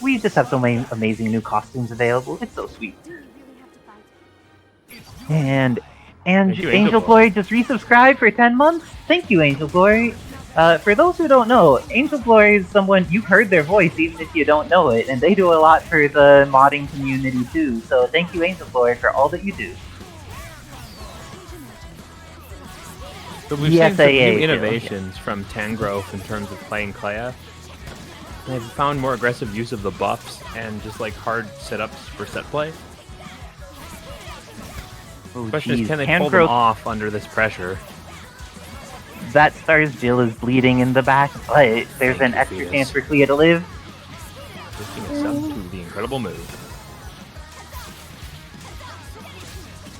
We just have so many amazing new costumes available. It's so sweet. And Angel Glory just resubscribed for 10 months. Thank you, Angel Glory. For those who don't know, Angel Glory is someone, you've heard their voice even if you don't know it, and they do a lot for the modding community too. So thank you, Angel Glory, for all that you do. So we've seen some new innovations from Tangrowth in terms of playing Clea. They've found more aggressive use of the buffs and just like hard setups for set play. Oh, the question is, can they pull them off under this pressure? That S.T.A.R.S Jill is bleeding in the back, but there's an extra chance for Clea to live. Lifting a sub to the incredible move.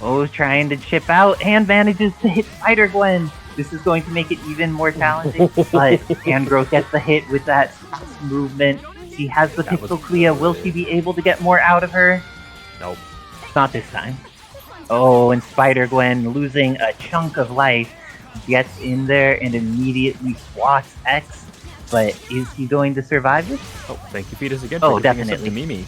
Oh, trying to chip out and manages to hit Spider-Gwen. This is going to make it even more challenging, but Tangrowth gets the hit with that movement. She has the pixel Clea. Will she be able to get more out of her? Nope. Not this time. Oh, and Spider-Gwen losing a chunk of life gets in there and immediately swats X. But is he going to survive this? Oh, thank you, Fetus, again. Oh, definitely. Mimi.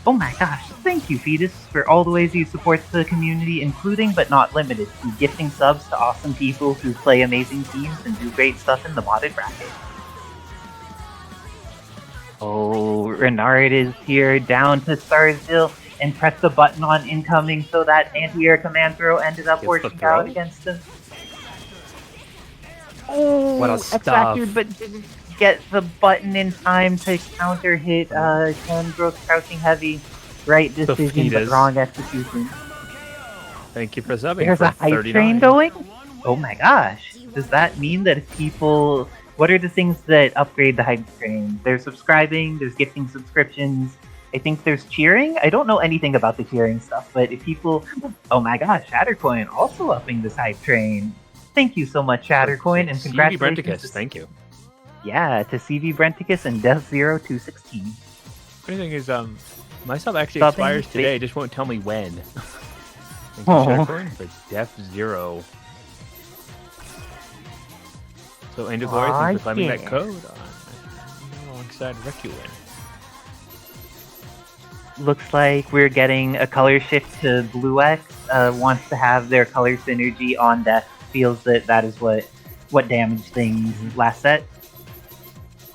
Oh my gosh, thank you, Fetus, for all the ways you support the community, including but not limited to gifting subs to awesome people who play amazing teams and do great stuff in the modded bracket. Oh, Renard is here, down to S.T.A.R.S Jill, and press the button on incoming so that anti-air command throw ended up working out against him. Oh, what a stuff. But didn't get the button in time to counter hit Tangrowth crouching heavy. Right decision, but wrong execution. Thank you for subbing. There's a hype train going? Oh my gosh. Does that mean that if people... What are the things that upgrade the hype train? There's subscribing, there's gifting subscriptions, I think there's cheering? I don't know anything about the cheering stuff, but if people... Oh my gosh, Shattercoin also upping this hype train. Thank you so much, Shattercoin, and congratulations. CV thank you. Yeah, to CV Brenticus and Death0216. Funny thing is, my sub actually expires today, it just won't tell me when. Thank you, Shattercoin, for Death0. So Angel Glory, thanks for claiming that code alongside Reculin. Looks like we're getting a color shift to Blue X. Wants to have their color synergy on Death. Feels that is what damaged things last set.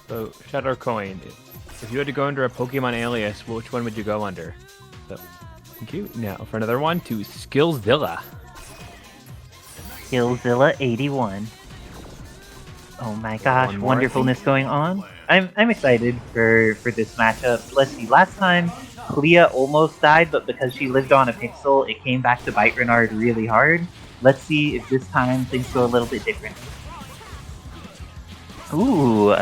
So Shattercoin, if you had to go under a Pokemon alias, which one would you go under? So thank you. Now for another one to Skillzilla. Skillzilla 81. Oh my gosh, wonderfulness going on. I'm excited for this matchup. Let's see, last time Clea almost died, but because she lived on a pixel, it came back to bite Renard really hard. Let's see if this time things go a little bit different. Ooh,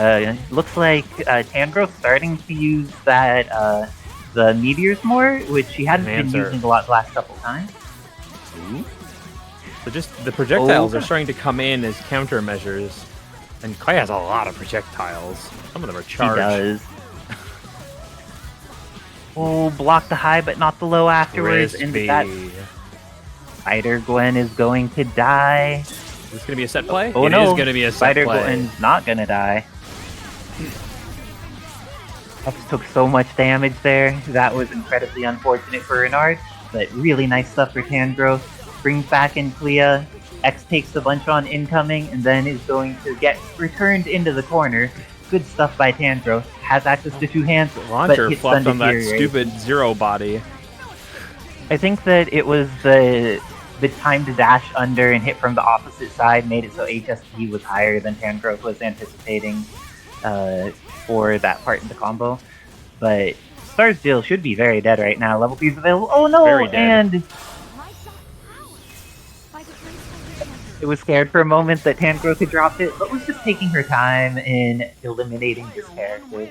looks like Tangrowth starting to use that the meteors more, which she hadn't been using a lot the last couple times. Ooh. So just the projectiles are starting to come in as countermeasures. And Clea has a lot of projectiles. Some of them are charged. He does. Oh, block the high but not the low afterwards. And that Spider-Gwen is going to die. Is this going to be a set play? Oh no, is going to be a set play. Spider-Gwen's not going to die. X took so much damage there. That was incredibly unfortunate for Renard, but really nice stuff for Tangrowth. Brings back in Clea. X takes a bunch on incoming, and then is going to get returned into the corner. Good stuff by Tangrowth. Has access to two hands, launcher flopped on that stupid Zero body. I think that it was the time to dash under and hit from the opposite side made it so HSP was higher than Tangrowth was anticipating for that part in the combo. But S.T.A.R.S Jill should be very dead right now. Level 3 is available. Oh no! And it was scared for a moment that Tangrowth had dropped it, but was just taking her time in eliminating this character.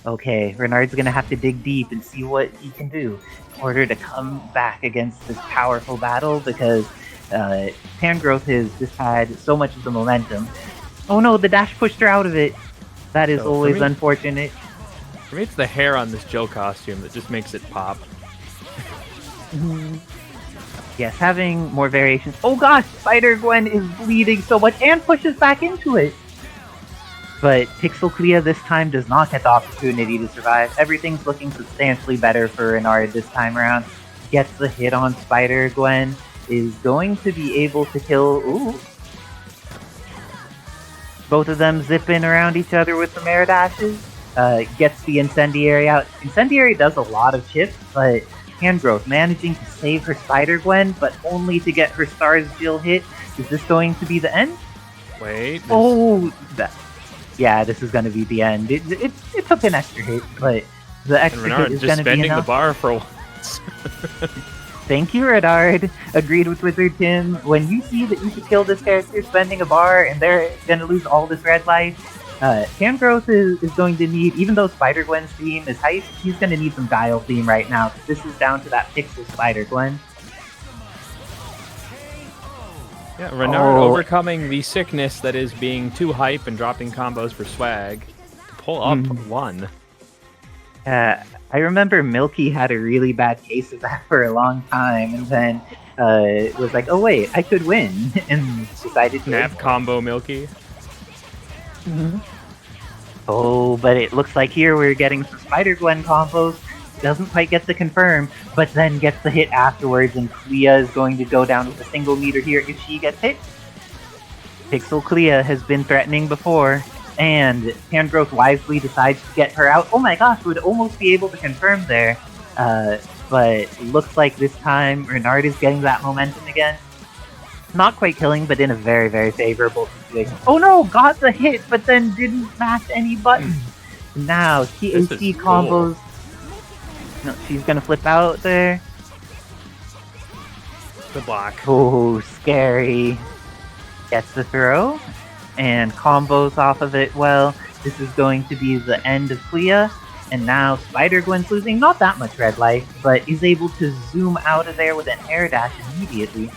Okay, Renard's gonna have to dig deep and see what he can do in order to come back against this powerful battle, because Tangrowth has just had so much of the momentum. Oh no, the dash pushed her out of it. That is always unfortunate. For me, it's the hair on this Jill costume that just makes it pop. Yes, having more variations. Oh gosh, Spider-Gwen is bleeding so much and pushes back into it. But Pixel Clea this time does not get the opportunity to survive. Everything's looking substantially better for Renard this time around. Gets the hit on Spider-Gwen, is going to be able to kill... Ooh. Both of them zipping around each other with some air dashes. Gets the Incendiary out. Incendiary does a lot of chips, but Tangrowth managing to save her Spider-Gwen, but only to get her S.T.A.R.S Jill hit. Is this going to be the end? Wait. Oh, yeah, this is going to be the end. It took an extra hit, but the extra hit is going to be enough. Just spending the bar for once. Thank you, Renard. Agreed with Wizard Tim. When you see that you should kill this character spending a bar and they're going to lose all this red life, Tangrowth is going to need, even though Spider-Gwen's theme is hype, he's going to need some Guile theme right now. This is down to that Pixel Spider-Gwen. Yeah, Renard overcoming the sickness that is being too hype and dropping combos for swag to pull up one. I remember Milky had a really bad case of that for a long time, and then was like, oh wait, I could win, and decided to Nap combo Milky. Oh, but it looks like here we're getting some Spider-Gwen combos. Doesn't quite get the confirm, but then gets the hit afterwards, and Clea is going to go down with a single meter here if she gets hit. Pixel Clea has been threatening before, and Tangrowth wisely decides to get her out. Oh my gosh, would almost be able to confirm there. But looks like this time Renard is getting that momentum again. Not quite killing, but in a very, very favorable situation. Oh no, got the hit, but then didn't mash any buttons. Now, TAC combos. Cool. No, she's gonna flip out there. The block. Oh, scary. Gets the throw. And combos off of it well. This is going to be the end of Clea. And now Spider-Gwen's losing not that much red life, but is able to zoom out of there with an air dash immediately.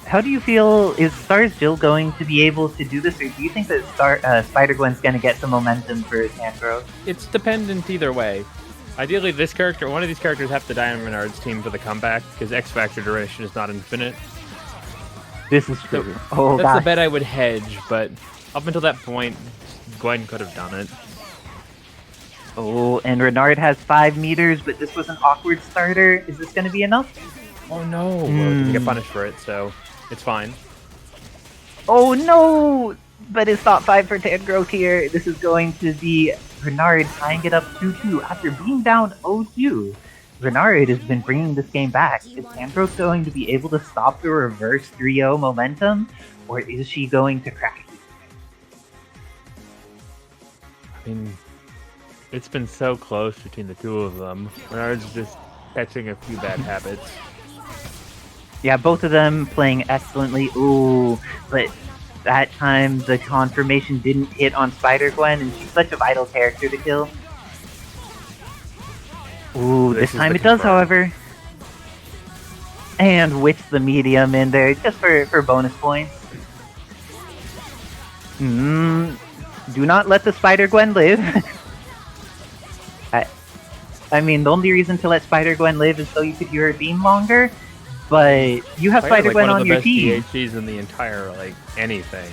How do you feel? Is S.T.A.R.S Jill going to be able to do this, or do you think that Spider-Gwen's going to get some momentum for Tangrowth? It's dependent either way. Ideally, one of these characters have to die on Renard's team for the comeback, because X Factor duration is not infinite. This is true. So, that's the bet I would hedge, but up until that point, Gwen could have done it. Oh, and Renard has 5 meters, but this was an awkward starter. Is this going to be enough? Oh no! Well, it didn't get punished for it, so it's fine. Oh no! But it's top 5 for Tangrowth here. This is going to be Renard tying it up 2-2 after being down 0-2. Renard has been bringing this game back. Is Tangrowth going to be able to stop the reverse 3-0 momentum, or is she going to crash? I mean, it's been so close between the two of them. Renard's just catching a few bad habits. Yeah, both of them playing excellently. Ooh, but that time the confirmation didn't hit on Spider-Gwen, and she's such a vital character to kill. Ooh, this time it does, however. And with the medium in there, just for bonus points. Do not let the Spider-Gwen live. I mean, the only reason to let Spider-Gwen live is so you could hear her theme longer. But you have Spider-Gwen on your team. One of the best DHGs in the entire, anything.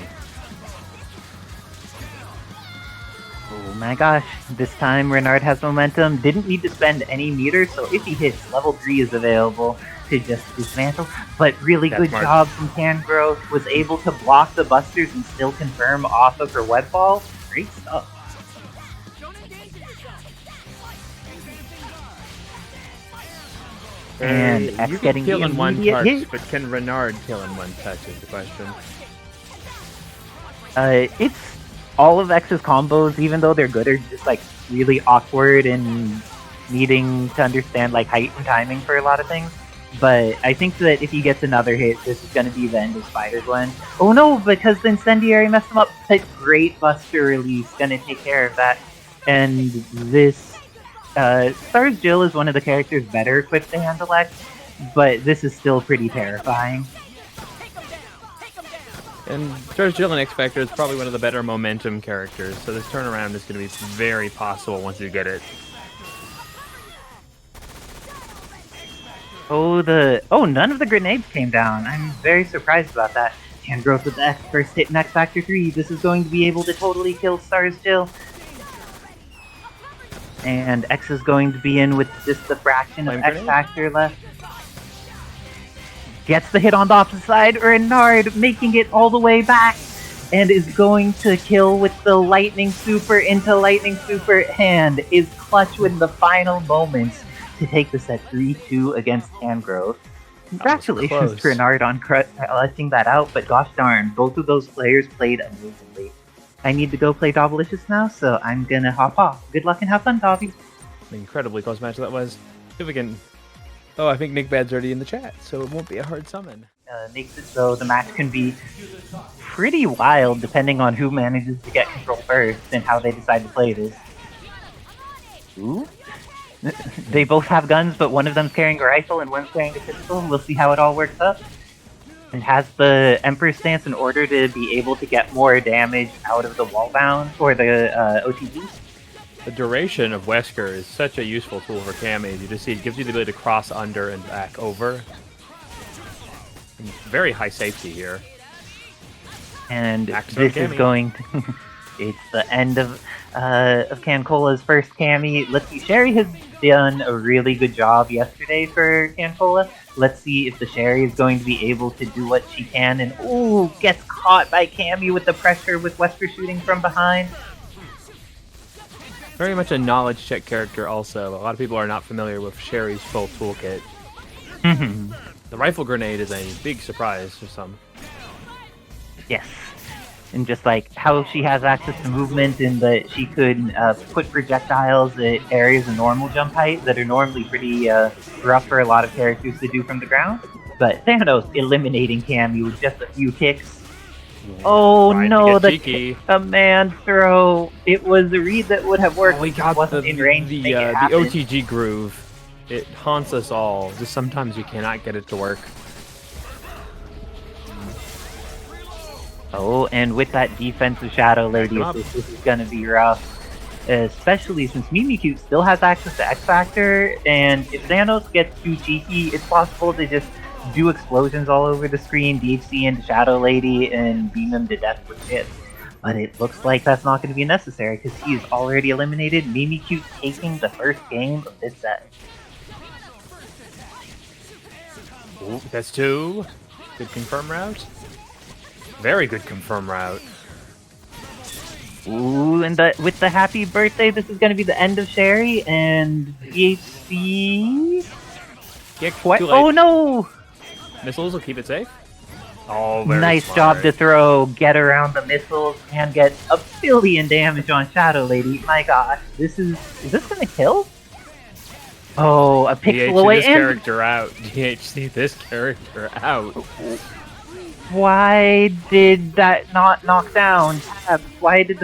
Oh my gosh, this time Renard has momentum. Didn't need to spend any meters, so if he hits, level 3 is available to just dismantle. But really good job from Tangrowth. Was able to block the busters and still confirm off of her web ball. Great stuff. And X you getting kill the in one touch, hit. but can Renard kill in one touch is the question. It's all of X's combos, even though they're good, are just really awkward and needing to understand height and timing for a lot of things. But I think that if he gets another hit, this is going to be the end of Spider-Gwen. Oh no, because the Incendiary messed him up. But great Buster release, going to take care of that. And this S.T.A.R.S Jill is one of the characters better equipped to handle X, but this is still pretty terrifying. And S.T.A.R.S Jill and X Factor is probably one of the better momentum characters, so this turnaround is going to be very possible once you get it. Oh, none of the grenades came down. I'm very surprised about that. Tangrowth with the X first hit in X Factor 3. This is going to be able to totally kill S.T.A.R.S Jill. And X is going to be in with just the fraction of X Factor left. Gets the hit on the opposite side. Renard making it all the way back. And is going to kill with the Lightning Super into Lightning Super, and is clutch with the final moments to take this at 3-2 against Tangrowth. Congratulations to Renard on clutching that out, but gosh darn, both of those players played amazingly. I need to go play Dobbilicious now, so I'm gonna hop off. Good luck and have fun, Dobby. An incredibly close match that was. If we can... Oh, I think NickBad's already in the chat, so it won't be a hard summon. Makes it so the match can be pretty wild depending on who manages to get control first and how they decide to play this. Ooh. They both have guns, but one of them's carrying a rifle and one's carrying a pistol. We'll see how it all works up. It has the Emperor stance in order to be able to get more damage out of the wall bound or the OTG. The duration of Wesker is such a useful tool for Cammy. You just see it gives you the ability to cross under and back over. And very high safety here. And this is going to... It's the end of CanCola's first Cammy. Let's see, Sherry has done a really good job yesterday for CanCola. Let's see if the Sherry is going to be able to do what she can. And ooh, gets caught by Cammy with the pressure with Wesker shooting from behind. Very much a knowledge check character also. A lot of people are not familiar with Sherry's full toolkit. The rifle grenade is a big surprise for some. Yes. And just like how she has access to movement in that she could put projectiles at areas of normal jump height that are normally pretty rough for a lot of characters to do from the ground. But Thanos eliminating Cammy with just a few kicks. Oh no, the command throw. It was a read that would have worked. We got the OTG groove. It haunts us all. Just sometimes you cannot get it to work. Oh, and with that defensive Shadow Lady, this is going to be rough. Especially since Mimikyute still has access to X Factor, and if Thanos gets too cheeky, it's possible to just do explosions all over the screen, DHC into Shadow Lady, and beam him to death with hits. But it looks like that's not going to be necessary, because he is already eliminated. Mimikyute taking the first game of this set. Ooh, that's 2. Good confirm route. Very good confirm route. Ooh, and with the happy birthday, this is going to be the end of Sherry, and DHC... What? Oh no! Missiles will keep it safe. Oh, very nice smart. job to throw, get around the missiles, and get a billion damage on Shadow Lady. My gosh, is this going to kill? Oh, a pixel away, this character out. DHC this character out. Why did that not knock down? Why did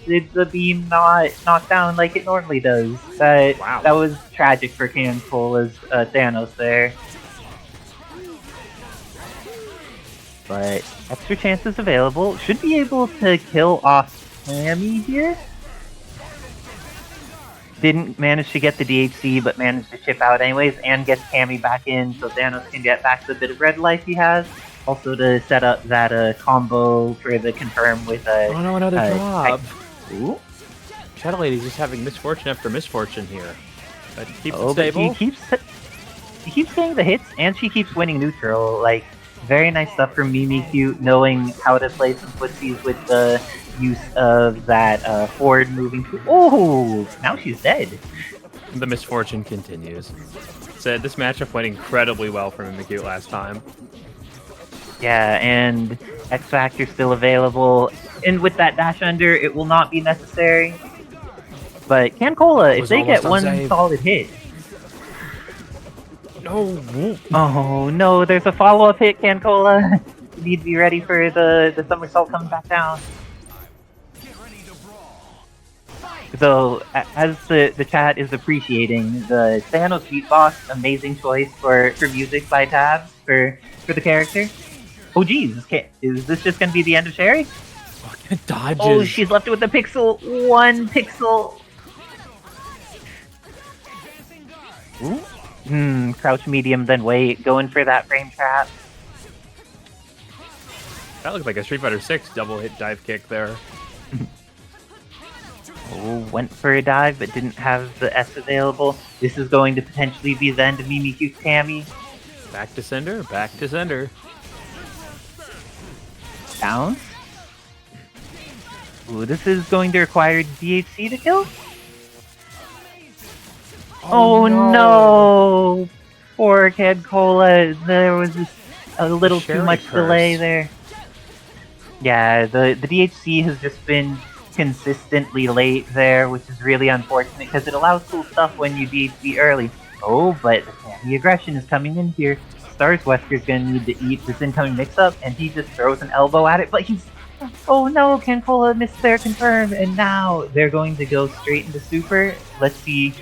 the beam not knock down like it normally does? Wow. That was tragic for CanCola's Thanos there. But extra chances available. Should be able to kill off Cammy here. Didn't manage to get the DHC, but managed to chip out anyways, and gets Cammy back in so Thanos can get back the bit of red life he has. Also to set up that combo for the confirm with a... Oh no, another drop! Ooh. Shadow Lady's just having misfortune after misfortune here. But keeps it stable. He keeps getting the hits, and she keeps winning neutral. Like, very nice stuff from Mimikyute, knowing how to play some footsies with the use of that forward moving... Oh! Now she's dead. The misfortune continues. Said this matchup went incredibly well for Mimikyute last time. Yeah, and X Factor still available, and with that dash under, it will not be necessary. But CanCola, if they get one solid hit... No! Oh no, there's a follow-up hit, CanCola. You need to be ready for the somersault coming back down. So, as the chat is appreciating, the Thanos beatbox, amazing choice for music by Tabs for the character. Oh geez, is this just gonna be the end of Sherry? Dodges. Oh, she's left it with the pixel. 1 pixel. Ooh. Crouch medium, then wait. Going for that frame trap. That looked like a Street Fighter 6 double hit dive kick there. Oh, went for a dive, but didn't have the S available. This is going to potentially be the end of Mimikyute's Cammy. Back to sender, back to sender. Down. Ooh, this is going to require DHC to kill. Oh no! Poor CanCola. There was just a little too much delay there. Yeah, the DHC has just been consistently late there, which is really unfortunate because it allows cool stuff when you DHC early. Oh, but the aggression is coming in here. S.T.A.R.S Wesker's gonna need to eat this incoming mix-up, and he just throws an elbow at it, but he's... Oh no, CanCola missed their confirm, and now they're going to go straight into super. Let's see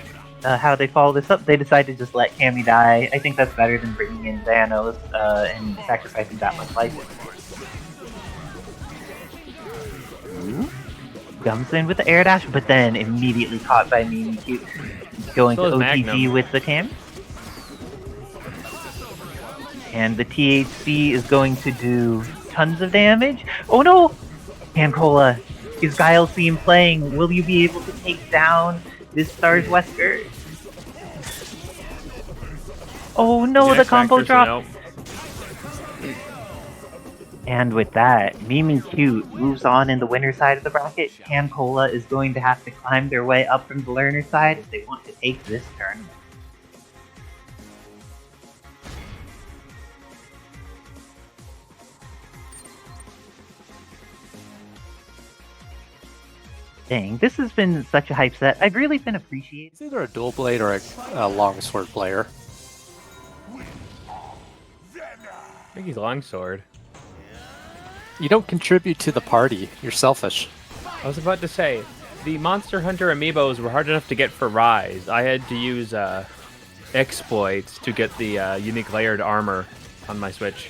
how they follow this up. They decide to just let Cammy die. I think that's better than bringing in Thanos and sacrificing that much life. Comes in with the air dash, but then immediately caught by Mimikyute. Going to OTG with the Cam. And the THC is going to do tons of damage. Oh no! CanCola, is Guile seen playing? Will you be able to take down this S.T.A.R.S Wesker? Oh no, the combo drop! And with that, Mimikyute moves on in the winner side of the bracket. CanCola is going to have to climb their way up from the learner side if they want to take this tournament. Dang, this has been such a hype set. I've really been appreciating. It's either a dual blade or a longsword player. I think he's longsword. You don't contribute to the party. You're selfish. I was about to say, the Monster Hunter amiibos were hard enough to get for Rise. I had to use exploits to get the unique layered armor on my Switch.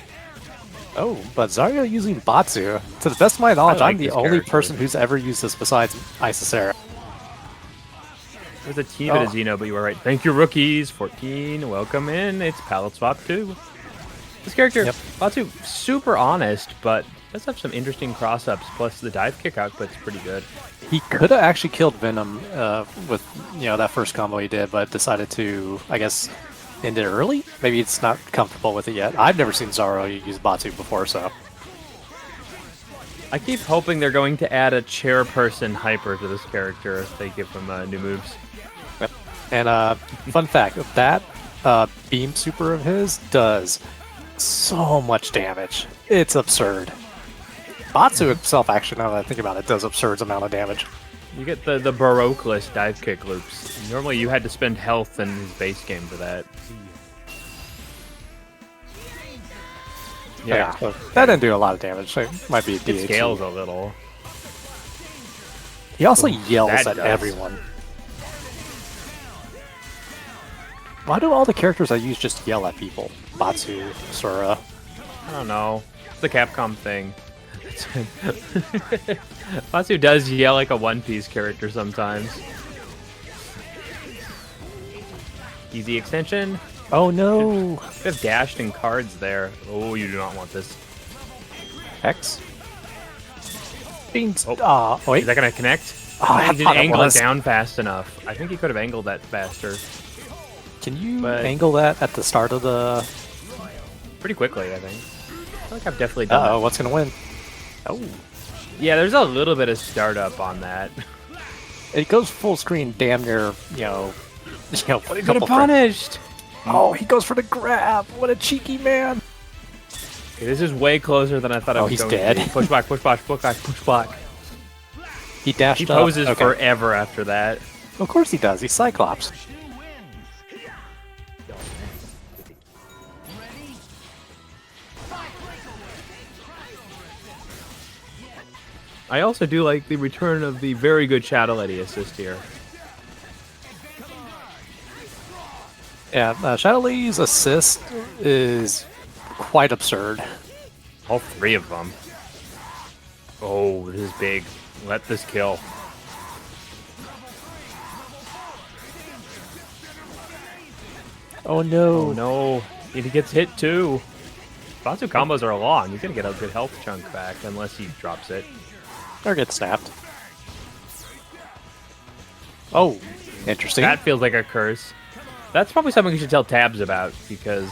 Oh, but Zaroio using Batsu. To the best of my knowledge, I'm the only person who's ever used this besides Isicera. There's a team at a Xeno, but you were right. Thank you, rookies. 14, welcome in. It's Palette Swap 2. This character, Batsu, super honest, but does have some interesting cross-ups, plus the dive kick output's pretty good. He could have actually killed Venom with that first combo he did, but decided to, I guess, end it early? Maybe it's not comfortable with it yet. I've never seen Zaroio use Batsu before, so... I keep hoping they're going to add a chairperson hyper to this character if they give him new moves. Yep. And fun fact, that beam super of his does so much damage. It's absurd. Batsu itself, actually, now that I think about it, does absurd amount of damage. You get the Baroque-less dive kick loops. Normally you had to spend health in his base game for that. Yeah, so that didn't do a lot of damage. So it might be a DHC. It scales a little. He also yells at everyone. Why do all the characters I use just yell at people? Batsu, Asura. I don't know. It's the Capcom thing. Batsu does yell like a One Piece character sometimes. Easy extension. Oh no! Could have dashed in cards there. Oh, you do not want this. X. Beans. Oh, wait. Is that gonna connect? Oh, He didn't angle it down fast enough. I think he could have angled that faster. Can you angle that at the start of the... Pretty quickly, I think. I feel like I've definitely done that. What's gonna win? Oh. Yeah, there's a little bit of startup on that. It goes full screen damn near, What he could have punished! Oh, he goes for the grab! What a cheeky man! Okay, this is way closer than I thought I was going dead. to be. Push back, push back, push back, push back. He dashed He poses forever after that. Of course he does, he's Cyclops. I also do like the return of the very good Shadow Lady assist here. Yeah, Shadow Lady's assist is quite absurd. All three of them. Oh, this is big. Let this kill. Oh no. Oh no. He gets hit too. Batsu combos are long. He's gonna get a good health chunk back unless he drops it. Or get snapped. Oh, interesting. That feels like a curse. That's probably something you should tell Tabs about, because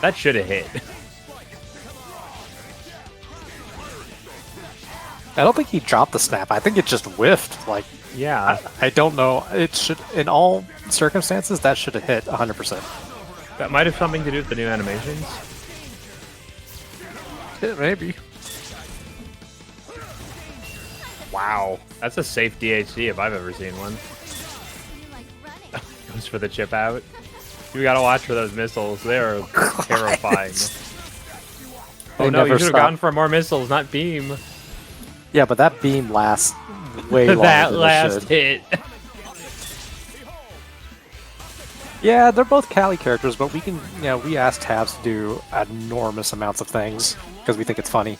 that should have hit. I don't think he dropped the snap. I think it just whiffed. Like, Yeah. I don't know. It should, in all circumstances, that should have hit 100%. That might have something to do with the new animations. Yeah, maybe. Wow. That's a safe DHC if I've ever seen one. Goes for the chip out. You gotta watch for those missiles. They are terrifying. Oh no, you should have gone for more missiles, not beam. Yeah, but that beam lasts way longer That than last it should. hit. Yeah, they're both Cali characters, but we can, you know, we ask Tabs to do enormous amounts of things because we think it's funny.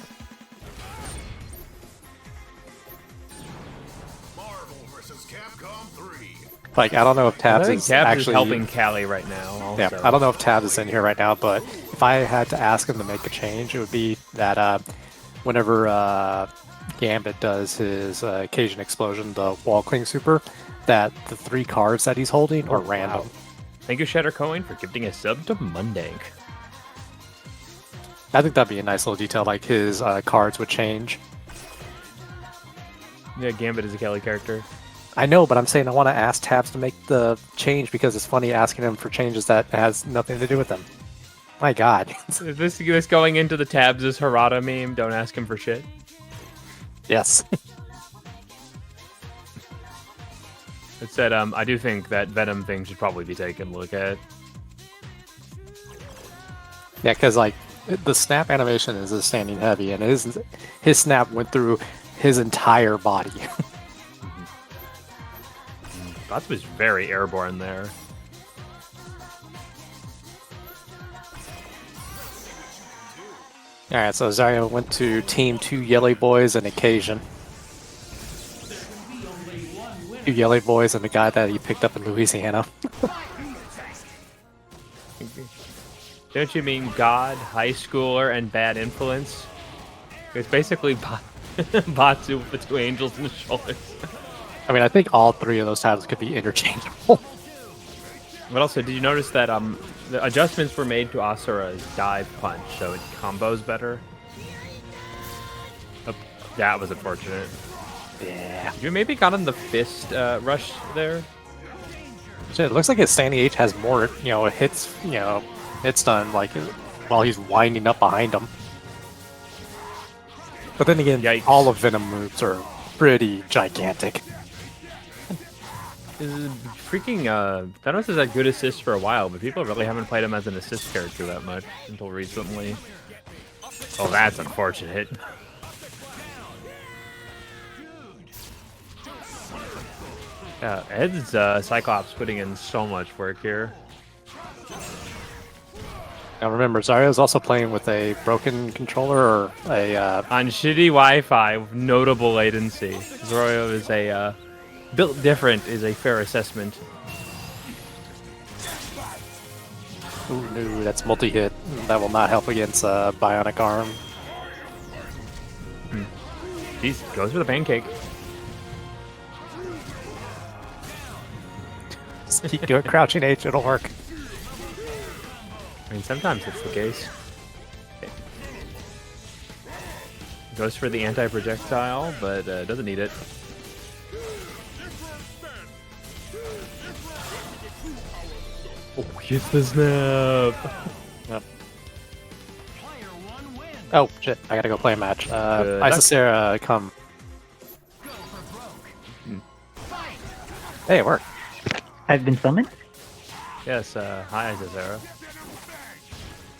Like, I don't know if Tabs is actually helping Cali right now. Also. Yeah, I don't know if Tabs is in here right now, but if I had to ask him to make a change, it would be that whenever Gambit does his Cajun Explosion, the Wall Cling Super, that the 3 cards that he's holding are random. Wow. Thank you, Shattercoin, for gifting a sub to Mundank. I think that'd be a nice little detail, like his cards would change. Yeah, Gambit is a Kelly character. I know, but I'm saying I want to ask Tabs to make the change because it's funny asking him for changes that has nothing to do with them. My God. Is this going into the Tabs' Harada meme? Don't ask him for shit? Yes. It said, I do think that Venom thing should probably be taken a look at. Yeah, because, like, the snap animation is a standing heavy, and his snap went through his entire body. That was very airborne there. Alright, so Zaroio went to Team 2 Yellow Boys and Occasion. 2 Yellow Boys and the guy that he picked up in Louisiana. Don't you mean God, high schooler, and bad influence? It's basically Batsu with the 2 angels in the shoulders. I mean, I think all 3 of those titles could be interchangeable. But also, did you notice that the adjustments were made to Asura's dive punch, so it combos better? That was unfortunate. Yeah. You maybe got on the fist rush there? Shit, it looks like his standing H has more, hits, hits done, like, while he's winding up behind him. But then again, Yikes. all of Venom moves are pretty gigantic. Freaking Thanos has had good assists for a while, but people really haven't played him as an assist character that much until recently. Oh, that's unfortunate. Ed's Cyclops putting in so much work here. Now remember, Zario's also playing with a broken controller or a... On shitty Wi-Fi with notable latency. Zaroio is a... built different is a fair assessment. Ooh, no, that's multi-hit. That will not help against Bionic Arm. Jeez, goes for the pancake. Just keep doing crouching H, it'll work. I mean, sometimes it's the case. Okay. Goes for the anti-projectile, but doesn't need it. Oh, hits the snap! Yep. Oh, shit, I gotta go play a match. Isicera, come. Hey, it worked. I've been summoned? Yes, hi, Isicera.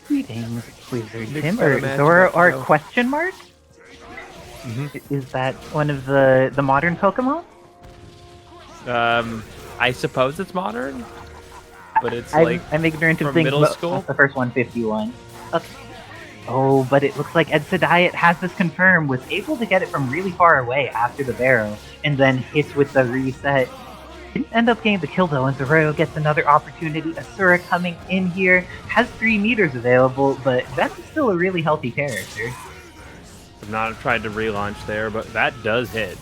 Greetings, Wizard Tim, Spider-Man or match Zora, about or to go. question mark? Is that one of the modern Pokemon? I suppose it's modern, but it's I'm ignorant of from things, middle but school? that's the first 151. Okay. Oh, but it looks like Edsadiet has this confirmed, was able to get it from really far away after the barrow, and then hits with the reset Didn't end up getting the kill though, and Zaroio gets another opportunity. Asura coming in here, has 3 meters available, but that's still a really healthy character. Would not have tried to relaunch there, but that does hit.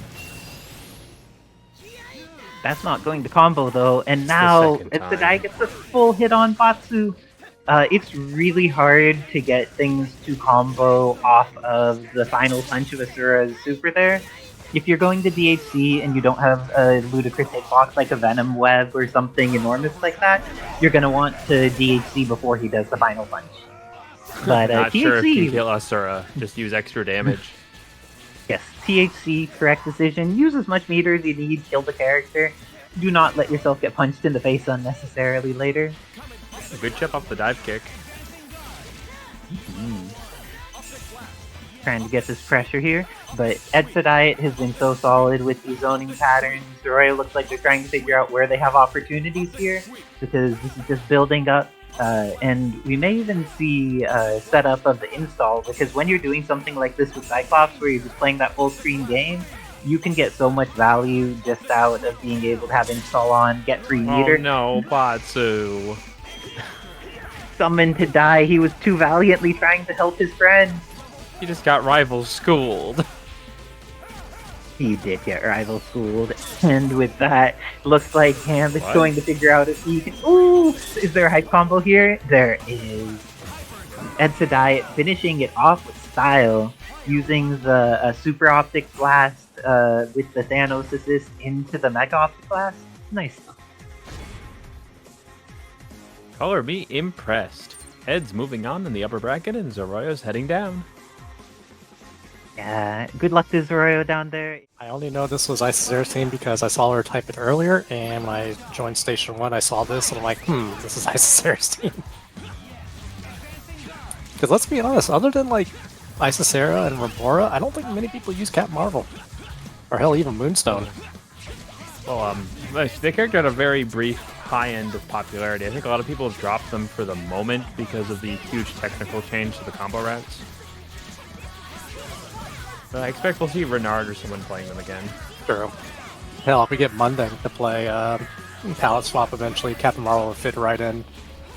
That's not going to combo though, and now Edsadiet gets a full hit on Batsu. It's really hard to get things to combo off of the final punch of Asura's super there. If you're going to DHC and you don't have a ludicrous hitbox like a Venom web or something enormous like that, you're going to want to DHC before he does the final punch. But not THC, sure if you kill Asura, just use extra damage. Yes, THC, correct decision. Use as much meter as you need, kill the character. Do not let yourself get punched in the face unnecessarily later. A good chip off the dive kick. Trying to get this pressure here, but Edsadiet has been so solid with these zoning patterns. Zaroio looks like they're trying to figure out where they have opportunities here, because this is just building up. And we may even see a setup of the install, because when you're doing something like this with Cyclops, where you're just playing that full screen game, you can get so much value just out of being able to have install on, get free meter. Oh no, Batsu. Summoned to die, he was too valiantly trying to help his friend. He just got rival schooled. He did get rival schooled, and with that, looks like Gambit's going to figure out if he can. Ooh! Is there a hype combo here? There is. Edsadiet finishing it off with style, using the Super Optic Blast with the Thanos assist into the Mega Optic Blast. Nice. Color me impressed. Ed's moving on in the upper bracket, and Zaroio's heading down. Yeah, good luck to Zaroio down there. I only know this was Isicera's team because I saw her type it earlier, and when I joined Station 1, I saw this, and I'm like, this is Isicera's team. Because let's be honest, other than like Isicera and Remora, I don't think many people use Cap Marvel. Or hell, even Moonstone. Well, the character had a very brief high end of popularity. I think a lot of people have dropped them for the moment because of the huge technical change to the combo routes. But I expect we'll see Renard or someone playing them again. True. Hell, if we get Munding to play palette swap eventually, Captain Marvel will fit right in.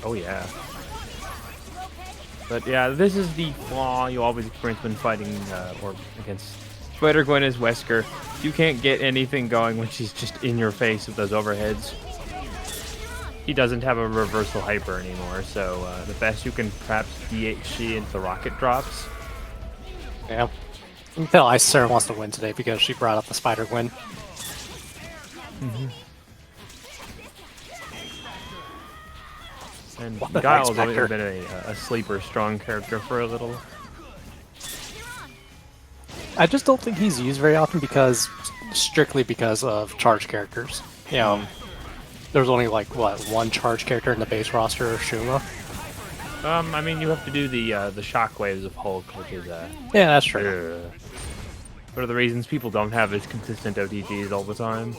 Oh yeah. But yeah, this is the flaw you always experience when fighting or against Spider-Gwen as Wesker. You can't get anything going when she's just in your face with those overheads. He doesn't have a reversal hyper anymore, so the best you can perhaps DHC into the rocket drops. Yeah. You can tell Isicera wants to win today because she brought up the Spider-Gwen. And Guile's always been a sleeper strong character for a little. I just don't think he's used very often strictly because of charge characters. You know, there's only like, what, one charge character in the base roster, Shuma? I mean, you have to do the shockwaves of Hulk, which is yeah, that's true. One of the reasons people don't have as consistent OTGs all the time.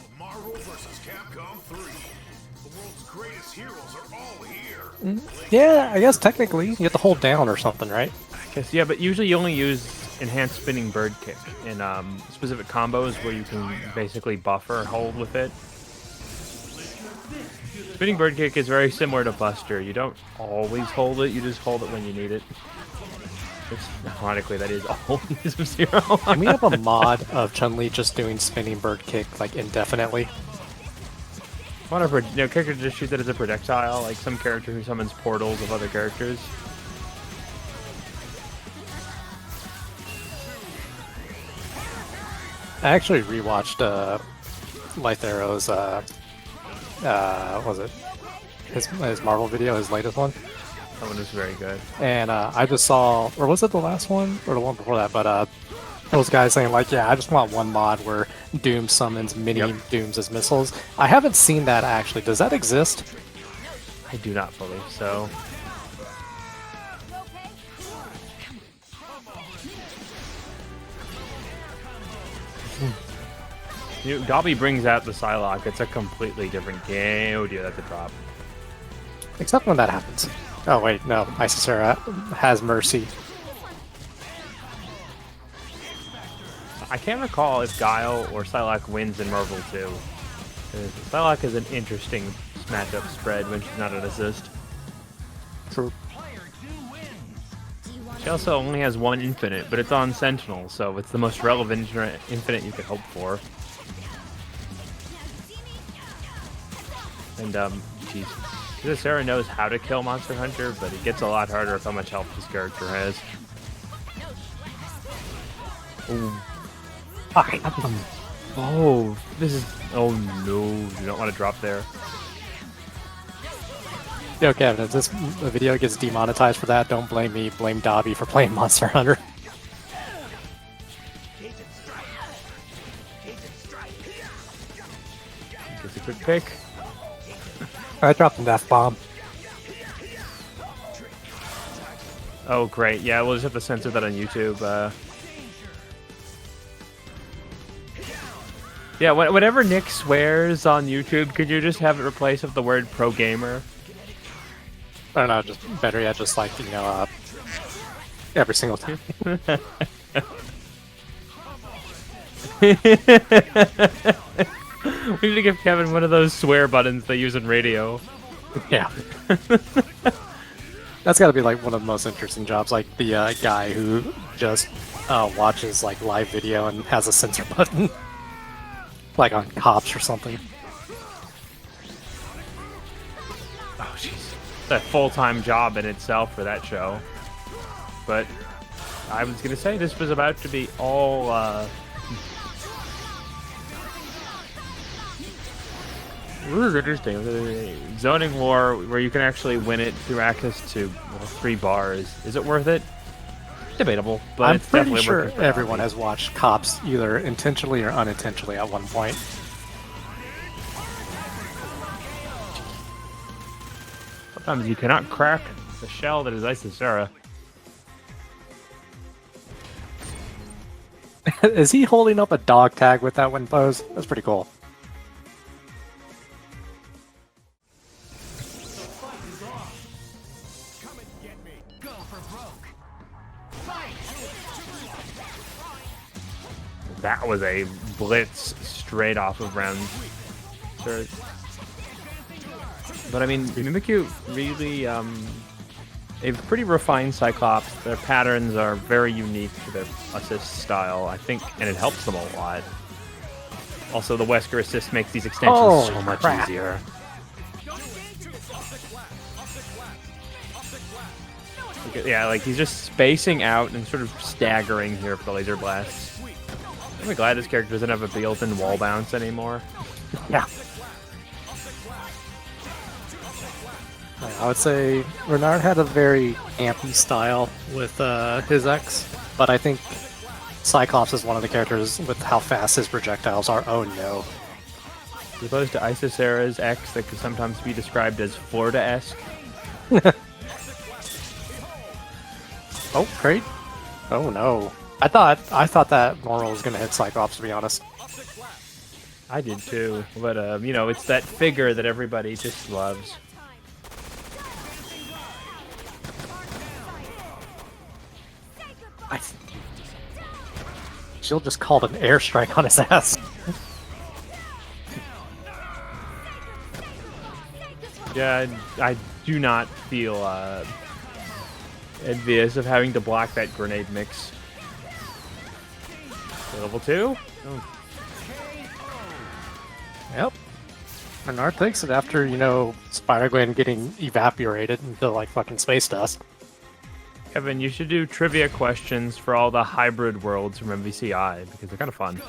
Yeah, I guess technically you have to hold down or something, right? I guess, yeah, but usually you only use enhanced spinning bird kick in specific combos where you can basically buffer hold with it. Spinning bird kick is very similar to Buster. You don't always hold it, you just hold it when you need it. Ironically, that is all use of Zero. Can we have a mod of Chun-Li just doing spinning bird kick like indefinitely? Whatever, character just shoot that as a projectile, like some character who summons portals of other characters. I actually rewatched Light Arrow's what was it? His Marvel video, his latest one. That one was very good. And I just saw, or was it the last one or the one before that? But those guys saying like, yeah, I just want one mod where Doom summons mini Dooms as missiles. I haven't seen that actually. Does that exist? I do not believe so. Dobby brings out the Psylocke. It's a completely different game. Oh dear, that's a drop. Except when that happens. Oh wait, no. Isicera has Mercy. I can't recall if Guile or Psylocke wins in Marvel 2. Psylocke is an interesting matchup spread when she's not an assist. True. She also only has one infinite, but it's on Sentinel, so it's the most relevant infinite you could hope for. And, geez. Isicera knows how to kill Monster Hunter, but it gets a lot harder with how much health this character has. Ooh. Oh, this is... Oh no, you don't want to drop there. Yo, Kevin, if this video gets demonetized for that, don't blame me. Blame Dobby for playing Monster Hunter. Gets a quick pick. I dropped an F-bomb. Oh, great. Yeah, we'll just have to censor that on YouTube. Yeah, whenever Nick swears on YouTube, could you just have it replaced with the word pro gamer? I don't know, just better yet, just like, you know, every single time. We need to give Kevin one of those swear buttons they use in radio. Yeah. That's gotta be like one of the most interesting jobs, like the guy who just watches like live video and has a censor button. Like on Cops or something. Oh, jeez. It's a full-time job in itself for that show. But I was going to say this was about to be all... This is interesting. Zoning War, where you can actually win it through access to 3 bars. Is it worth it? Debatable, but I'm it's pretty definitely sure worth it. everyone has watched Cops either intentionally or unintentionally at one point. Sometimes you cannot crack the shell that is Isicera. Is he holding up a dog tag with that win pose? That's pretty cool. That was a blitz straight off of round. Sure. But I mean, Mimikyute really, a pretty refined Cyclops. Their patterns are very unique to their assist style, I think, and it helps them a lot. Also, the Wesker assist makes these extensions so much easier. Yeah, like he's just spacing out and sort of staggering here for the laser blasts. I'm really glad this character doesn't have a built-in wall bounce anymore. Yeah. I would say Renard had a very ampy style with his X, but I think Cyclops is one of the characters with how fast his projectiles are. Oh no. As opposed to Isicera's X that could sometimes be described as Florida-esque. Oh, great. Oh no. I thought that normal was gonna hit Cyclops, to be honest. I did too, but you know, it's that figure that everybody just loves. Jill just called an airstrike on his ass. Yeah, I do not feel envious of having to block that grenade mix. Level 2? Oh. Yep. Renard thinks it after, you know, Spider-Gwen getting evaporated into like fucking space dust. Kevin, you should do trivia questions for all the hybrid worlds from MVCI, because they're kind of fun.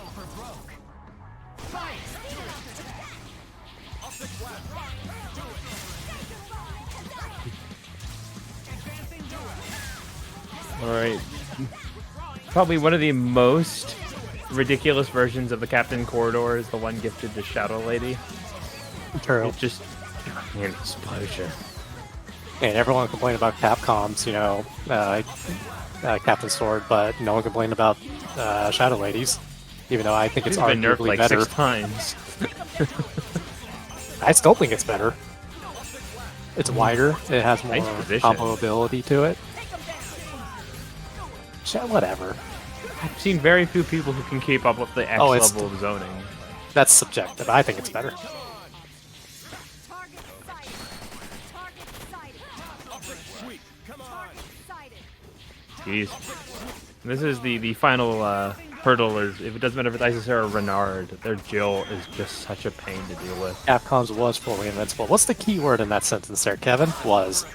Alright. Probably one of the most ridiculous versions of the Captain Corridor is the one gifted to Shadow Lady. True. It's just an explosion. And everyone complained about Capcom's, you know, Captain Sword, but no one complained about Shadow Ladies, even though I think it's been nerfed arguably like better. 6 times. I still think it's better. It's wider. It has more Nice position. combo ability to it. Whatever. I've seen very few people who can keep up with the X Oh, it's- level of zoning. That's subjective. I think it's better. Jeez. This is the final hurdle. Is if it doesn't matter if it's Isicera or Renard, their Jill is just such a pain to deal with. Capcom's was fully invincible. What's the key word in that sentence there, Kevin? Was.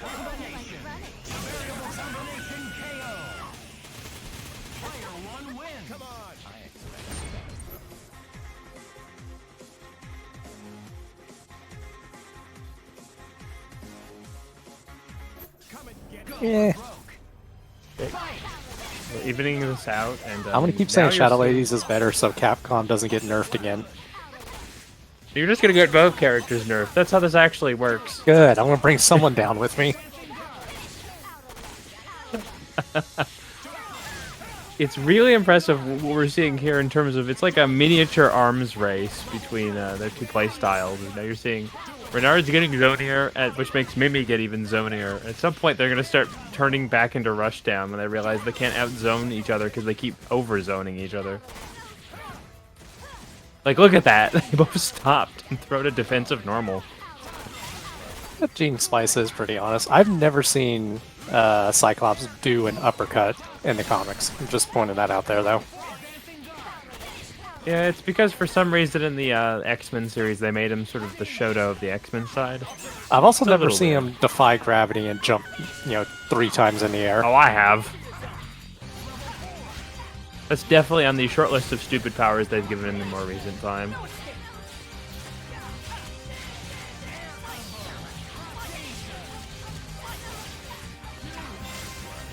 Yeah. We're evening this out, and I'm gonna keep saying Shadow Ladies is better so Capcom doesn't get nerfed again. You're just gonna get both characters nerfed. That's how this actually works. Good. I'm gonna bring someone down with me. It's really impressive what we're seeing here in terms of it's like a miniature arms race between their two play styles. Now you're seeing Renard's getting zonier, which makes Mimi get even zonier. At some point, they're going to start turning back into Rushdown when they realize they can't out-zone each other because they keep over-zoning each other. Like, look at that. They both stopped and throw to defensive normal. Gene Spice is pretty honest. I've never seen Cyclops do an uppercut in the comics. I'm just pointing that out there, though. Yeah, it's because for some reason in the X-Men series they made him sort of the Shoto of the X-Men side. I've also never seen him defy gravity and jump, 3 times in the air. Oh, I have. That's definitely on the short list of stupid powers they've given in the more recent time.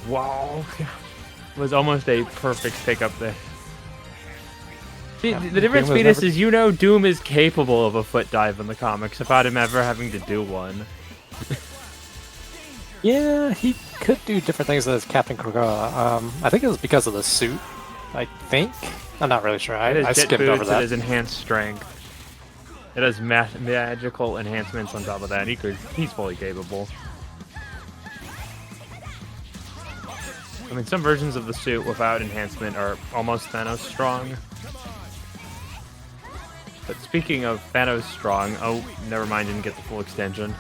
Wow. It was almost a perfect pickup there. See, the difference between us is Doom is capable of a foot dive in the comics without him ever having to do one. Yeah, he could do different things as Captain Cocoa. I think it was because of the suit. I think. I'm not really sure. I skimmed over that. It has enhanced strength. It has magical enhancements on top of that. He's fully capable. I mean, some versions of the suit without enhancement are almost Thanos strong. But speaking of Thanos strong, oh, never mind, didn't get the full extension.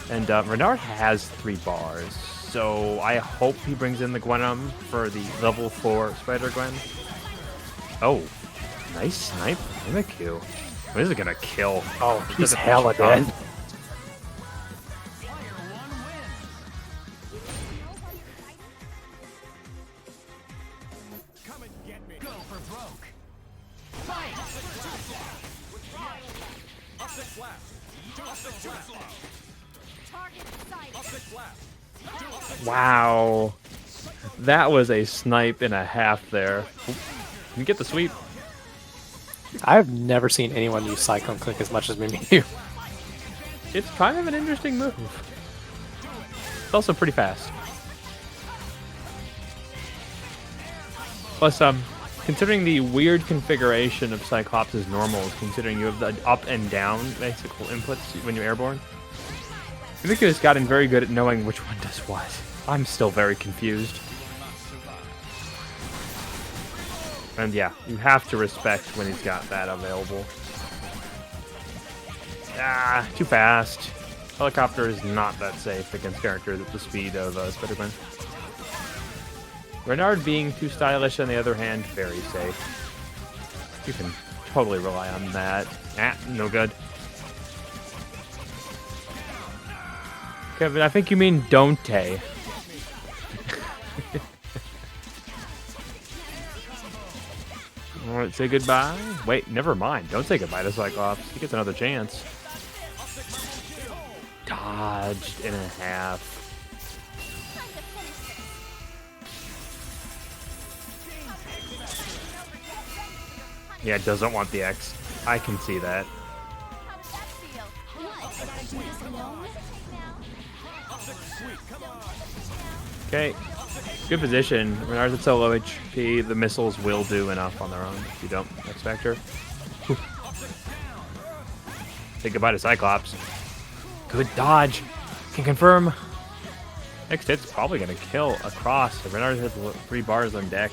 And Renard has 3 bars, so I hope he brings in the Venom for the level 4 Spider-Gwen. Oh, nice snipe. Mimikyute. This is gonna kill. Oh, he's hella dead. Wow. That was a snipe and a half there. You get the sweep. I've never seen anyone use Cyclone Click as much as Mimikyute. It's kind of an interesting move. It's also pretty fast. Plus, considering the weird configuration of Cyclops' normals, considering you have the up and down basic inputs when you're airborne, Mimikyute has gotten very good at knowing which one does what. I'm still very confused. And yeah, you have to respect when he's got that available. Ah, too fast. Helicopter is not that safe against characters at the speed of Spider-Gwen. Renard being too stylish, on the other hand, very safe. You can totally rely on that. Ah, no good. Kevin, I think you mean Don't-te. Alright, say goodbye. Wait, never mind. Don't say goodbye to Cyclops. He gets another chance. Dodged in a half. Yeah, doesn't want the X. I can see that. Okay. Good position. Renard's at so low HP, the missiles will do enough on their own if you don't expect her. Say goodbye to Cyclops. Good dodge. Can confirm. Next hit's probably going to kill across. Renard has 3 bars on deck.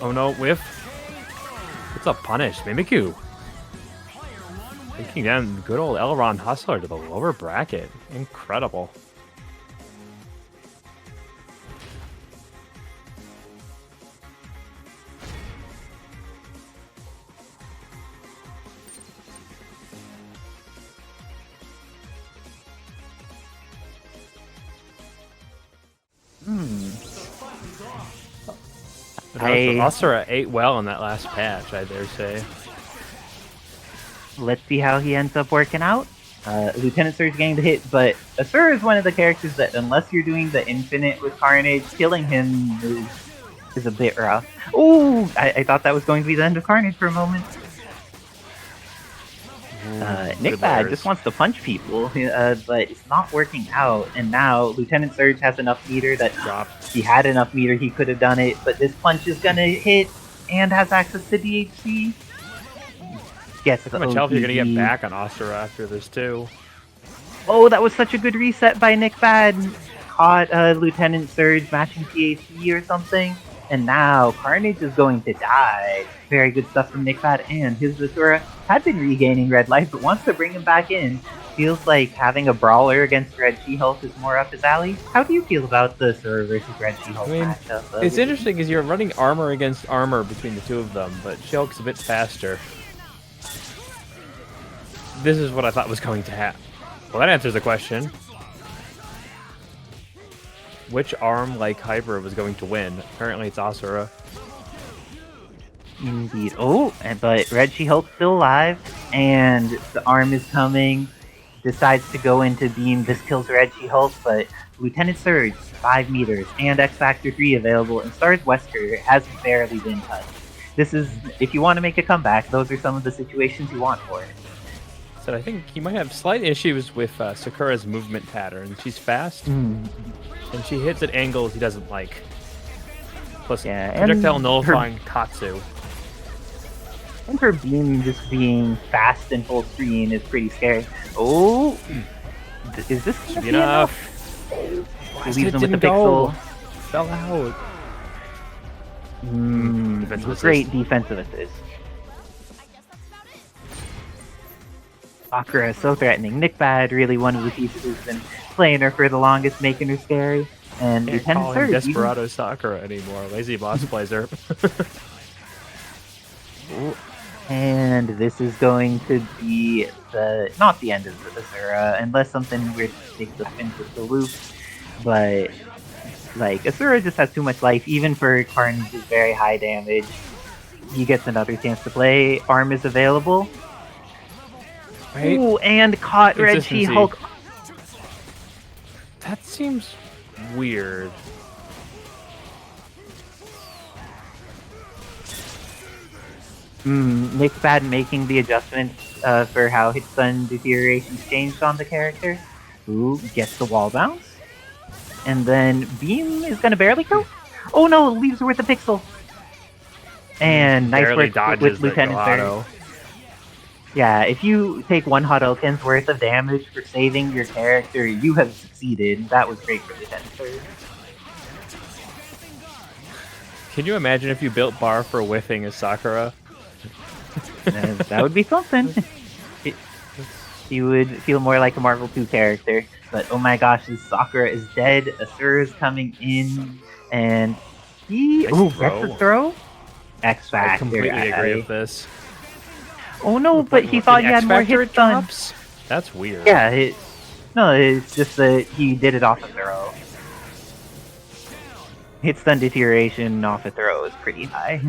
Oh no, whiff. What's a punish? Mimikyute. Taking down good old Elrond Hustler to the lower bracket. Incredible. Asura ate well in that last patch, I dare say. Let's see how he ends up working out. LieutenantSerg getting the hit, but Asura is one of the characters that, unless you're doing the infinite with Carnage, killing him is a bit rough. Ooh, I thought that was going to be the end of Carnage for a moment. NickBad just wants to punch people, but it's not working out. And now LieutenantSerg has enough meter that if he had enough meter, he could have done it. But this punch is gonna hit and has access to DHC. Gets how much health you're gonna get back on Asura after this too? Oh, that was such a good reset by NickBad. Caught LieutenantSerg matching PAC or something. And now Carnage is going to die. Very good stuff from NickBad, and his Asura had been regaining red life, but wants to bring him back in. Feels like having a brawler against Red She-Hulk is more up his alley. How do you feel about the Asura versus Red She-Hulk matchup? It's interesting because you're running armor against armor between the two of them, but She-Hulk's a bit faster. This is what I thought was going to happen. Well, that answers the question. Which arm, like Hyper, was going to win? Apparently it's Asura. Indeed. Oh, but Red She-Hulk's still alive, and the arm is coming. Decides to go into beam. This kills Red She-Hulk, but LieutenantSerg, 5 meters, and X-Factor 3 available, and S.T.A.R.S Wesker has barely been touched. This is, if you want to make a comeback, those are some of the situations you want for it. So I think he might have slight issues with Sakura's movement pattern. She's fast, and she hits at angles he doesn't like. Plus, projectile nullifying Katsu. And her beam just being fast and full screen is pretty scary. Oh! Is this gonna be enough? He leaves him with the pixel. Fell out. Great defensive assist. Sakura is so threatening. NickBad, really one of the pieces who's been playing her for the longest, making her scary. And LieutenantSerg, Desperado Sakura anymore. Lazy boss plays her. And this is going to be not the end of the Asura, unless something weird takes us into the loop. But like Asura just has too much life, even for Carnage's very high damage. He gets another chance to play. Arm is available. Right. Ooh, and caught Red She-Hulk. That seems weird. NickBad making the adjustment for how hit stun deterioration changed on the character. Ooh, gets the wall bounce. And then Beam is gonna barely go. Oh no, leaves her with the pixel. And nice work with LieutenantSerg. Yeah, if you take one Hadouken's worth of damage for saving your character, you have succeeded. That was great for LieutenantSerg. Can you imagine if you built bar for whiffing as Sakura? That would be something. He would feel more like a Marvel 2 character. But oh my gosh, this Sakura is dead. Asura is coming in, and he gets the throw. X-Factor. I completely agree with this. Oh no, but he thought he had more hit stun. That's weird. Yeah, it's just that he did it off a throw. Hit stun deterioration off a throw is pretty high.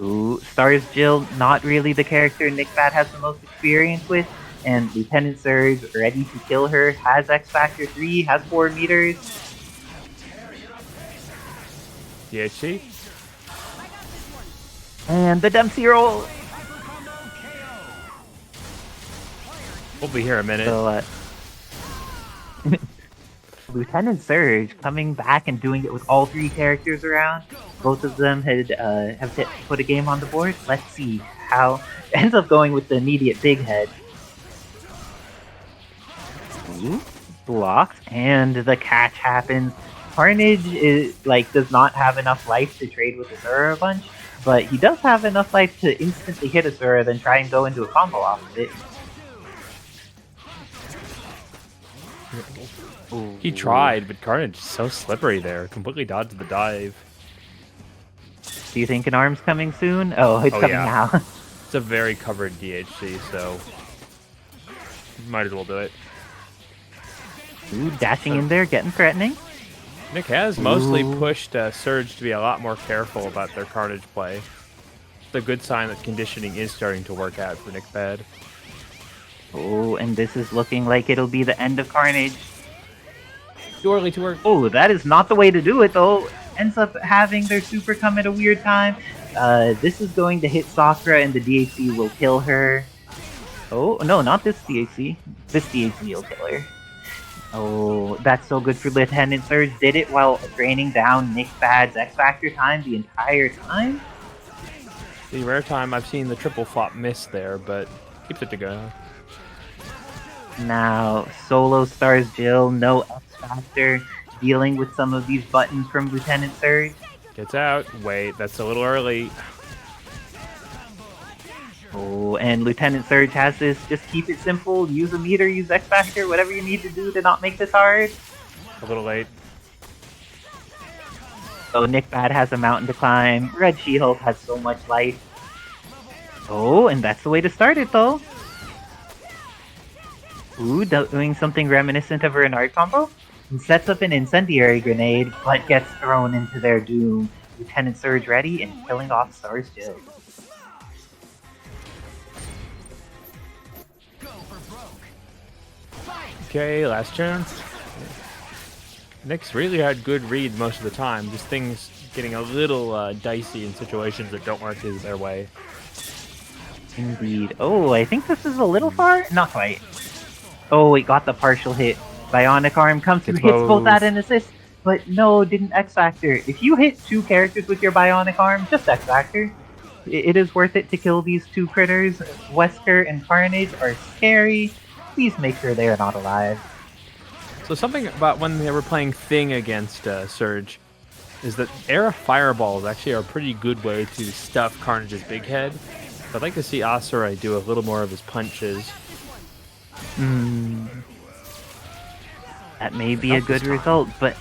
Ooh, S.T.A.R.S Jill, not really the character NickBad has the most experience with, and LieutenantSerg ready to kill her, has X-Factor 3, has 4 meters. DHC. And the Dempsey roll! We'll be here a minute. So, LieutenantSerg coming back and doing it with all 3 characters around. Both of them have put a game on the board. Let's see how it ends up going with the immediate big head. Ooh, blocked, and the catch happens. Carnage does not have enough life to trade with Asura a bunch, but he does have enough life to instantly hit Asura, then try and go into a combo off of it. Ooh. He tried, but Carnage is so slippery there. Completely dodged the dive. Do you think an arm's coming soon? Oh, it's coming now. It's a very covered DHC, so might as well do it. Ooh, dashing in there, getting threatening. Nick has mostly pushed Surge to be a lot more careful about their Carnage play. It's a good sign that conditioning is starting to work out for NickBad. Oh, and this is looking like it'll be the end of Carnage. Too early to work. Oh, that is not the way to do it, though. Ends up having their super come at a weird time. This is going to hit Sakura, and the DHC will kill her. Oh, no, not this DHC. This DHC will kill her. Oh, that's so good for LieutenantSerg. Did it while draining down NickBad's X-Factor time the entire time? The rare time I've seen the triple flop miss there, but keeps it to go. Now, solo stars Jill, no X-Factor, dealing with some of these buttons from LieutenantSerg. Gets out. Wait, that's a little early. Oh, and LieutenantSerg has this, just keep it simple, use a meter, use X-Factor, whatever you need to do to not make this hard. A little late. So NickBad has a mountain to climb, Red She-Hulk has so much life. Oh, and that's the way to start it though. Ooh, doing something reminiscent of a Renard combo. And sets up an incendiary grenade, but gets thrown into their doom. LieutenantSerg ready and killing off S.T.A.R.S Jill. Okay, last chance. Nick's really had good read most of the time, just things getting a little dicey in situations that don't work their way. Indeed. Oh, I think this is a little far? Not quite. Oh, it got the partial hit. Bionic Arm comes through, hits both at an assist, but no, didn't X-Factor. If you hit two characters with your Bionic Arm, just X-Factor. It is worth it to kill these two critters. Wesker and Carnage are scary. Please make sure they are not alive. So something about when they were playing Thing against Surge is that air fireballs actually are a pretty good way to stuff Carnage's big head. I'd like to see Asura do a little more of his punches. That may be a good result, but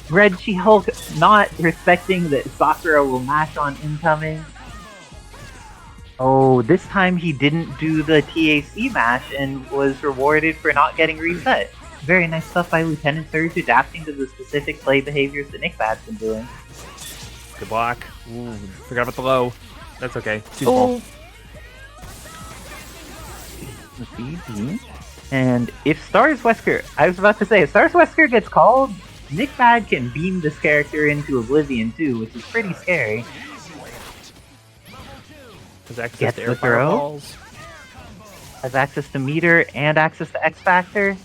Red She-Hulk not respecting that Sakura will mash on incoming. Oh, this time he didn't do the TAC mash and was rewarded for not getting reset. Very nice stuff by LieutenantSerg adapting to the specific play behaviors that NickBad's been doing. Good block. Ooh, forgot about the low. That's okay. Too small. Let's see. And if S.T.A.R.S Wesker, I was about to say, if S.T.A.R.S Wesker gets called, NickBad can beam this character into oblivion too, which is pretty scary. Has access to air fireballs. Has access to meter and access to X-Factor.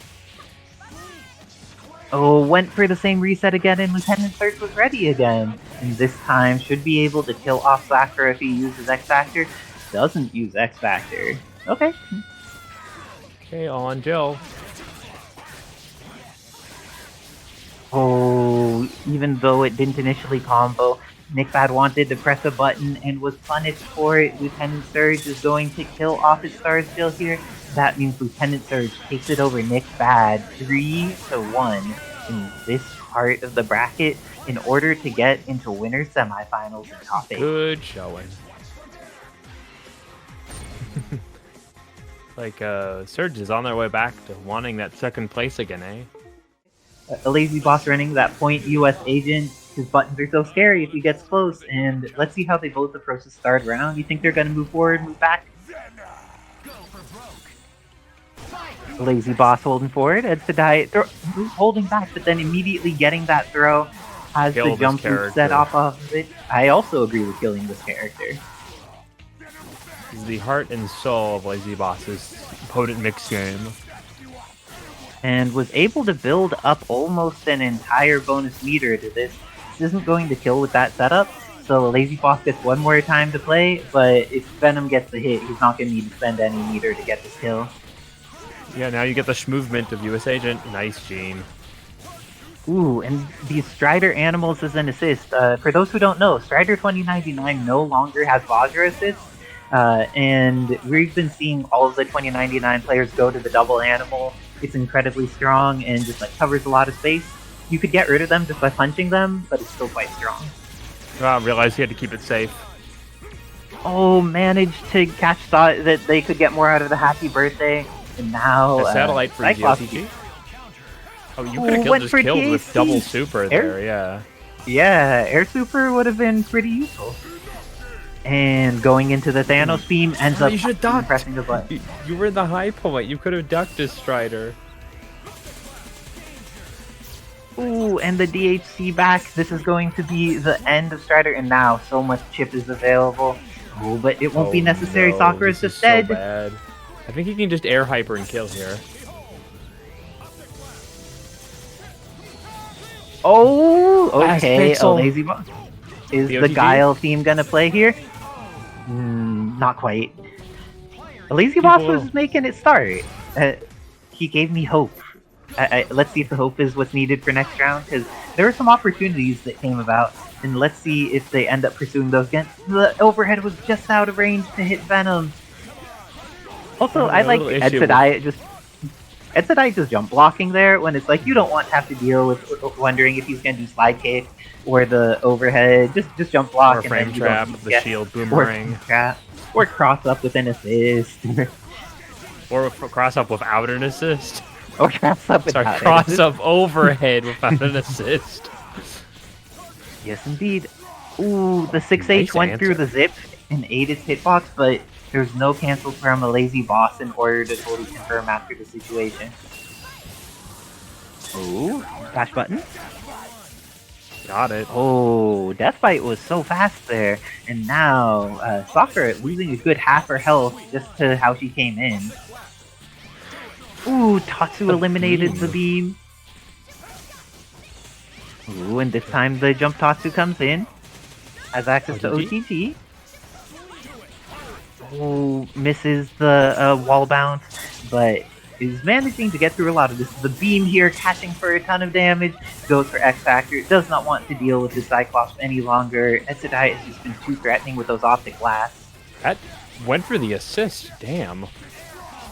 Oh, went for the same reset again and LieutenantSerg was ready again. And this time should be able to kill off Sakura if he uses X-Factor. Doesn't use X-Factor. Okay. Okay, on Jill. Oh, even though it didn't initially combo, NickBad wanted to press a button and was punished for it. LieutenantSerg is going to kill off his S.T.A.R.S Jill here. That means LieutenantSerg takes it over NickBad 3-1 in this part of the bracket in order to get into winners semifinals in top 8. Good showing. Like, Surge is on their way back to wanting that second place again, eh? A lazy boss running that point US agent. His buttons are so scary if he gets close, and let's see how they both approach the start round. You think they're going to move forward, move back? Lazy boss holding forward, Edsadiet holding back, but then immediately getting that throw. Has the jump loop set off of it. I also agree with killing this character. He's the heart and soul of Lazy Boss's potent mix game. And was able to build up almost an entire bonus meter to this. This isn't going to kill with that setup, so Lazy Boss gets one more time to play, but if Venom gets the hit, he's not going to need to spend any meter to get this kill. Yeah, now you get the movement of US Agent. Nice, Gene. Ooh, and these Strider animals as an assist. For those who don't know, Strider 2099 no longer has Vajra assists, and we've been seeing all of the 2099 players go to the double animal. It's incredibly strong and just like covers a lot of space. You could get rid of them just by punching them, but it's still quite strong. I realized he had to keep it safe. Oh, managed to catch thought that they could get more out of the happy birthday, and now a satellite for Cyclops. GLTG. Oh, you could have just killed with double super there, yeah. Yeah, air super would have been pretty useful. And going into the Thanos beam ends up pressing the button. You were the high point. You could have ducked his Strider. Ooh, and the DHC back. This is going to be the end of Strider, and now so much chip is available. Oh, but it won't be necessary. No, Sakura's just dead. So bad. I think he can just air hyper and kill here. Oh, okay. A lazy boss. Is the Guile theme gonna play here? Not quite. A lazy boss was making it start. He gave me hope. Let's see if the hope is what's needed for next round, because there were some opportunities that came about, and let's see if they end up pursuing those again. The overhead was just out of range to hit Venom. Also, I like Edsadiet just jump blocking there when it's like you don't want to have to deal with wondering if he's gonna do slide kick or the overhead. Just jump block or and frame then trap, the shield boomerang, or cross up with an assist, or cross up without an assist, or cross up without cross up overhead without an assist. Yes, indeed. Ooh, the 6H went through the zip and ate its hitbox, but there's no cancel from a lazy boss in order to totally confirm after the situation. Ooh, dash button. Got it. Oh, Deathbite was so fast there. And now, Sakura losing a good half her health just to how she came in. Ooh, Tatsu eliminated the beam. Ooh, and this time the jump Tatsu comes in. Has access to OTG. Oh, misses the wall bounce, but is managing to get through a lot of this. The beam here, catching for a ton of damage, goes for X Factor. Does not want to deal with the Cyclops any longer. Edsadiet has just been too threatening with those optic blasts. That went for the assist, damn.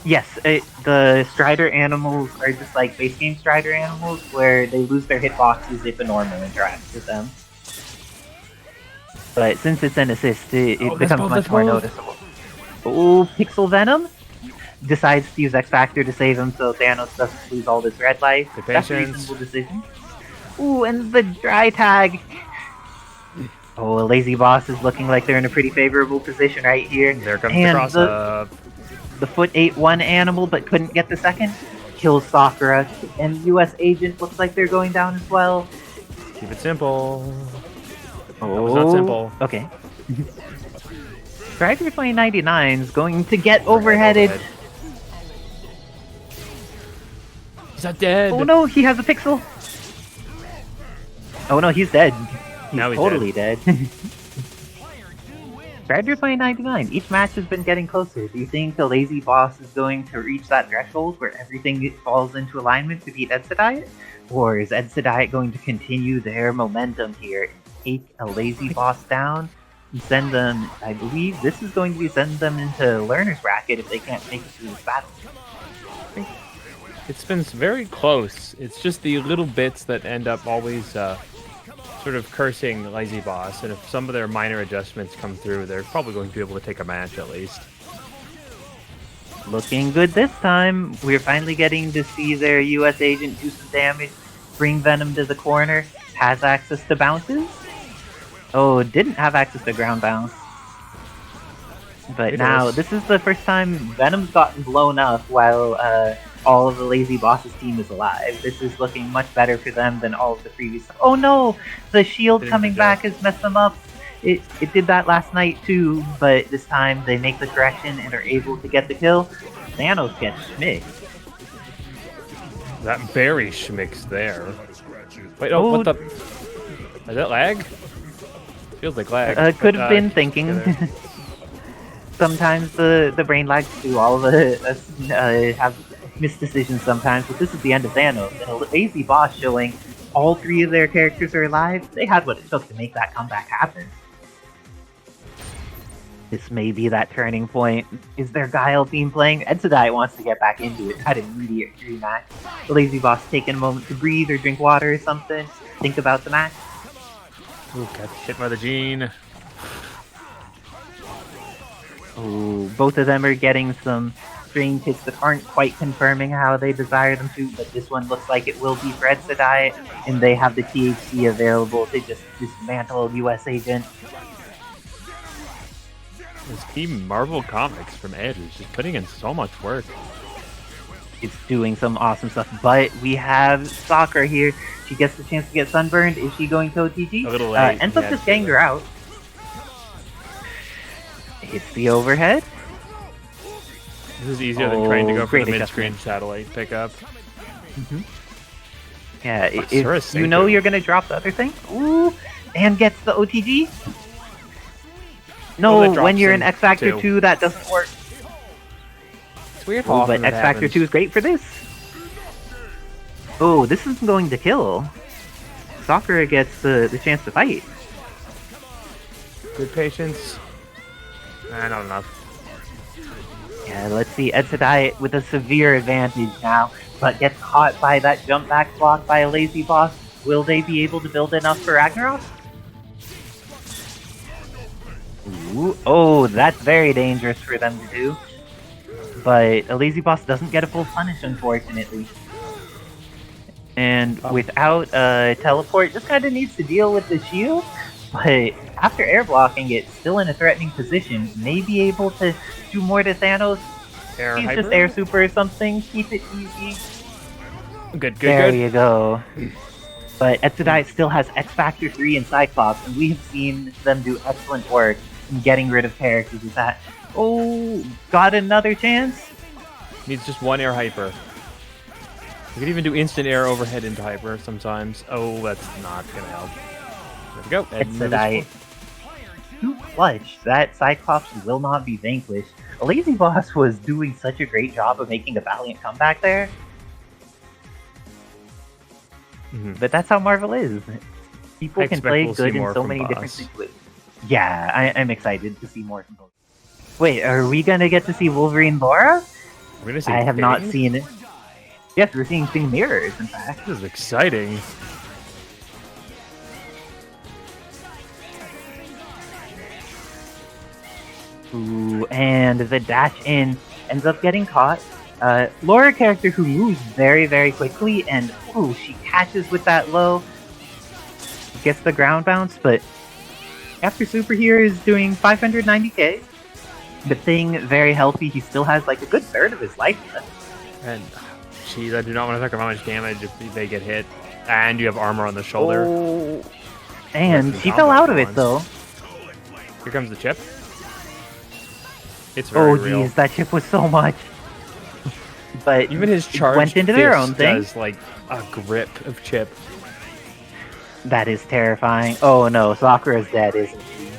Yes, the Strider animals are just like base game Strider animals, where they lose their hitboxes if a normal interacts with them. But since it's an assist, it becomes much more noticeable. Oh, Pixel Venom decides to use X Factor to save him so Thanos doesn't lose all this red life. That's a reasonable decision. Ooh, and the dry tag. Oh, a lazy boss is looking like they're in a pretty favorable position right here. There comes the cross up. The foot ate one animal but couldn't get the second. Kills Sakura. And US Agent looks like they're going down as well. Keep it simple. Oh, that was not simple. Okay. Strider 2099 is going to get overheaded. He's not dead. Oh no, he has a pixel. Oh no, he's dead. He's totally dead. Strider 2099, each match has been getting closer. Do you think the lazy boss is going to reach that threshold where everything falls into alignment to beat Edsadiet? Or is Edsadiet going to continue their momentum here, take a lazy boss down, and send them, I believe this is going to be sending them into learner's bracket if they can't make it through this battle. It's been very close. It's just the little bits that end up always sort of cursing lazy boss, and if some of their minor adjustments come through, they're probably going to be able to take a match at least. Looking good this time. We're finally getting to see their US agent do some damage, bring Venom to the corner, has access to bounces. Oh, didn't have access to ground bounce. But now, this is the first time Venom's gotten blown up while all of the lazy boss's team is alive. This is looking much better for them than all of the previous stuff. Oh no! The shield coming back has messed them up. It did that last night too, but this time they make the correction and are able to get the kill. Thanos gets schmicked. That very schmicks there. Wait, oh, what the? Is that lag? Feels like lag. Could have been thinking. Sometimes the brain lags too. All of us have missed decisions sometimes, but this is the end of Thanos. And a lazy boss showing all 3 of their characters are alive, they had what it took to make that comeback happen. This may be that turning point. Is their Guile team playing? Edsadiet wants to get back into it. That immediate rematch. The Lazy Boss taking a moment to breathe or drink water or something. Think about the match. Ooh, got hit by the Gene. Ooh, both of them are getting some strange hits that aren't quite confirming how they desire them to, but this one looks like it will be for Edsadiet, and they have the THC available to just dismantle US Agent. This Team Marvel Comics from Edge is just putting in so much work. It's doing some awesome stuff, but we have Sakura here. She gets the chance to get sunburned. Is she going to OTG? A little late. Ends up just getting her out. Hits the overhead. This is easier than trying to go for the mid-screen satellite pickup. Yeah, if you know you're going to drop the other thing. Ooh, and gets the OTG. No, when you're in X Factor 2, that doesn't work. It's weird. Oh, but X Factor 2 is great for this. Oh, this is going to kill. Sakura gets the chance to fight. Good patience. Not enough. Yeah, let's see. Edsadiet with a severe advantage now, but gets caught by that jump back block by a Lazy Boss. Will they be able to build enough for Ragnarok? Ooh, oh, that's very dangerous for them to do. But a Lazy Boss doesn't get a full punish, unfortunately. And without a teleport, just kind of needs to deal with the shield. But after air blocking it, still in a threatening position, may be able to do more to Thanos. He's just air super or something. Keep it easy. Good. There you go. But Edsadiet still has X Factor 3 and Cyclops, and we have seen them do excellent work in getting rid of characters with that. Oh, got another chance? Needs just one air hyper. You could even do instant air overhead into hyper sometimes. Oh, that's not gonna help. There we go. Edsadiet. Too clutch. That Cyclops will not be vanquished. A Lazy Boss was doing such a great job of making a valiant comeback there. But that's how Marvel is. People can play good in so many different situations. Yeah, I'm excited to see more from both. Wait, are we gonna get to see Wolverine Laura? We're gonna see I have not seen it. Yes, we're seeing Thing mirrors, in fact. This is exciting. Ooh, and the dash in ends up getting caught. Laura character who moves very, very quickly, and ooh, she catches with that low. Gets the ground bounce, but after Super here is doing 590k. The Thing, very healthy. He still has like a good third of his life left. And geez, I do not want to talk about how much damage if they get hit. And you have armor on the shoulder. Oh, and she fell out of it though. Here comes the chip. It's very real. Geez, that chip was so much. But even his charge went into their own thing. Does like a grip of chip. That is terrifying. Oh no, Sakura's dead, isn't she?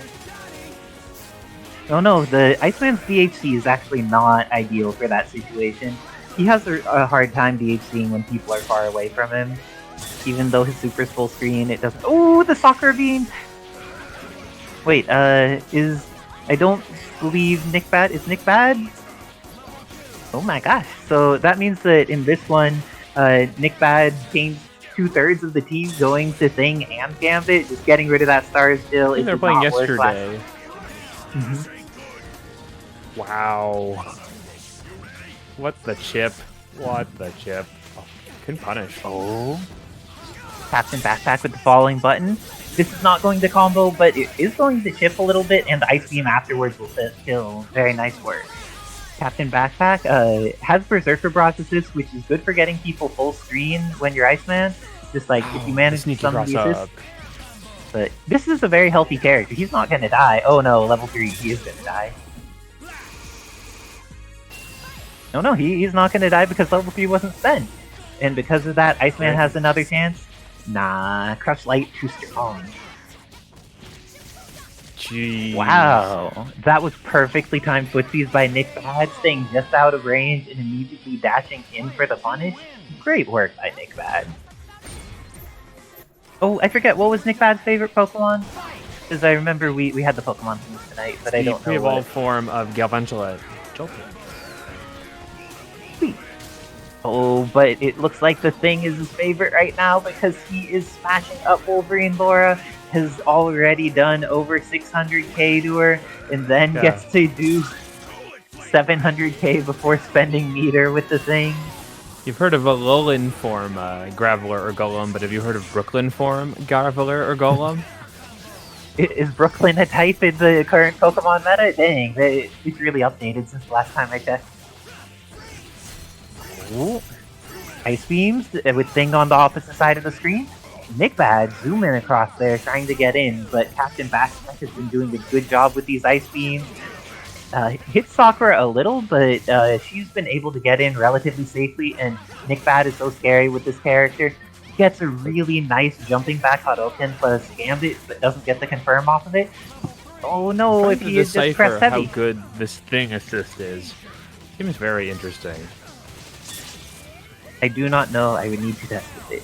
Oh no, the Iceman's DHC is actually not ideal for that situation. He has a hard time DHCing when people are far away from him. Even though his super's full screen, it doesn't. Oh, the Sakura beam! Wait, I don't believe NickBad is NickBad? Oh my gosh. So that means that in this one, NickBad changed 2/3 of the team going to Thing and Gambit, just getting rid of that S.T.A.R.S still. They're playing yesterday. Wow. What's the chip? What the chip? Oh, couldn't punish. Oh. CaptainBackpak with the following button. This is not going to combo, but it is going to chip a little bit, and the Ice Beam afterwards will kill. Very nice work. CaptainBackpak has Berserker Processes, which is good for getting people full screen when you're Iceman. Just like if you manage some of the assists. But this is a very healthy character. He's not going to die. Oh no, level 3, he is going to die. No, he's not going to die because level 3 wasn't spent. And because of that, Iceman has another chance. Nah, Crush Light too strong. Jeez. Wow, that was perfectly timed footsies by NickBad, staying just out of range and immediately dashing in for the punish. Great work by NickBad. Oh, I forget, what was NickBad's favorite Pokemon? Because I remember we had the Pokemon things tonight, but I don't know. The pre-evolved form of Galvantula. Sweet. Oh, but it looks like the Thing is his favorite right now because he is smashing up Wolverine. Laura has already done over 600k to her, and then gets to do 700k before spending meter with the Thing. You've heard of Alolan form, Graveler or Golem, but have you heard of Brooklyn form, Graveler or Golem? Is Brooklyn a type in the current Pokemon meta? Dang, it's really updated since the last time I checked. Ooh. Ice Beams with Thing on the opposite side of the screen. NickBad zooming across there, trying to get in, but CaptainBackpak has been doing a good job with these Ice Beams. Hit Sakura a little, but she's been able to get in relatively safely, and NickBad is so scary with this character. He gets a really nice jumping back Hadouken plus Gambit, but doesn't get the confirm off of it. Oh no, if he had just pressed heavy. How good this Thing assist is. Seems very interesting. I do not know, I would need to test it.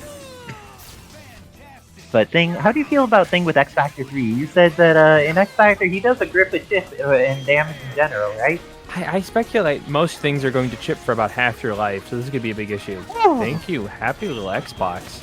But Thing, how do you feel about Thing with X Factor 3? You said that in X Factor he does a grip a chip and damage in general, right? I speculate most things are going to chip for about half your life, so this could be a big issue. Oh. Thank you, happy little Xbox.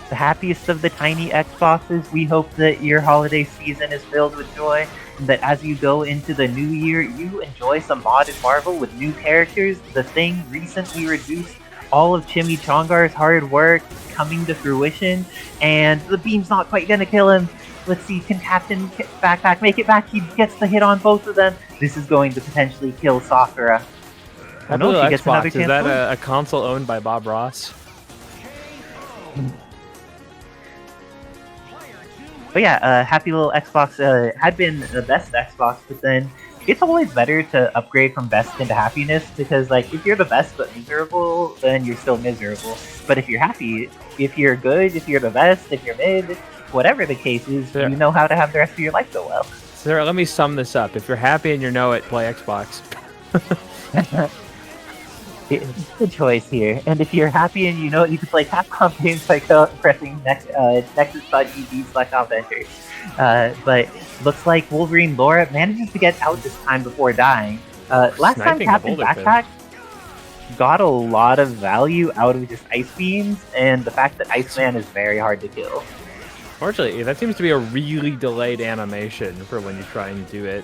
The happiest of the tiny Xboxes, we hope that your holiday season is filled with joy, and that as you go into the new year, you enjoy some modded Marvel with new characters. The Thing recently reduced all of Chimichangar's hard work coming to fruition, and the beam's not quite gonna kill him. Let's see, can CaptainBackpak make it back? He gets the hit on both of them. This is going to potentially kill Sakura. I don't know if she gets another chance. Is that a console owned by Bob Ross? But yeah, happy little Xbox had been the best Xbox, but then it's always better to upgrade from best into happiness, because like if you're the best but miserable, then you're still miserable. But if you're happy, if you're good, if you're the best, if you're mid, whatever the case is, you know how to have the rest of your life go well. Sarah, let me sum this up. If you're happy and you know it, play Xbox. It's the choice here. And if you're happy and you know it, you can play Capcom games by pressing nexus.ed/enter. But looks like Wolverine Laura manages to get out this time before dying. Last time CaptainBackpak got a lot of value out of just Ice Beams, and the fact that Iceman is very hard to kill. Fortunately, that seems to be a really delayed animation for when you try and do it.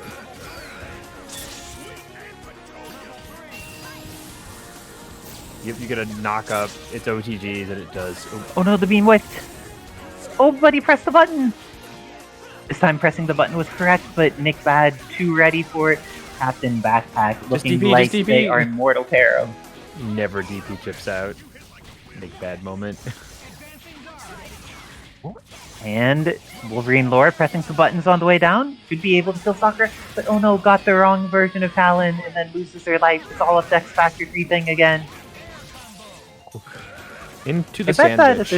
You gotta knock up its OTGs and it does. Oh no, the beam whipped! Oh, but he pressed the button! This time pressing the button was correct, but NickBad too ready for it. CaptainBackpak looking like they are in mortal peril. Never DP chips out. NickBad moment. And Wolverine Laura pressing some buttons on the way down. Should be able to kill Sakura, but oh no, got the wrong version of Talon and then loses their life. It's all a X Factor 3 thing again. Into the sandwich.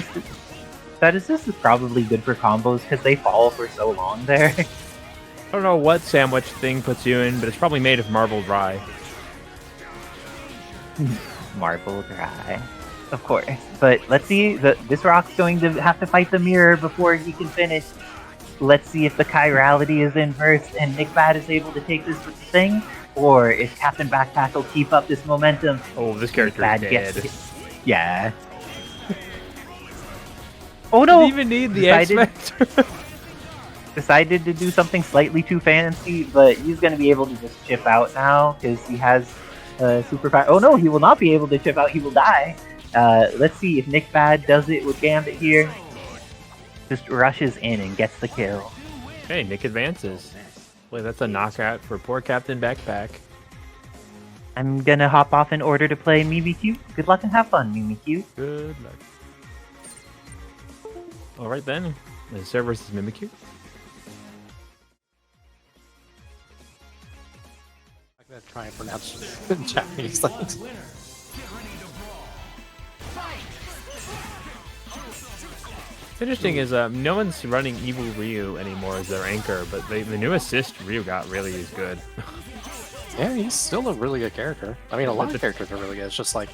That assist is probably good for combos because they fall for so long there. I don't know what sandwich Thing puts you in, but it's probably made of marbled rye. Marbled rye. Of course. But let's see, this Rock's going to have to fight the mirror before he can finish. Let's see if the chirality is inversed and NickBad is able to take this with the Thing, or if CaptainBackpak will keep up this momentum. Oh, this character is dead. Yeah. Oh no! Didn't even need the X-Factor. Decided to do something slightly too fancy, but he's going to be able to just chip out now because he has super fire. Oh no, he will not be able to chip out. He will die. Let's see if NickBad does it with Gambit here. Just rushes in and gets the kill. Hey, Nick advances. Boy, that's a knockout for poor CaptainBackpak. I'm gonna hop off in order to play Mimikyute. Good luck and have fun, Mimikyute. Good luck. Alright then, Isicera versus Mimikyute. I'm gonna try and pronounce Japanese things. What's interesting is no one's running Evil Ryu anymore as their anchor, but the new assist Ryu got really is good. Yeah, he's still a really good character. I mean, a lot of characters are really good. It's just like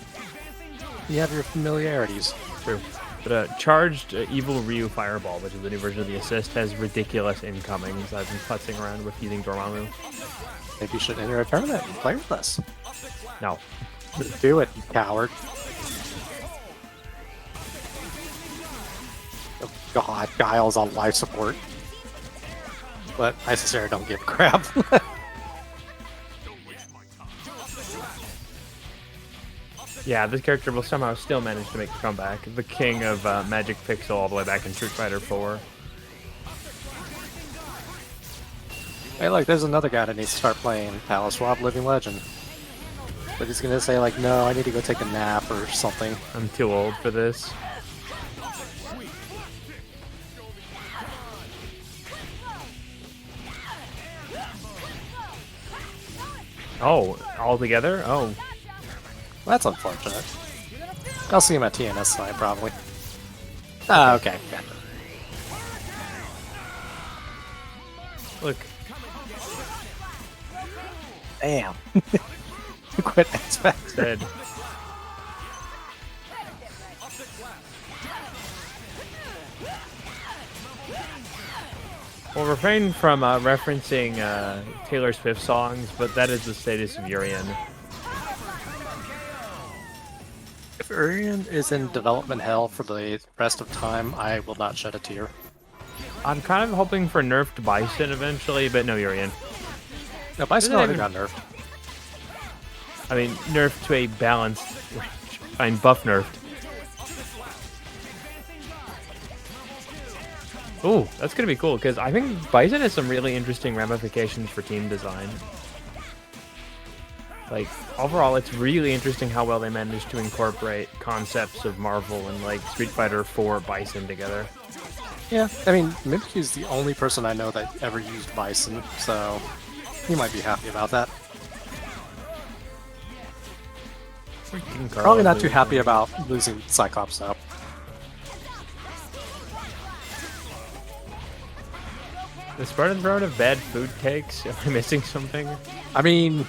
you have your familiarities. True. But charged Evil Ryu Fireball, which is the new version of the assist, has ridiculous incomings. I've been putzing around with using Dormammu. Maybe you should enter a tournament and play with us. No. Do it, you coward. Oh God, Guile's on life support. But Isicera don't give a crap. Yeah, this character will somehow still manage to make a comeback. The king of Magic Pixel all the way back in Street Fighter 4. Hey, look, there's another guy that needs to start playing Palace Rob Living Legend. But he's gonna say, like, no, I need to go take a nap or something. I'm too old for this. Oh, all together? Oh. Well, that's unfortunate. I'll see him at TNS tonight, probably. Ah, okay. Yeah. Look. Damn. Quit expect. Dead. We'll refrain from referencing Taylor Swift songs, but that is the status of Urian. If Urian is in development hell for the rest of time, I will not shed a tear. I'm kind of hoping for nerfed Bison eventually, but no Urian. No, Bison already got nerfed. I mean, nerfed to a balanced range. I mean, buff nerfed. Ooh, that's gonna be cool, because I think Bison has some really interesting ramifications for team design. Like, overall, it's really interesting how well they managed to incorporate concepts of Marvel and, like, Street Fighter 4 Bison together. Yeah, I mean, Mimikyute's the only person I know that ever used Bison, so he might be happy about that. Probably not too happy about losing Cyclops, though. The Spartan Throne have bad food cakes? Am I missing something? I mean,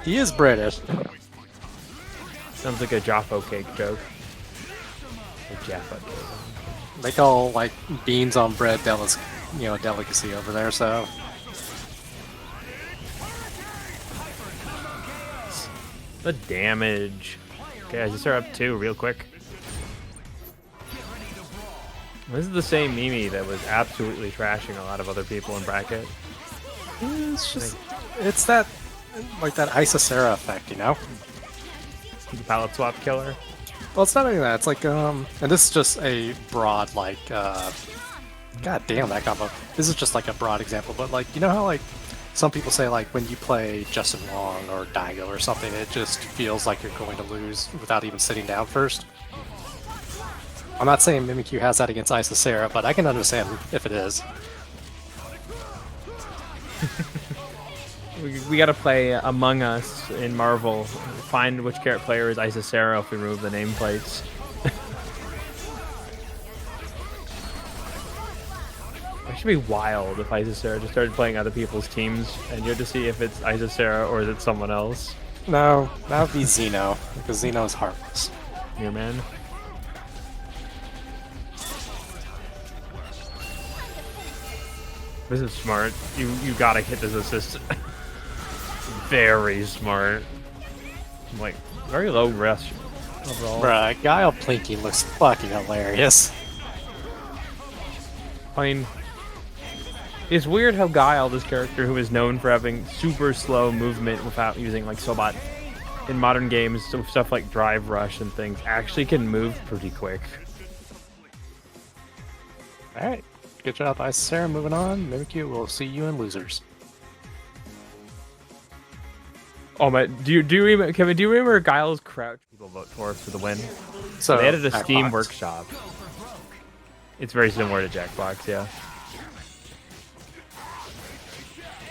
he is British. Sounds like a Jaffa cake joke. A Jaffa cake. They call, like, beans on bread delicacy over there, so... The damage. Okay, I just start up 2 real quick. This is the same Mimi that was absolutely trashing a lot of other people in bracket. It's just... It's that... like that Isicera effect, you know? The palette swap killer. Well, it's not only that, it's like, and this is just a broad, like, god damn that combo. This is just like a broad example, but like, you know how like, some people say like, when you play Justin Wong or Daigo or something, it just feels like you're going to lose without even sitting down first? I'm not saying Mimikyute has that against Isicera, but I can understand if it is. We gotta play Among Us in Marvel. Find which character player is Isicera if we remove the nameplates. It should be wild if Isicera just started playing other people's teams and you had to see if it's Isicera or is it someone else. No, that would be Xeno, because Xeno is heartless. Your man. This is smart. You gotta hit this assist. Very smart. Like, very low risk overall. Bruh, Guile plinking looks fucking hilarious. I mean, it's weird how Guile, this character who is known for having super slow movement without using like Sobot in modern games, so stuff like Drive Rush and things, actually can move pretty quick. Alright, good job, Isicera. Moving on. Mimikyute, we'll see you in losers. Oh my! Do you remember, Kevin? Do you remember Guile's crouch? People vote for the win. So they added a Jackbox. Steam workshop. It's very similar to Jackbox, yeah.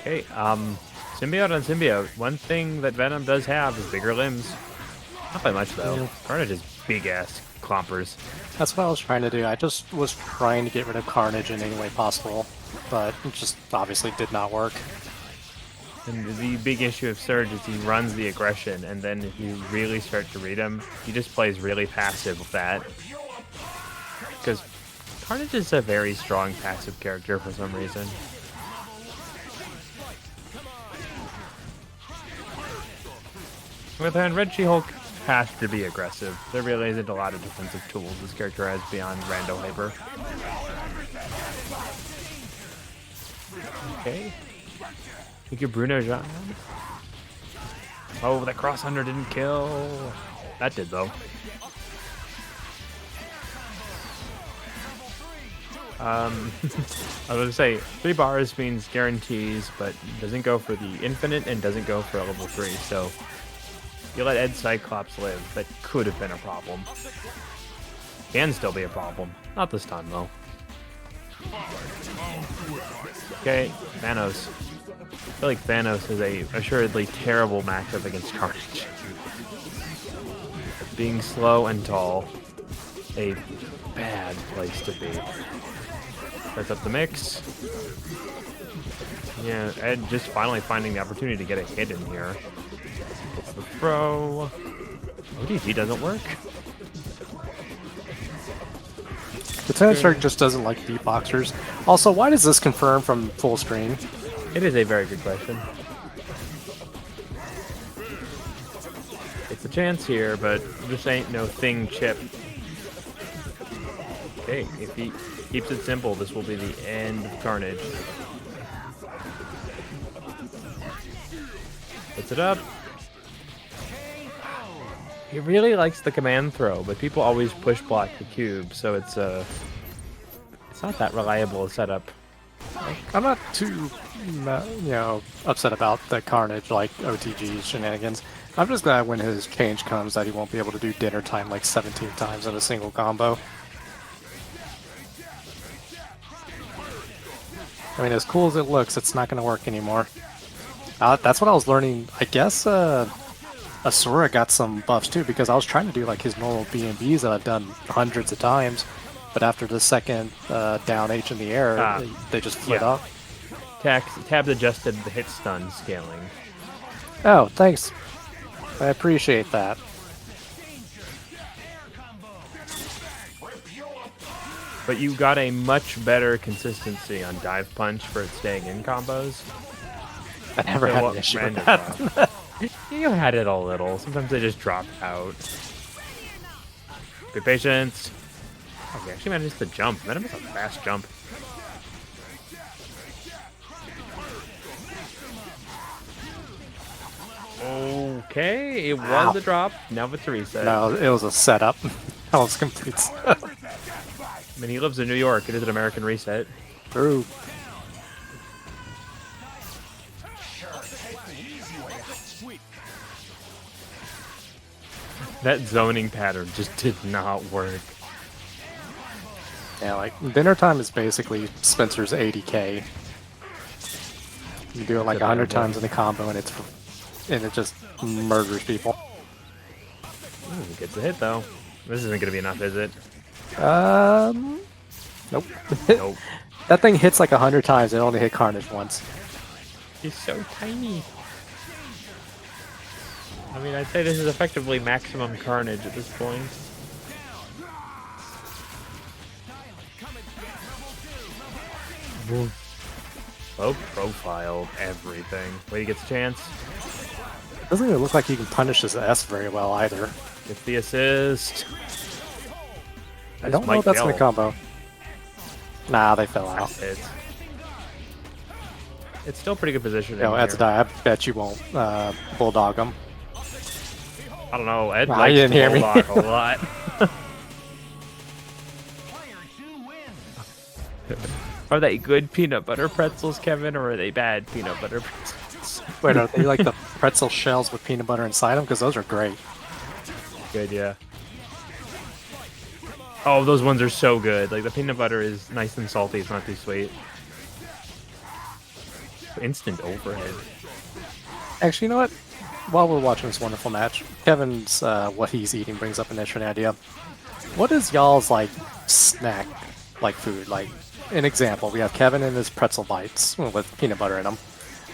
Okay, symbiote on symbiote. One thing that Venom does have is bigger limbs. Not by much though. Yeah. Carnage is big ass clompers. That's what I was trying to do. I just was trying to get rid of Carnage in any way possible, but it just obviously did not work. And the big issue of Surge is he runs the aggression, and then if you really start to read him, he just plays really passive with that. Because Carnage is a very strong passive character for some reason. With hand, Red She-Hulk has to be aggressive. There really isn't a lot of defensive tools this character has beyond Rando Hyper. Okay. Thank you, Bruno Jean. Oh, that cross under didn't kill. That did, though. I was going to say, 3 bars means guarantees, but doesn't go for the infinite and doesn't go for a level 3, so you let Ed Cyclops live. That could have been a problem. Can still be a problem. Not this time, though. Okay, Thanos. I feel like Thanos is a assuredly terrible matchup against Carnage. Being slow and tall, a bad place to be. Starts up the mix. Yeah, Ed just finally finding the opportunity to get a hit in here. Gets the throw. ODG doesn't work. LieutenantSerg just doesn't like beatboxers. Also, why does this confirm from full screen? It is a very good question. It's a chance here, but this ain't no thing chip. Okay, if he keeps it simple, this will be the end of Carnage. Puts it up. He really likes the command throw, but people always push block the cube, so it's not that reliable a setup. I'm not too, upset about the Carnage, like, OTG shenanigans. I'm just glad when his change comes that he won't be able to do dinner time like 17 times in a single combo. I mean, as cool as it looks, it's not going to work anymore. That's what I was learning. I guess Asura got some buffs too, because I was trying to do like his normal B&Bs that I've done hundreds of times, but after the second down H in the air, they just flit up. Tab adjusted the hit stun scaling. Oh, thanks. I appreciate that. But you got a much better consistency on dive punch for it staying in combos. I never had an issue with that. You had it a little. Sometimes they just drop out. Be patient. Okay, actually managed to jump. Venom is a fast jump. Okay, it was a drop. Now it's a reset. No, it was a setup. That was complete setup. I mean, he lives in New York. It is an American reset. True. That zoning pattern just did not work. Yeah, like, dinner time is basically Spencer's 80k. You do it like 100 times in the combo and it just murders people. Ooh, gets a hit though. This isn't gonna be enough, is it? Nope. Nope. That thing hits like 100 times and it only hit Carnage once. He's so tiny. I mean, I'd say this is effectively maximum Carnage at this point. Low profile everything. Wait, he gets a chance. Doesn't even look like he can punish his S very well either. Gets the assist. I don't know if that's gonna combo. Nah, they fell out. It's still pretty good positioning. Yo, Edsadiet, I bet you won't bulldog him. I don't know. Ed likes to bulldog a lot. Are they good peanut butter pretzels, Kevin, or are they bad peanut butter pretzels? Wait, are they like the pretzel shells with peanut butter inside them? Because those are great. Good, yeah. Oh, those ones are so good. Like, the peanut butter is nice and salty. It's not too sweet. Instant overhead. Actually, you know what? While we're watching this wonderful match, Kevin's what he's eating brings up an interesting idea. What is y'all's like snack like food? Like, an example, we have Kevin and his pretzel bites with peanut butter in them.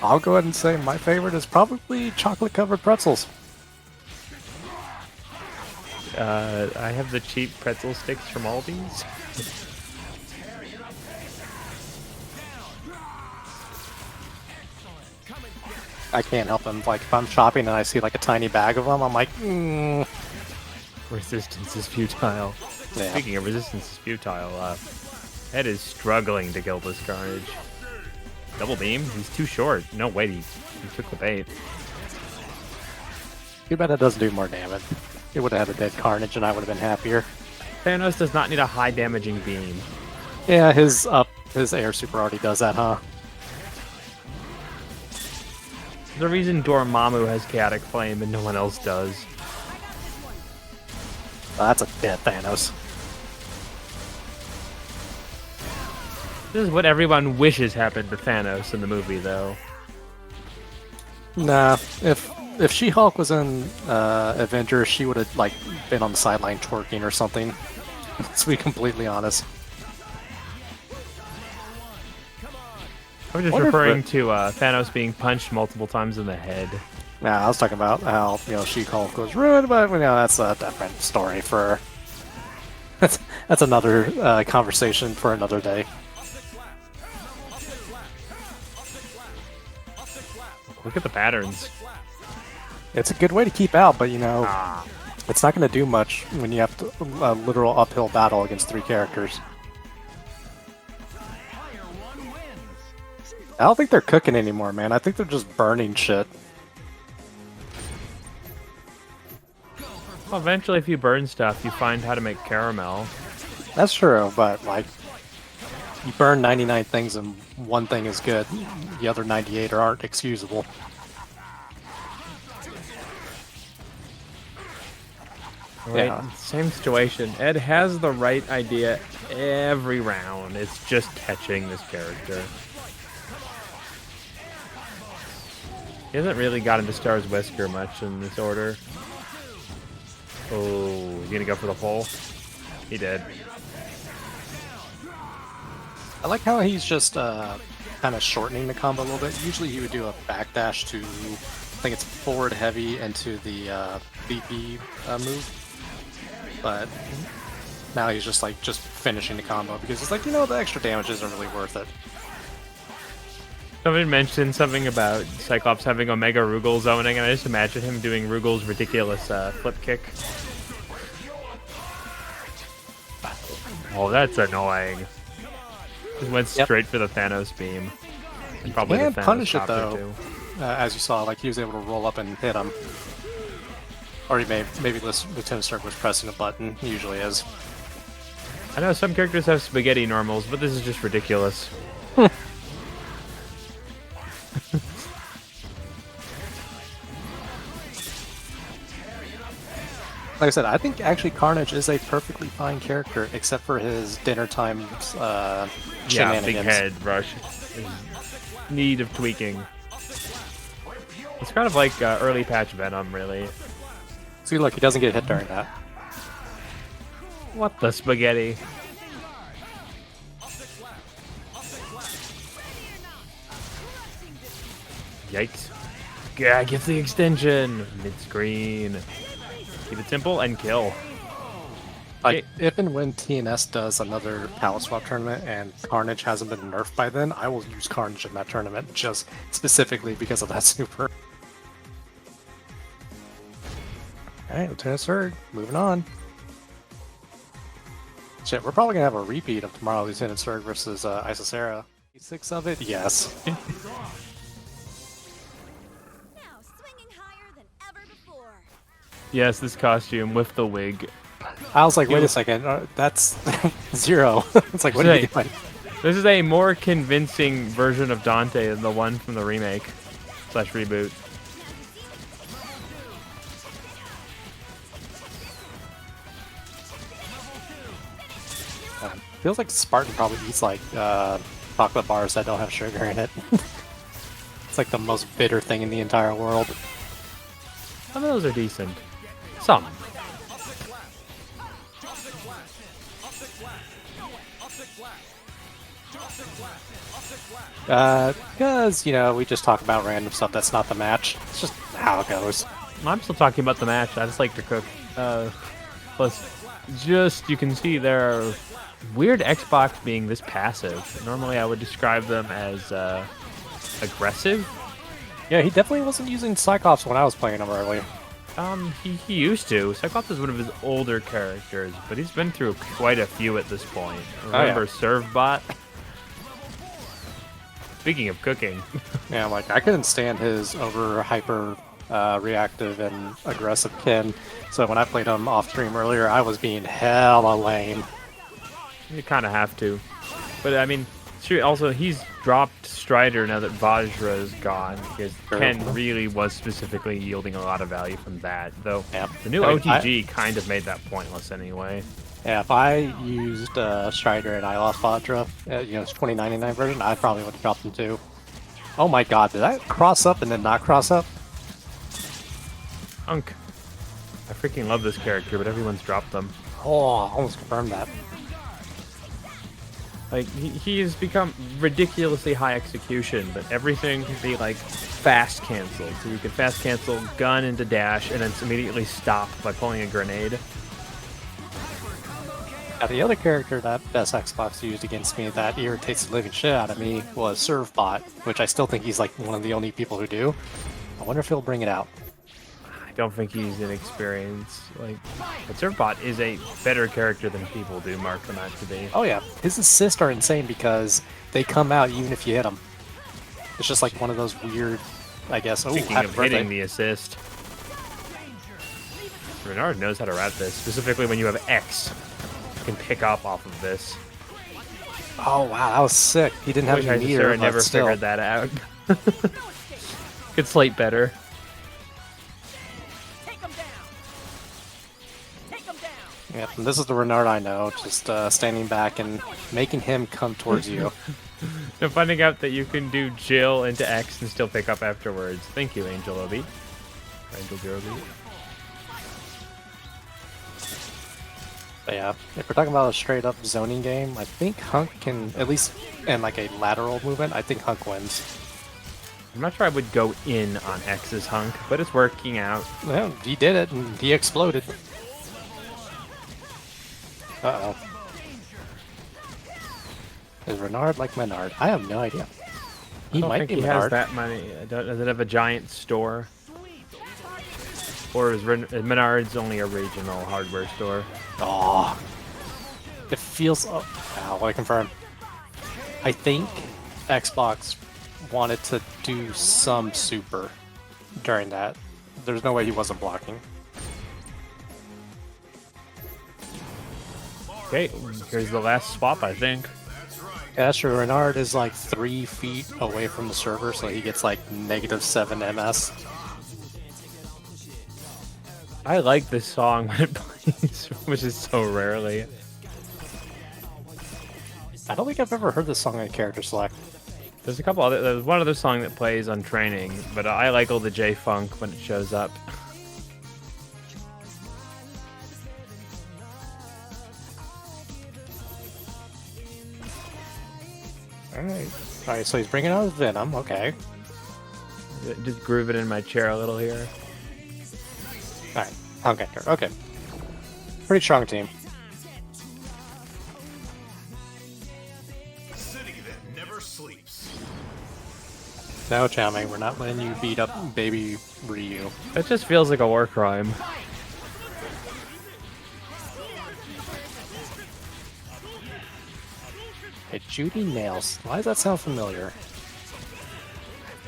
I'll go ahead and say my favorite is probably chocolate-covered pretzels. I have the cheap pretzel sticks from Aldi's. I can't help them. Like, if I'm shopping and I see like a tiny bag of them, I'm like, Resistance is futile. Yeah. Speaking of resistance is futile, Ed is struggling to kill this Carnage. Double beam? He's too short. No, wait, he took the bait. Too bad it doesn't do more damage. It would have had a dead Carnage and I would have been happier. Thanos does not need a high damaging beam. Yeah, his air super already does that, huh? There's a reason Dormammu has Chaotic Flame and no one else does. That's a dead Thanos. This is what everyone wishes happened to Thanos in the movie, though. Nah, if She-Hulk was in Avengers, she would have like been on the sideline twerking or something. Let's be completely honest. I was just referring to Thanos being punched multiple times in the head. Nah, I was talking about how She-Hulk was ruined, but that's a different story for. That's another conversation for another day. Look at the patterns. It's a good way to keep out, but it's not going to do much when you have a literal uphill battle against 3 characters. I don't think they're cooking anymore, man. I think they're just burning shit. Well, eventually, if you burn stuff, you find how to make caramel. That's true, but like, you burn 99 things and one thing is good. The other 98 aren't excusable. Right, Yeah. same situation. Ed has the right idea every round. It's just catching this character. He hasn't really gotten to S.T.A.R.S Wesker much in this order. Oh, he's gonna go for the pole? He did. I like how he's just kind of shortening the combo a little bit. Usually he would do a backdash to, I think it's forward heavy into the BP move. But now he's just finishing the combo because it's like, the extra damage isn't really worth it. Someone mentioned something about Cyclops having Omega Rugal zoning, and I just imagine him doing Rugal's ridiculous flip kick. Oh, that's annoying. Just went straight for the Thanos beam. And probably He the can Thanos punish it copter, though, too. as you saw. Like he was able to roll up and hit him. Or maybe LieutenantSerg was pressing a button. He usually is. I know some characters have spaghetti normals, but this is just ridiculous. Like I said, I think actually Carnage is a perfectly fine character, except for his dinner time shenanigans. Yeah, big head rush. Need of tweaking. It's kind of like early patch Venom, really. See, look, he doesn't get hit during that. What the spaghetti? Yikes. Yeah, get the extension! Mid-screen. Keep it simple and kill. Like, if and when TNS does another palette swap tournament and Carnage hasn't been nerfed by then, I will use Carnage in that tournament, just specifically because of that super. Alright, LieutenantSerg, moving on. Shit, we're probably gonna have a repeat of tomorrow, LieutenantSerg versus Isicera. 6 of it? Yes. Now swinging higher than ever before. Yes, this costume with the wig. I was like, wait a second, that's 0. It's like, what are you doing? This is a more convincing version of Dante than the one from the remake / reboot. Feels like Spartan probably eats like chocolate bars that don't have sugar in it. It's like the most bitter thing in the entire world. Some of those are decent. Some. Because, you know, we just talk about random stuff that's not the match. It's just how it goes. I'm still talking about the match. I just like to cook. Plus, just you can see there are weird Xbox being this passive. Normally, I would describe them as aggressive. Yeah, he definitely wasn't using Cyclops when I was playing him earlier. He used to. Cyclops is one of his older characters, but he's been through quite a few at this point. Remember Servbot? Speaking of cooking. Yeah, like, I couldn't stand his hyper reactive and aggressive kin, so when I played him off stream earlier, I was being hella lame. You kind of have to. But, I mean, also, he's dropped Strider now that Vajra is gone, because Ken really was specifically yielding a lot of value from that, though the new OTG kind of made that pointless anyway. Yeah, if I used Strider and I lost Vajra, you know, it's 2099 version, I probably would have dropped him too. Oh my god, did that cross up and then not cross up? Hunk. I freaking love this character, but everyone's dropped them. Oh, I almost confirmed that. Like, he has become ridiculously high execution, but everything can be, like, fast canceled. So you can fast cancel gun into dash, and then it's immediately stopped by pulling a grenade. Now, the other character that Best Xbox used against me that irritates the living shit out of me was Servbot, which I still think he's, like, one of the only people who do. I wonder if he'll bring it out. I don't think he's inexperienced. Like, but Servbot is a better character than people do mark him out to be. Oh yeah, his assists are insane because they come out even if you hit them. It's just like one of those weird, I guess. Speaking of hitting the assist, Renard knows how to route this, specifically when you have X. You can pick up off of this. Oh wow, that was sick. He didn't have any meter, Isicera never figured that out. Could slate better. Yep, and this is the Renard I know, just standing back and making him come towards you. And finding out that you can do Jill into X and still pick up afterwards. Thank you, Angel Obi. Angel Zero Obi. But yeah, if we're talking about a straight up zoning game, I think Hunk can, at least in like a lateral movement, I think Hunk wins. I'm not sure I would go in on X's Hunk, but it's working out. Well, he did it, and he exploded. Uh-oh. Is Renard like Menard? I have no idea. He might be Menard. Has that money. Does it have a giant store? Or is Menard's only a regional hardware store? Oh. It feels... Oh, I confirm. I think Xbox wanted to do some super during that. There's no way he wasn't blocking. Okay, here's the last swap, I think. Yeah, that's true. Renard is like 3 feet away from the server, so he gets like -7 MS. I like this song when it plays, which is so rarely. I don't think I've ever heard this song in Character Select. There's a couple other. There's one other song that plays on training, but I like all the J-Funk when it shows up. Alright, so he's bringing out his Venom, okay. Just groove it in my chair a little here. Alright, Hunk enter, okay. Pretty strong team. City that never sleeps. No, Chame, we're not letting you beat up baby Ryu. That just feels like a war crime. Hey, Judy Nails. Why does that sound familiar?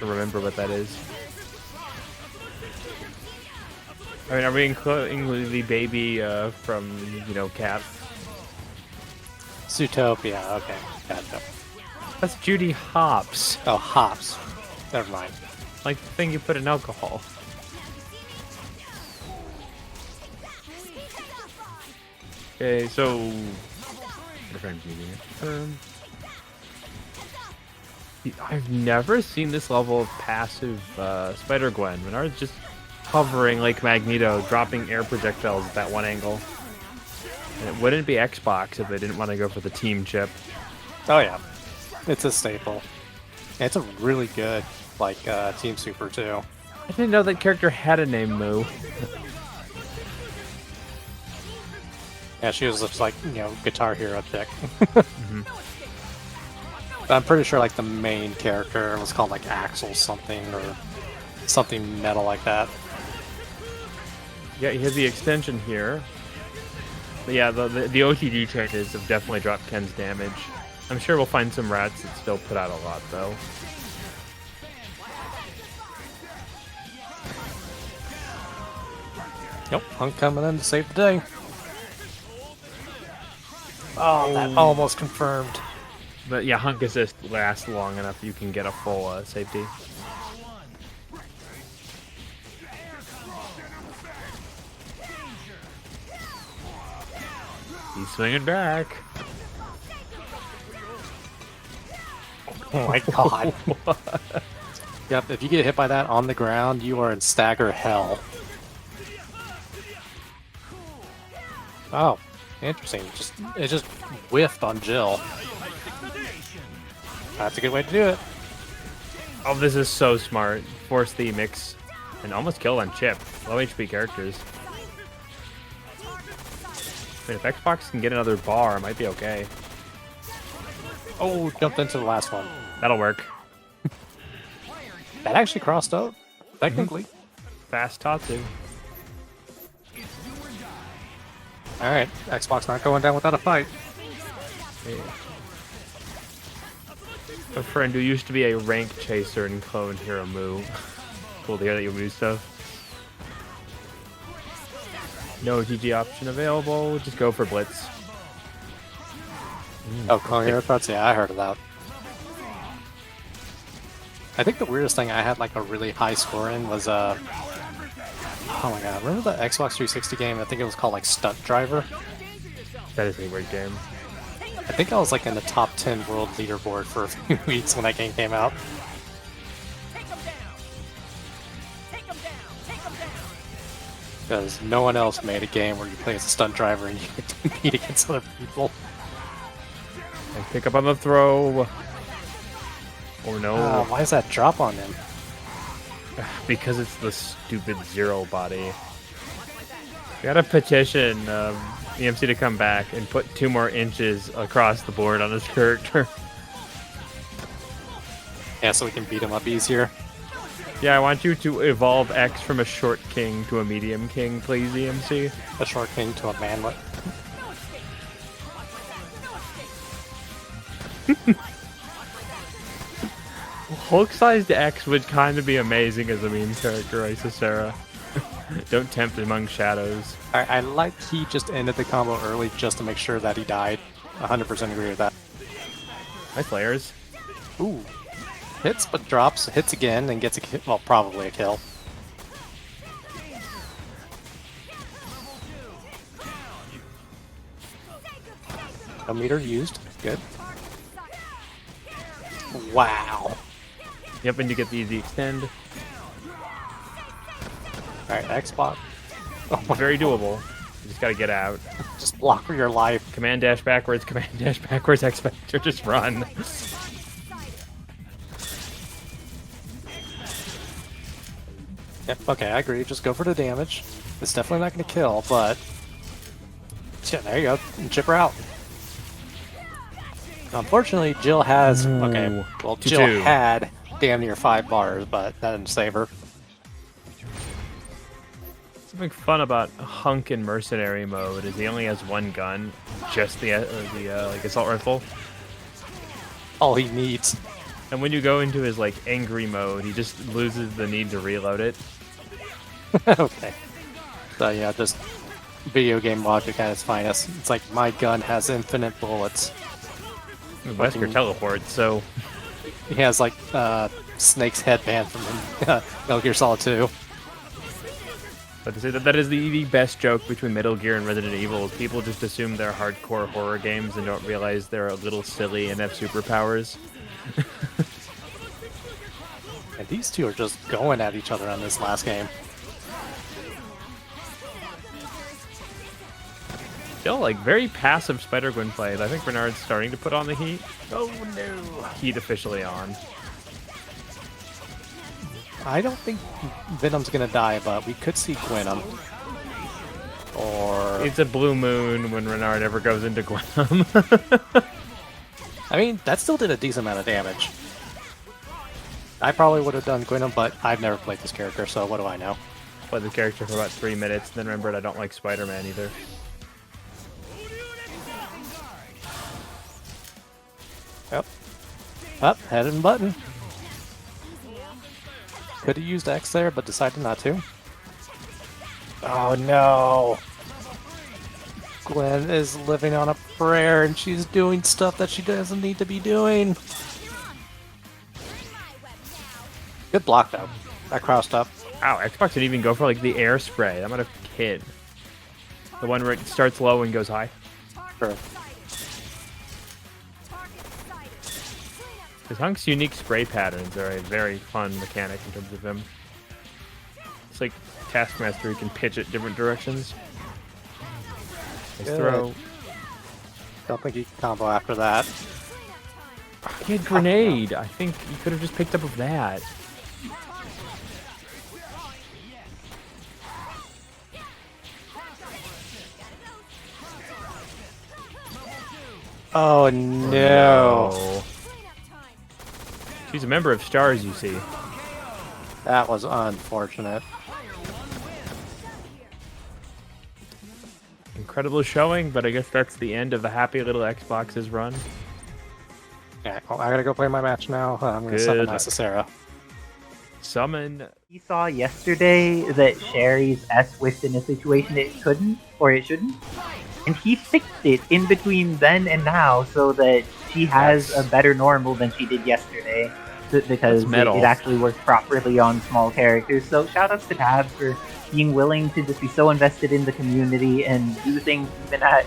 I remember what that is. I mean, are we including the baby from, you know, Cap? Zootopia, okay. Gotcha. That's Judy Hopps. Oh, Hops. Never mind. Like the thing you put in alcohol. Okay, so... I've never seen this level of passive Spider-Gwen. Renard's just hovering like Magneto, dropping air projectiles at that one angle. And it wouldn't be Xbox if they didn't want to go for the team chip. Oh yeah, it's a staple. And it's a really good like team super too. I didn't know that character had a name, Moo. Yeah, she was just like, you know, Guitar Hero chick. But I'm pretty sure like the main character was called like Axel something or something metal like that. Yeah, he has the extension here. But yeah, the OTG changes have definitely dropped Ken's damage. I'm sure we'll find some rats that still put out a lot, though. Yep, Hunk coming in to save the day. Oh, that almost confirmed. But yeah, Hunk assist lasts long enough you can get a full safety. He's swinging back. Oh my god. Yep, if you get hit by that on the ground, you are in stagger hell. Oh, interesting. It just whiffed on Jill. That's a good way to do it. Oh, this is so smart. Force the mix and almost kill on Chip. Low HP characters. I mean, if Xbox can get another bar, it might be okay. Oh, jumped into the last one. That'll work. That actually crossed out, technically. Fast Tatsu. Alright, Xbox not going down without a fight. Yeah. A friend who used to be a rank chaser and cloned Hero Moo. Cool to hear that you Moo stuff. No GG option available, just go for Blitz. Oh, Clone Hero Thoughts? Yeah, I heard of that. I think the weirdest thing I had like a really high score in was oh my god, remember the Xbox 360 game? I think it was called like Stunt Driver. That is a weird game. I think I was like in the top 10 world leaderboard for a few weeks when that game came out. Because no one else made a game where you play as a stunt driver and you get to compete against other people. And pick up on the throw. Or no. Why is that drop on him? Because it's the stupid Zero body. We gotta petition EMC to come back and put 2 more inches across the board on this character. Yeah, so we can beat him up easier. Yeah, I want you to evolve X from a short king to a medium king, please, EMC. A short king to a manlet. Hulk-sized X would kind of be amazing as a meme character, Isicera. Don't tempt among shadows. I like he just ended the combo early just to make sure that he died. 100% agree with that. Nice layers. Ooh. Hits but drops, hits again, and gets a kill. Well, probably a kill. No meter used. Good. Wow. Yep, and you get the easy extend. Alright, Xbox. Oh, Very doable. You just gotta get out. just block for your life. Command dash backwards, X Factor, just run. Yep, okay, I agree. Just go for the damage. It's definitely not going to kill, but... Shit, there you go. Chip her out. Unfortunately, Jill has... Okay, well, Jill 2-2. had damn near 5 bars, but that didn't save her. Something fun about Hunk in Mercenary mode is he only has 1 gun, just the like assault rifle. All he needs. And when you go into his like angry mode, he just loses the need to reload it. Okay. So yeah, just video game logic at its finest. It's like my gun has infinite bullets. Wesker teleports, so He has like Snake's headband from Metal Gear Solid 2. but to say that is the best joke between Metal Gear and Resident Evil is people just assume they're hardcore horror games and don't realize they're a little silly and have superpowers. And these two are just going at each other on this last game. Still, like, very passive Spider-Gwen play. I think Renard's starting to put on the heat. Oh no! Heat officially on. I don't think Venom's gonna die, but we could see Gwenum. Or... It's a blue moon when Renard ever goes into Gwenum. I mean, that still did a decent amount of damage. I probably would have done Gwenum, but I've never played this character, so what do I know? Played the character for about 3 minutes, then remembered I don't like Spider-Man either. Yep. Up, head and button. Could have used X there, but decided not to. Oh no! Gwen is living on a prayer and she's doing stuff that she doesn't need to be doing. Good block though. That crossed up. Ow, Xbox didn't even go for like the air spray. That might have hit. The one where it starts low and goes high. Sure. Because Hunk's unique spray patterns are a very fun mechanic in terms of him. It's like Taskmaster, you can pitch it different directions. Nice throw. Don't think he can combo after that. He had grenade. I think you could have just picked up with that. Oh no! Oh. She's a member of S.T.A.R.S, you see. That was unfortunate. Incredible showing, but I guess that's the end of the happy little Xbox's run. Yeah, well, I gotta go play my match now. I'm gonna summon Isicera. Summon. We saw yesterday that Sherry's S wished in a situation it couldn't, or it shouldn't, and he fixed it in between then and now so that she has a better normal than she did yesterday, because it actually worked properly on small characters. So shout outs to Tab for being willing to just be so invested in the community and do things even at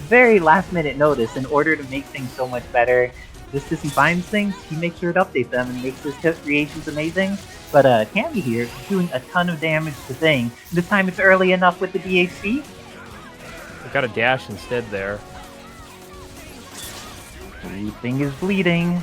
very last minute notice in order to make things so much better. Just as he finds things, he makes sure to update them and makes his creations amazing. But Cammy here is doing a ton of damage to Thing. This time it's early enough with the DHC. I got a dash instead there. Thing is bleeding.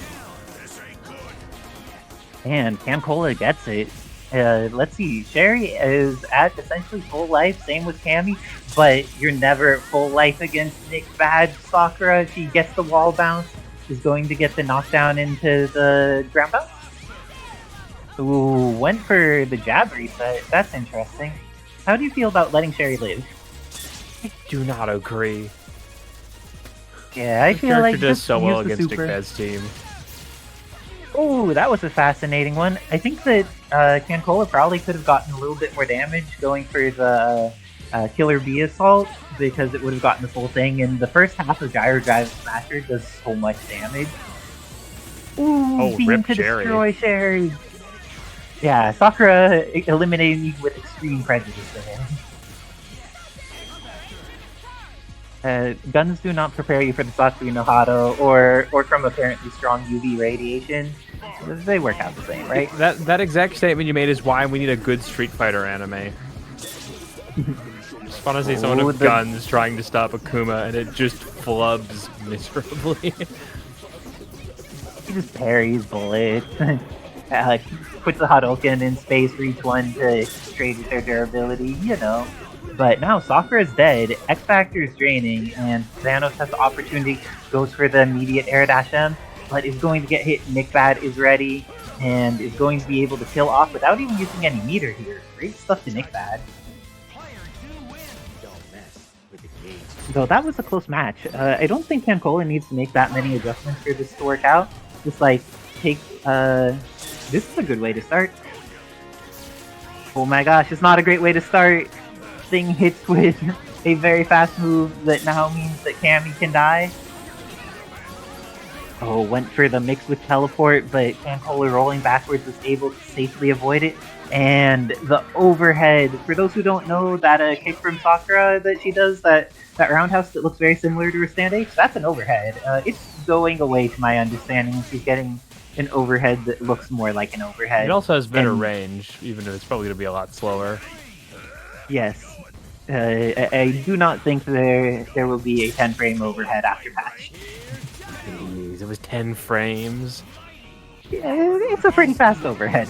And CanCola gets it. Let's see, Sherry is at essentially full life, same with Cammy, but you're never full life against NickBad. Sakura, she gets the wall bounce, is going to get the knockdown into the ground bounce. Ooh, went for the jab reset. That's interesting. How do you feel about letting Sherry live? I do not agree. Yeah, I feel like does so well use against the super. NickBad's team. Oh, that was a fascinating one. I think that CanCola probably could have gotten a little bit more damage going for the Killer Bee Assault, because it would have gotten the full thing, and the first half of Gyro Drive Smasher does so much damage. Ooh, beam to destroy Sherry. Yeah, Sakura eliminated me with extreme prejudice to him. Guns do not prepare you for the Sakura no Hado or from apparently strong UV radiation. They work out the same, right? That exact statement you made is why we need a good Street Fighter anime. Just want to see someone with guns trying to stop Akuma and it just flubs miserably. He just parries bullets. Puts the Hadouken in space for each one to trade with their durability, you know. But now Sakura's dead, X Factor is draining, and Thanos has the opportunity, goes for the immediate air dash M, but is going to get hit. NickBad is ready, and is going to be able to kill off without even using any meter here. Great stuff to NickBad. Though that was a close match. I don't think CanCola needs to make that many adjustments for this to work out. Just like, take, this is a good way to start. Oh my gosh, it's not a great way to start. Thing hits with a very fast move that now means that Cammy can die. Oh, went for the mix with teleport, but CanCola rolling backwards was able to safely avoid it. And the overhead, for those who don't know, that kick from Sakura that she does, that roundhouse that looks very similar to her stand H, that's an overhead. It's going away to my understanding. She's getting an overhead that looks more like an overhead. It also has better range, even if it's probably going to be a lot slower. Yes. I do not think there will be a 10-frame overhead after patch. Jeez, it was 10 frames. Yeah, it's a pretty fast overhead.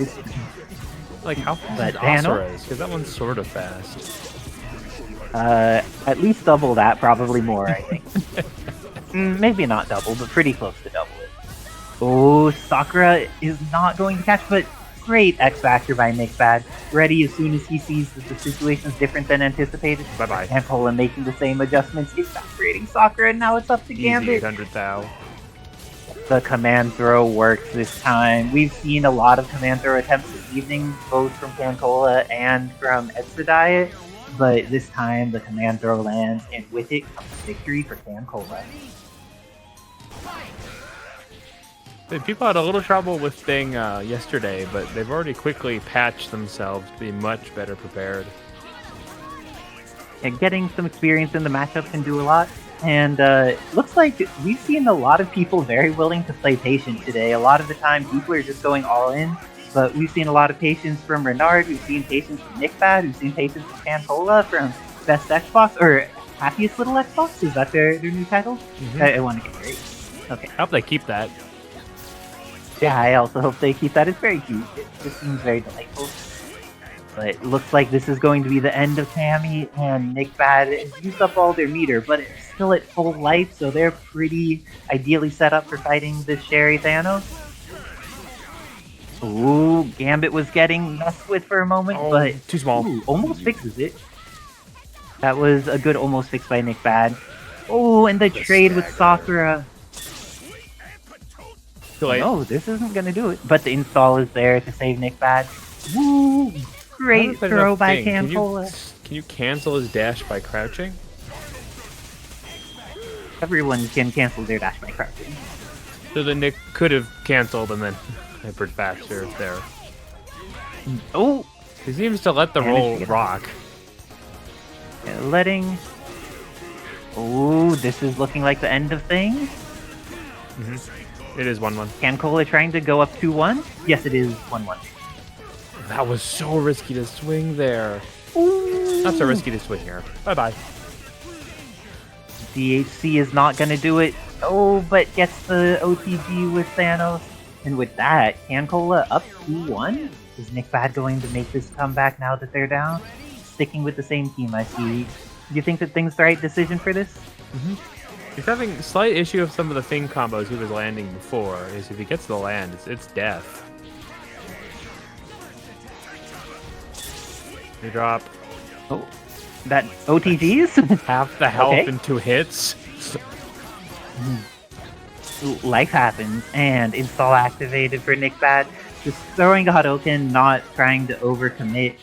Like, how fast But is Thanos? Asura's? Because that one's sort of fast. At least double that, probably more, I think. Maybe not double, but pretty close to double it. Oh, Sakura is not going to catch, but great X Factor by NickBad. Ready as soon as he sees that the situation's different than anticipated. Bye-bye. CanCola making the same adjustments, evaporating Sakura, and now it's up to Easy Gambit. 800 thou. The command throw works this time. We've seen a lot of command throw attempts this evening, both from CanCola and from Edsadiet, but this time the command throw lands, and with it comes victory for CanCola. People had a little trouble with Thing yesterday, but they've already quickly patched themselves to be much better prepared. And getting some experience in the matchup can do a lot. And looks like we've seen a lot of people very willing to play patient today. A lot of the time, people are just going all in. But we've seen a lot of patience from Renard. We've seen patience from NickBad. We've seen patience from CanCola, from Best Xbox, or Happiest Little Xbox. Is that their new title? Mm-hmm. I want to get great. Okay. I hope they keep that. Yeah, I also hope they keep that. It's very cute. It just seems very delightful. But it looks like this is going to be the end of Cammy, and NickBad has used up all their meter, but it's still at full life, so they're pretty ideally set up for fighting this Sherry Thanos. Ooh, Gambit was getting messed with for a moment, but too small. Ooh, almost fixes it. That was a good almost fix by NickBad. Oh, and the trade with Sakura. No, this isn't gonna do it. But the install is there to save NickBad. Woo! Great throw by CanCola. Can you cancel his dash by crouching? Everyone can cancel their dash by crouching. So then Nick could have canceled and then hypered faster there. Oh! He seems to let the roll rock. Yeah, letting... Oh, this is looking like the end of things. It is 1-1. CanCola trying to go up 2-1? Yes, it is 1-1. That was so risky to swing there. Ooh. Not so risky to swing here. Bye-bye. DHC is not going to do it. Oh, but gets the OTG with Thanos. And with that, CanCola up 2-1? Is NickBad going to make this comeback now that they're down? Sticking with the same team, I see. Do you think that Thing's the right decision for this? He's having a slight issue with some of the Thing combos he was landing before. Is if he gets the land, it's death. You drop. Oh, that OTGs? Half the health Okay. in 2 hits. Life happens, and install activated for NickBad. Just throwing Hadouken, not trying to overcommit.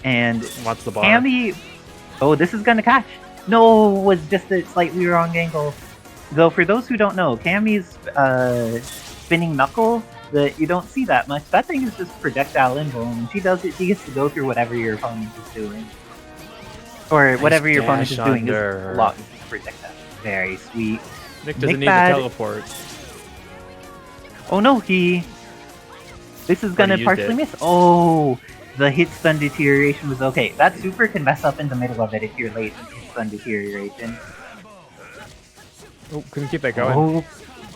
And What's the bar? Cammy... Oh, this is gonna catch. No, was just a slightly wrong angle. Though for those who don't know, Cammy's spinning knuckle that you don't see that much. That thing is just projectile invuln. When she does it, she gets to go through whatever your opponent is doing. Or whatever your opponent is doing is a lot of projectile. Very sweet. Nick doesn't need to NickBad- teleport. Oh no, this is gonna used partially it. miss. Oh, the hit stun deterioration was okay. That super can mess up in the middle of it if you're late in hit stun deterioration. Oh, couldn't keep that going. Oh,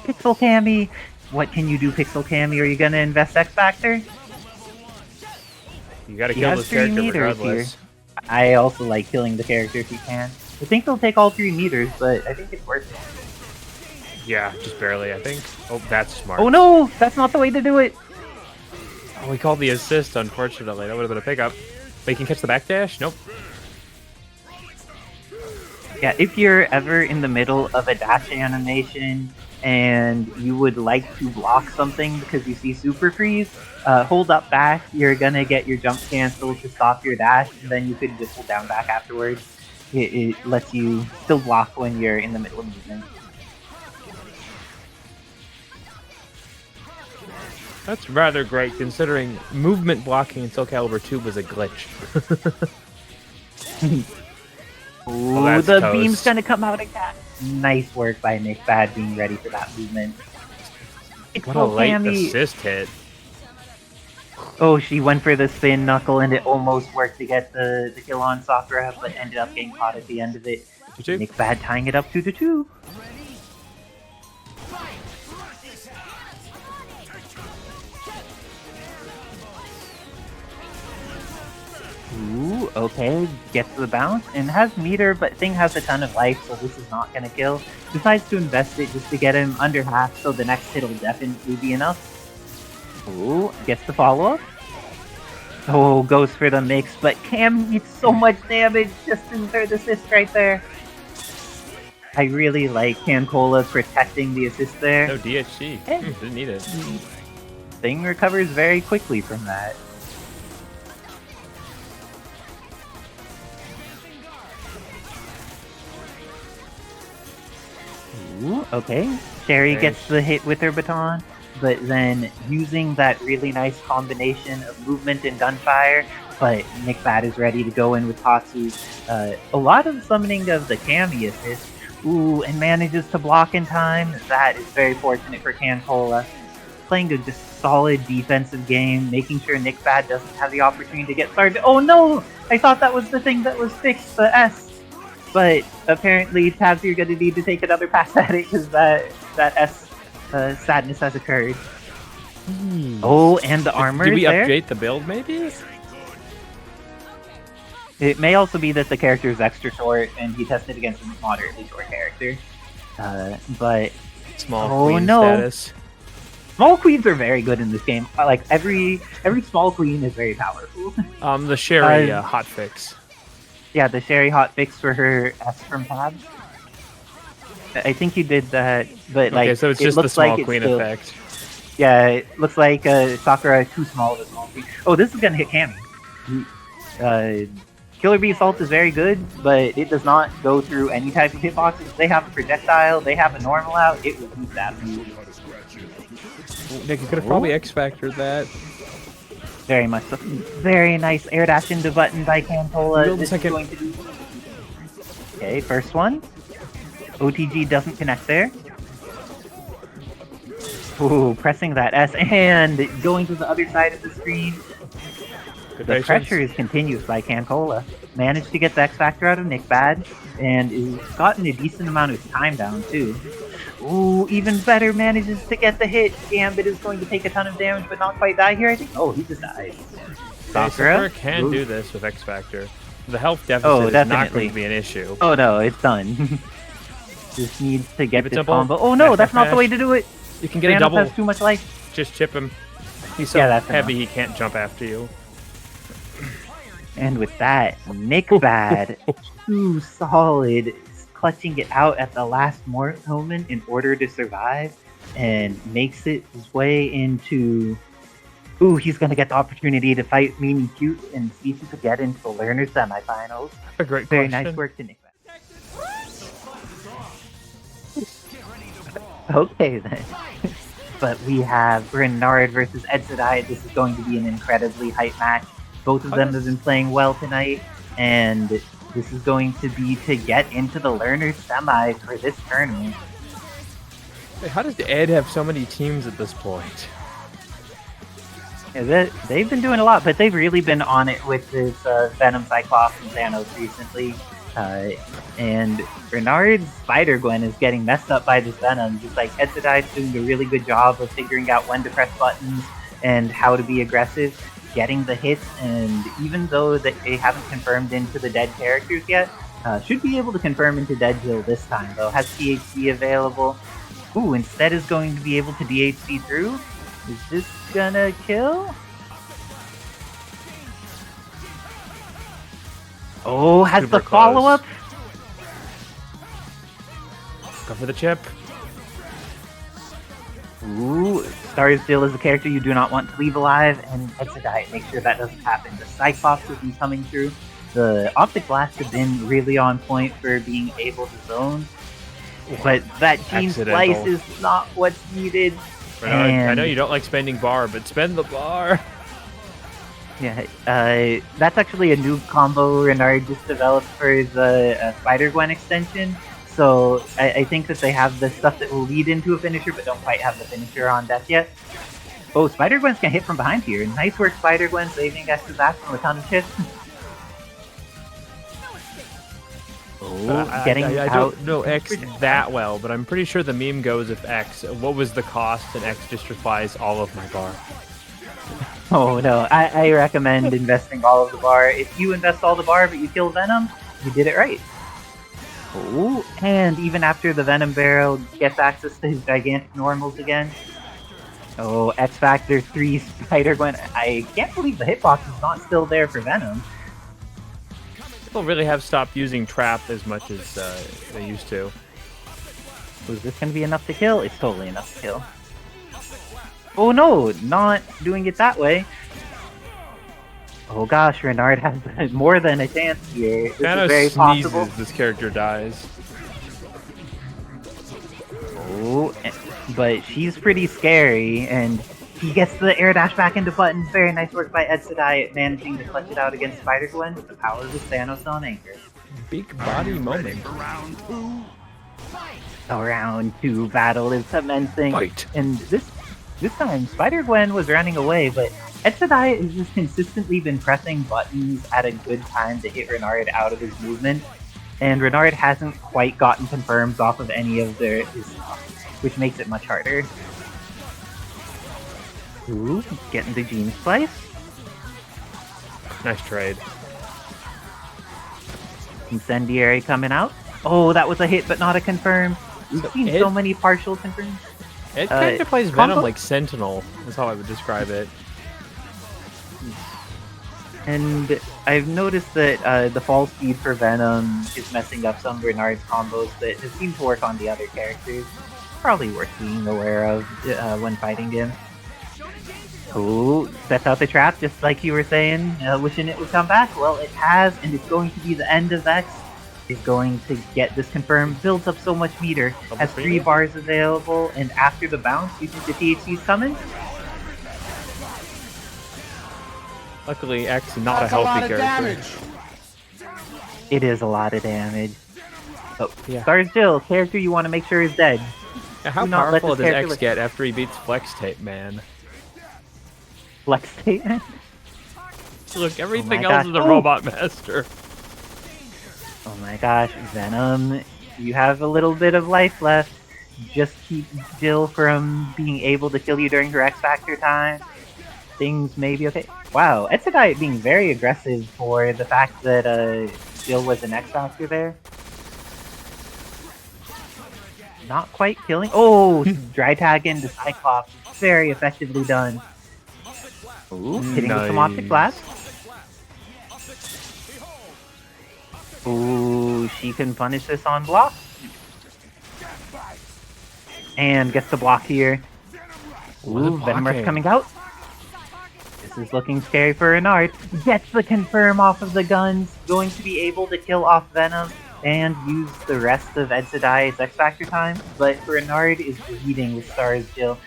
Pixel Cammy. What can you do, Pixel Cammy? Are you gonna invest X Factor? You gotta He kill has this 3 character meters regardless. here. I also like killing the character if you can. I think they'll take all 3 meters, but I think it's worth it. Yeah, just barely, I think. Oh, that's smart. Oh no! That's not the way to do it! Oh, we called the assist, unfortunately. That would have been a pickup. But you can catch the backdash? Nope. Yeah, if you're ever in the middle of a dash animation and you would like to block something because you see super freeze, hold up back, you're gonna get your jump cancel to stop your dash, and then you could just hold down back afterwards. It lets you still block when you're in the middle of movement. That's rather great, considering movement blocking in Soul Calibur 2 was a glitch. Ooh, that's the toast. beam's gonna come out again. Nice work by NickBad being ready for that movement. What a late Cammy. assist hit. Oh, she went for the spin knuckle and it almost worked to get the kill on Sakura, but ended up getting caught at the end of it. NickBad tying it up 2-2. Ooh, okay, gets the bounce and has meter, but Thing has a ton of life, so this is not gonna kill. Decides to invest it just to get him under half, so the next hit will definitely be enough. Ooh, gets the follow-up. Oh, goes for the mix, but Cam eats so much damage just in third assist right there. I really like CanCola protecting the assist there. No DHC. Didn't need it. Thing recovers very quickly from that. Ooh, okay. Sherry gets the hit with her baton, but then using that really nice combination of movement and gunfire, but NickBad is ready to go in with Tatsu. A lot of summoning of the Cammy assist. Ooh, and manages to block in time. That is very fortunate for CanCola. Playing a just solid defensive game, making sure NickBad doesn't have the opportunity to get started. Oh no! I thought that was the thing that was fixed, the S. But apparently, Tabs, you're gonna need to take another pass at it because that S sadness has occurred. Oh, and the armor Did we is there. update the build, maybe? It may also be that the character is extra short and he tested against a moderately short character. But Small queen no. status. Small queens are very good in this game. Like every small queen is very powerful. The Sherry hotfix. Yeah, the Sherry hotfix for her S from Tabs. I think you did that, but like Okay, so it's it just the looks small like it's queen still, effect. Yeah, it looks like Sakura too small of a small queen. Oh, this is gonna hit Cammy. Killer Bee Assault is very good, but it does not go through any type of hitboxes. They have a projectile, they have a normal out, it will beat that move. Nick, you could have probably X-Factored that. Very much so. Very nice air dash into button by CanCola. This is going to be... Okay, first one. OTG doesn't connect there. Ooh, pressing that S and going to the other side of the screen. The pressure is continuous by CanCola. Managed to get the X Factor out of NickBad, and has gotten a decent amount of time down too. Ooh, even better, manages to get the hit. Gambit is going to take a ton of damage, but not quite die here, I think. Oh, he just died. Sakura can do this with X Factor. The health deficit is not going to be an issue. Oh no, it's done. Just needs to get this combo. Oh no, that's not the way to do it. You can get Thanos a double. has too much life. Just chip him. He's so heavy he can't jump after you. And with that, NickBad, too solid, clutching it out at the last moment in order to survive, and makes it his way into... Ooh, he's going to get the opportunity to fight Mimikyute and see if he could get into the Learner semifinals. A great Very question. nice work to NickBad. Okay then. But we have Renard versus Edsadiet. This is going to be an incredibly hype match. Both of them have been playing well tonight, and this is going to be to get into the Learner Semi for this tournament. Hey, how does Ed have so many teams at this point? Yeah, they've been doing a lot, but they've really been on it with this Venom, Cyclops, and Thanos recently. And Renard's Spider-Gwen is getting messed up by this Venom. Just like Edsadiet's doing a really good job of figuring out when to press buttons and how to be aggressive, getting the hits, and even though they haven't confirmed into the dead characters yet, should be able to confirm into Dead Jill this time though. Has THC available. Ooh, instead is going to be able to DHC through. Is this gonna kill? Oh, has Super the follow-up? Go for the chip. Ooh, S.T.A.R.S still is a character you do not want to leave alive, and Edsadiet, make sure that doesn't happen. The Cyclops has been coming through. The Optic Blast have been really on point for being able to zone, but that Gene Slice is not what's needed. Renard, I know you don't like spending bar, but spend the bar. Yeah, that's actually a new combo Renard just developed for the Spider-Gwen extension. So I think that they have the stuff that will lead into a finisher, but don't quite have the finisher on deck yet. Oh, Spider-Gwen's gonna hit from behind here. Nice work, Spider-Gwen, saving X's back from a ton of chips. Oh, getting I out. don't know X that well, but I'm pretty sure the meme goes if X, what was the cost, and X just replies all of my bar. Oh no, I recommend investing all of the bar. If you invest all the bar but you kill Venom, you did it right. Oh, and even after the Venom Barrel gets access to his gigantic normals again. Oh, X Factor 3 Spider-Gwen. I can't believe the hitbox is not still there for Venom. People really have stopped using Trap as much as they used to. Was this going to be enough to kill? It's totally enough to kill. Oh no, not doing it that way. Oh gosh, Renard has more than a chance here. This Thanos is very sneezes, possible. this character dies. Oh, but she's pretty scary, and he gets the air dash back into buttons. Very nice work by Edsadiet, managing to clutch it out against Spider-Gwen with the power of the Thanos on anchor. Big body moment. A round 2 battle is commencing. Fight. And this time, Spider-Gwen was running away, but Edsadiet has just consistently been pressing buttons at a good time to hit Renard out of his movement. And Renard hasn't quite gotten confirms off of any of his stuff, which makes it much harder. Ooh, getting the Gene Slice. Nice trade. Incendiary coming out. Oh, that was a hit, but not a confirm. We've seen so many partial confirms. It kind of plays Venom combo? like Sentinel, is how I would describe it. And I've noticed that the fall speed for Venom is messing up some Renard's combos that seem to work on the other characters. Probably worth being aware of when fighting him. Ooh, sets out the trap just like you were saying, wishing it would come back. Well, it has, and it's going to be the end of X. Is going to get this confirmed, builds up so much meter, has 3 bars available, and after the bounce, you think the THC's coming? Luckily, X is not a healthy character. It is a lot of damage. Oh, Yeah. Stars Jill, character you want to make sure is dead. Yeah, how Do not let powerful this does character X get after he beats Flex Tape Man? Flex statement. Look, everything Oh my else gosh. is a robot master. Oh my gosh, Venom, you have a little bit of life left. Just keep Jill from being able to kill you during her X Factor time. Things may be okay. Wow, Edsadiet being very aggressive for the fact that Jill was an X Factor there. Not quite killing. Oh, dry tag into Cyclops. Very effectively done. Ooh, hitting with some optic blast. Ooh, she can punish this on block. And gets the block here. Ooh, Venomverse coming out. This is looking scary for Renard. Gets the confirm off of the guns. Going to be able to kill off Venom and use the rest of Edsadiet's X Factor time. But Renard is bleeding with Stars Jill.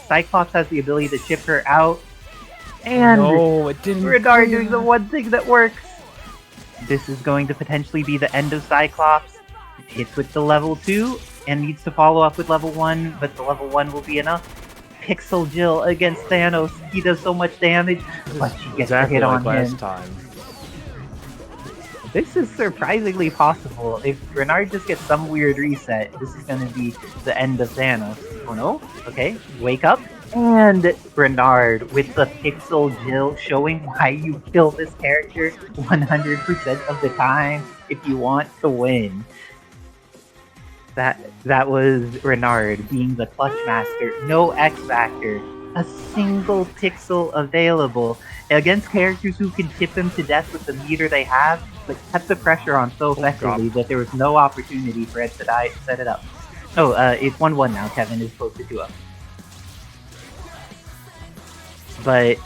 Cyclops has the ability to chip her out. And no, it didn't. Renard doing the one thing that works. This is going to potentially be the end of Cyclops. Hits with the level 2 and needs to follow up with level 1, but the level 1 will be enough. Pixel Jill against Thanos. He does so much damage, but she gets Exactly a hit like on last him. time. This is surprisingly possible. If Renard just gets some weird reset, this is going to be the end of Thanos. Oh no? Okay, wake up. And Renard with the Pixel Jill, showing why you kill this character 100% of the time if you want to win. That was Renard being the clutch master. No X Factor. A single pixel available against characters who can tip him to death with the meter they have, but kept the pressure on so effectively that there was no opportunity for Edsadiet to set it up. Oh, it's 1-1 now. Kevin is close to 2-0. But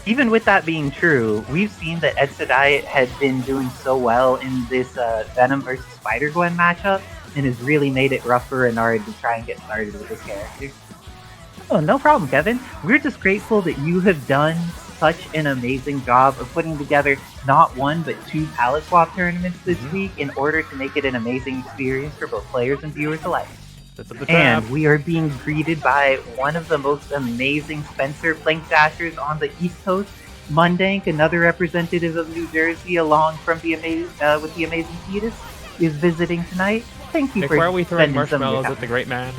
even with that being true, we've seen that Edsadiet had been doing so well in this Venom versus Spider-Gwen matchup, and has really made it rough for Renard to try and get started with this character. Oh, no problem, Kevin. We're just grateful that you have done such an amazing job of putting together not 1 but 2 palette swap tournaments this week in order to make it an amazing experience for both players and viewers alike. And we are being greeted by one of the most amazing Spencer Plank Dashers on the East Coast, Mundank, another representative of New Jersey, along from the with the amazing Fetus, is visiting tonight. Thank you Nick, for why are we throwing spending some of your marshmallows time. at the great man?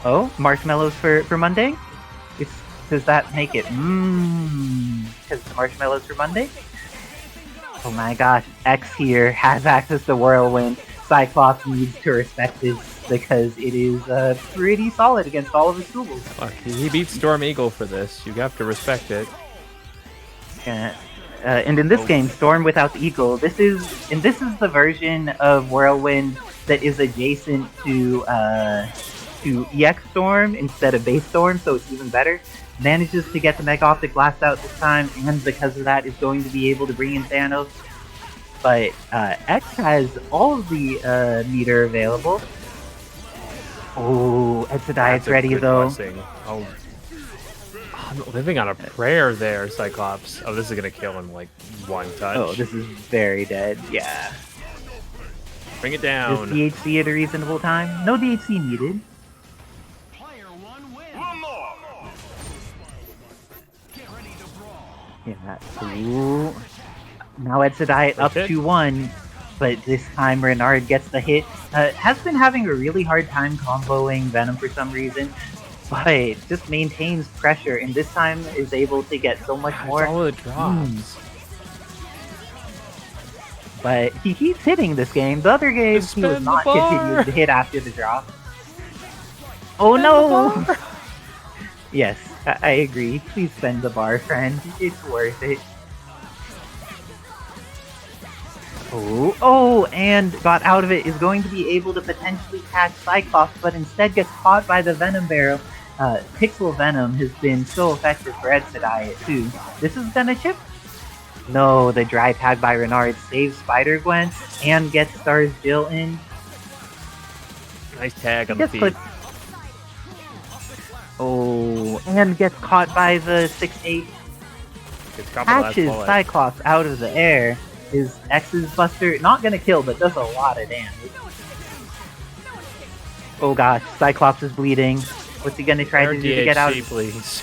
Oh, marshmallows for Mundank? It's Does that make it? Because the marshmallows for Monday? Oh my gosh, X here has access to Whirlwind. Cyclops needs to respect this because it is pretty solid against all of his tools. Look, he beat Storm Eagle for this. You have to respect it. Yeah. And in this game, Storm without the Eagle, this is the version of Whirlwind that is adjacent to EX Storm instead of Base Storm, so it's even better. Manages to get the Mega Optic Blast out this time, and because of that is going to be able to bring in Thanos. But X has all of the meter available. Oh, Edsadiet's ready though. Blessing. Oh, I'm living on a prayer there, Cyclops. Oh, this is gonna kill in like one touch. Oh, this is very dead. Yeah. Bring it down. Is DHC at a reasonable time? No DHC needed. Yeah. Ooh. Now Edsadiet up 2-1, but this time Renard gets the hit. Has been having a really hard time comboing Venom for some reason, but just maintains pressure, and this time is able to get so much more. All the drops. But he keeps hitting this game. The other game he was not continuing to hit after the drop. Oh no! Yes, I agree. Please spend the bar, friend. It's worth it. Oh, and got out of it, is going to be able to potentially catch Cyclops, but instead gets caught by the Venom barrel. Pixel Venom has been so effective for Edsadiet too. This is gonna chip? No, the dry tag by Renard saves Spider-Gwen and gets Star's Jill in. Nice tag on the feet. Oh, and gets caught by the 6-8. Catches Cyclops out of the air. Is X's Buster not gonna kill, but does a lot of damage. Oh gosh, Cyclops is bleeding. What's he gonna try to do to get out? Please.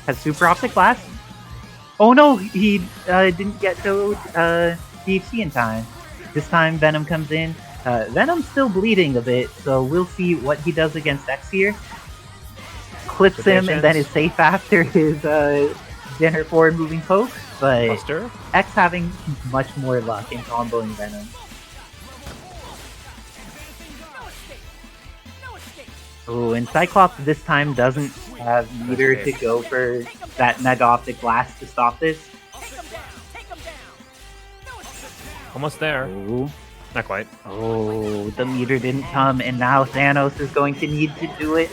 Has Super Optic Blast? Oh no, he didn't get to DHC in time. This time Venom comes in. Venom's still bleeding a bit, so we'll see what he does against X here. Clips him and then is safe after his dinner forward moving poke. But Buster? X having much more luck in comboing Venom. Oh, and Cyclops this time doesn't have meter to go for that Mega Optic Blast to stop this. Almost there. Oh. Not quite. Oh, the meter didn't come, and now Thanos is going to need to do it.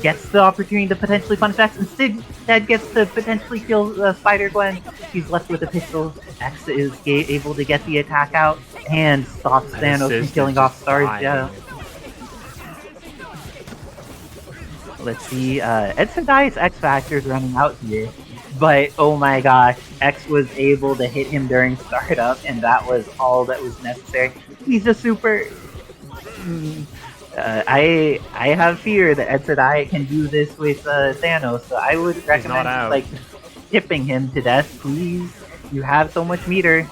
Gets the opportunity to potentially punish X, instead gets to potentially kill Spider-Gwen. He's left with a pistol. X is able to get the attack out and stops Thanos from killing off S.T.A.R.S. Yeah. Let's see, Edsadiet's X Factor is running out here, but oh my gosh, X was able to hit him during startup, and that was all that was necessary. He's a super... I have fear that Edsadiet can do this with Thanos, so I would recommend like tipping him to death, please. You have so much meter.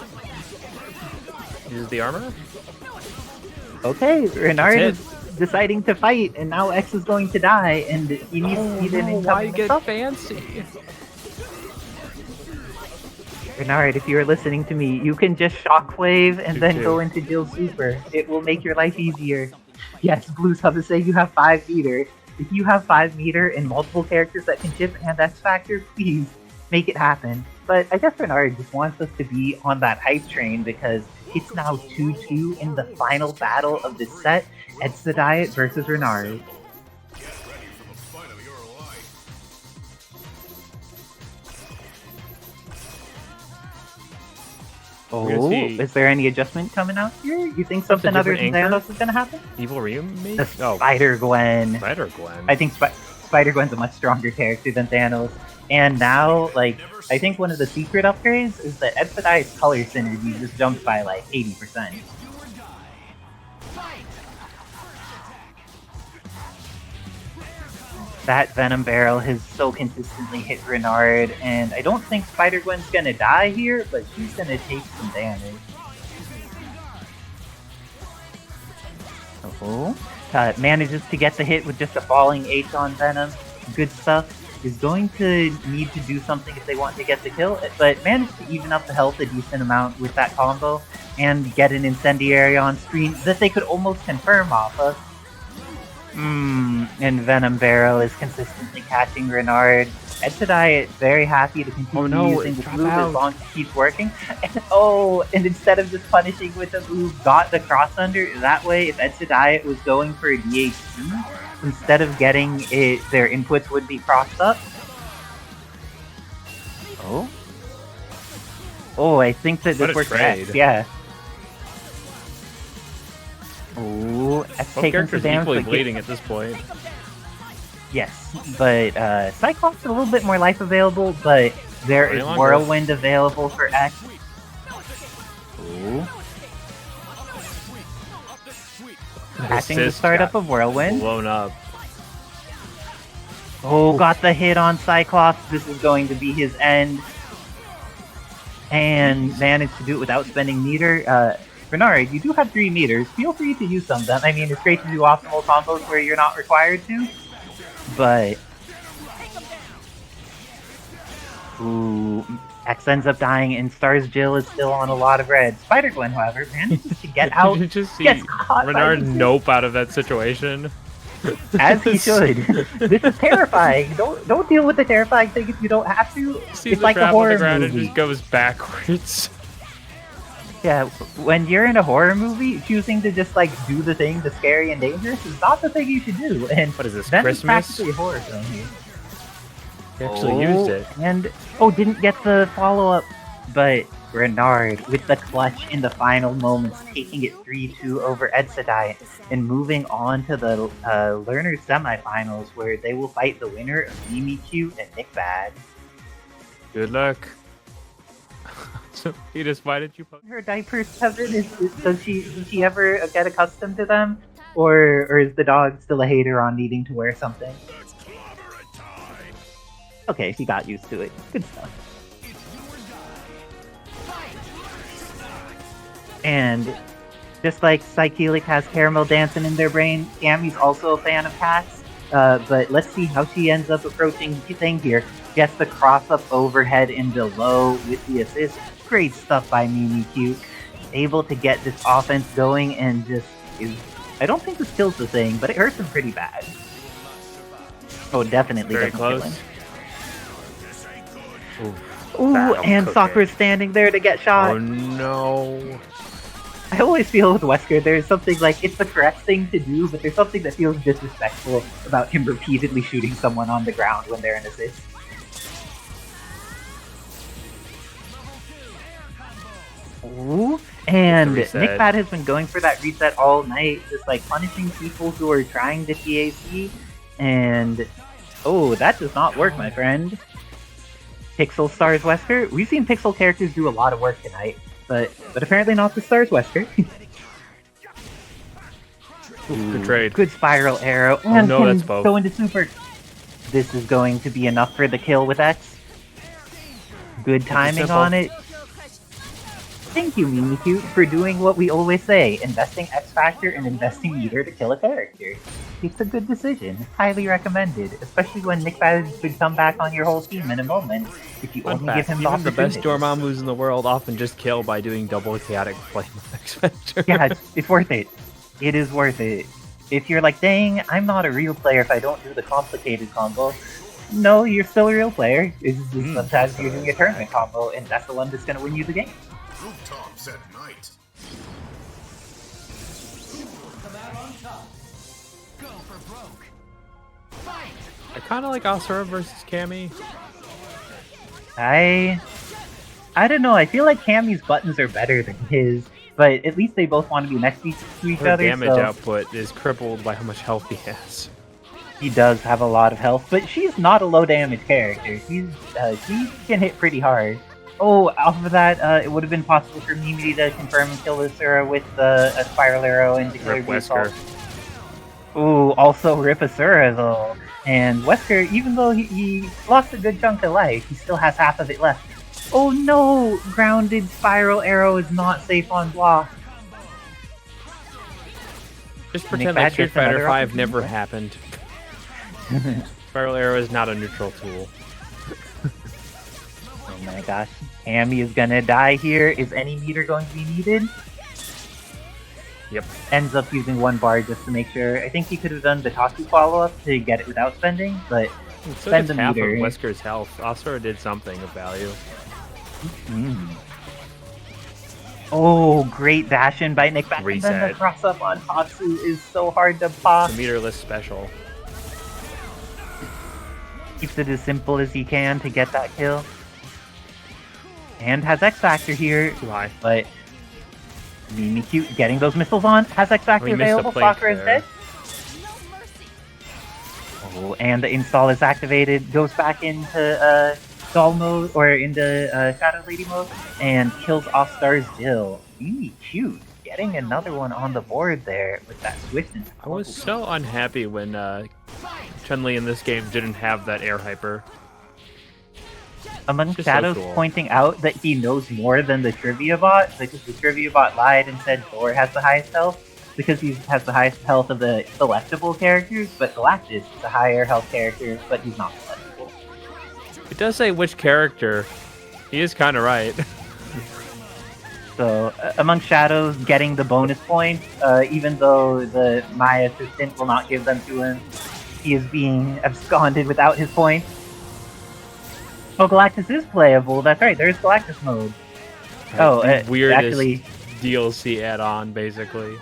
Uses the armor? Okay, Renard is deciding to fight, and now X is going to die, and he needs to eat an incoming get fancy? Renard, if you are listening to me, you can just shockwave and then go into Jill's Super. It will make your life easier. Yes, Blue's Hub is saying you have 5 meter. If you have 5 meter and multiple characters that can chip and X Factor, please make it happen. But I guess Renard just wants us to be on that hype train because it's now 2-2 in the final battle of this set. Edsadiet versus Renard. Oh, is there any adjustment coming out here? You think something other than Thanos is gonna happen? Evil Ryu, maybe? The Spider-Gwen. Spider-Gwen. I think Spider-Gwen's a much stronger character than Thanos. And now, like, I think one of the secret upgrades is that Edsadiet's color synergy just jumped by like 80%. That Venom barrel has so consistently hit Renard, and I don't think Spider-Gwen's gonna die here, but she's gonna take some damage. Oh, manages to get the hit with just a falling H on Venom. Good stuff. is going to need to do something if they want to get the kill, but managed to even up the health a decent amount with that combo and get an incendiary on screen that they could almost confirm off of. And Venom Barrel is consistently catching Renard. Edsadiet very happy to continue using the move as long as it keeps working. And instead of just punishing with the move, got the cross under. That way, if Edsadiet was going for a DHC, instead of getting it, their inputs would be crossed up. Oh, I think that this works best. Yeah. Oh, X taking some damage. Equally bleeding at this point. Yes, but Cyclops is a little bit more life available, but there is Whirlwind available for X. Ooh. Catching the startup of Whirlwind. Blown up. Oh, got the hit on Cyclops. This is going to be his end. And managed to do it without spending meter. Renard, you do have 3 meters. Feel free to use some of them. I mean, it's great to do optimal combos where you're not required to. But... Ooh, X ends up dying, and S.T.A.R.S Jill is still on a lot of red. Spider-Gwen, however, manages to get out. Did you just see gets caught Renard nope out of that situation? As he should. This is terrifying. Don't deal with the terrifying thing if you don't have to. It's like a horror movie. And just goes backwards. Yeah, when you're in a horror movie, choosing to just like do the thing that's scary and dangerous is not the thing you should do. And what is this, Christmas? Christmas? Practically a horror film here. They actually used it. And didn't get the follow-up, but Renard with the clutch in the final moments, taking it 3-2 over Edsadiet and moving on to the Learners semifinals, where they will fight the winner of Mimikyute and NickBad. Good luck. So, Edith, why did you post her diapers, Kevin? Does she ever get accustomed to them, or is the dog still a hater on needing to wear something? Okay, she got used to it. Good stuff. And just like Psychelic has caramel dancing in their brain, Cammy's also a fan of cats. But let's see how she ends up approaching the thing here. Gets the cross up overhead and below with the assist. Great stuff by Mimikyute. Able to get this offense going and just is... I don't think this kills the thing, but it hurts him pretty bad. Oh, definitely very doesn't close. kill him. Ooh, and Sakura's standing there to get shot. Oh no. I always feel with Wesker, there's something like, it's the correct thing to do, but there's something that feels disrespectful about him repeatedly shooting someone on the ground when they're in assist. Ooh, and NickBad has been going for that reset all night, just like punishing people who are trying to TAC, and oh, that does not work, my friend. Pixel Stars Wesker. We've seen Pixel characters do a lot of work tonight, but apparently not the Stars Wesker. Good trade. Good spiral arrow, and no, that's both. Go into super. This is going to be enough for the kill with X. Good timing on it. Thank you, Mimikyute, for doing what we always say, investing X Factor and investing meter to kill a character. It's a good decision, highly recommended, especially when NickBad could come back on your whole team in a moment, if you only give him the opportunity. The best Dormammus in the world often just kill by doing double chaotic flame with X Factor. Yeah, it's worth it. It is worth it. If you're like, dang, I'm not a real player if I don't do the complicated combo, no, you're still a real player. It's just sometimes you're doing a tournament combo, and that's the one that's going to win you the game. Rooftops at night. Come out on top. Go for broke. Fight. I kind of like Asura versus Cammy. I don't know. I feel like Cammy's buttons are better than his, but at least they both want to be next to each other. Damage output is crippled by how much health he has. He does have a lot of health, but she's not a low damage character. She can hit pretty hard. Oh, off of that, it would have been possible for Mimi to confirm and kill Isicera with a spiral arrow and declare Wesker. Ooh, also rip Asura though. And Wesker, even though he lost a good chunk of life, he still has half of it left. Oh no! Grounded spiral arrow is not safe on block. Just pretend like Street Fighter 5 never happened. Spiral Arrow is not a neutral tool. Oh my gosh. Cammy is gonna die here. Is any meter going to be needed? Yep. Ends up using 1 bar just to make sure. I think he could have done the Tatsu follow-up to get it without spending, but So spend does the half meter. of Wesker's health. Asura did something of value. Oh, great dash in by NickBad. And then Reset. the cross up on Tatsu is so hard to pop. The meterless special. Keeps it as simple as he can to get that kill. And has X Factor here, Too high. but Mimikyute getting those missiles on. Has X Factor We missed the available. plate Sakura is there. dead. Oh, and the install is activated. Goes back into doll mode or into Shadow Lady mode and kills off S.T.A.R.S Jill. Mimikyute getting another one on the board there with that swiftness. I was so unhappy when Chun-Li in this game didn't have that air hyper. Among Just so Shadows cool. pointing out that he knows more than the trivia bot because the trivia bot lied and said Thor has the highest health because he has the highest health of the selectable characters, but Galactus is a higher health character, but he's not selectable. It does say which character. He is kind of right. So, among Shadows getting the bonus points, even though my assistant will not give them to him, he is being absconded without his points. Oh, Galactus is playable. That's right. There's Galactus mode. Oh, Weirdest actually, DLC add-on, basically.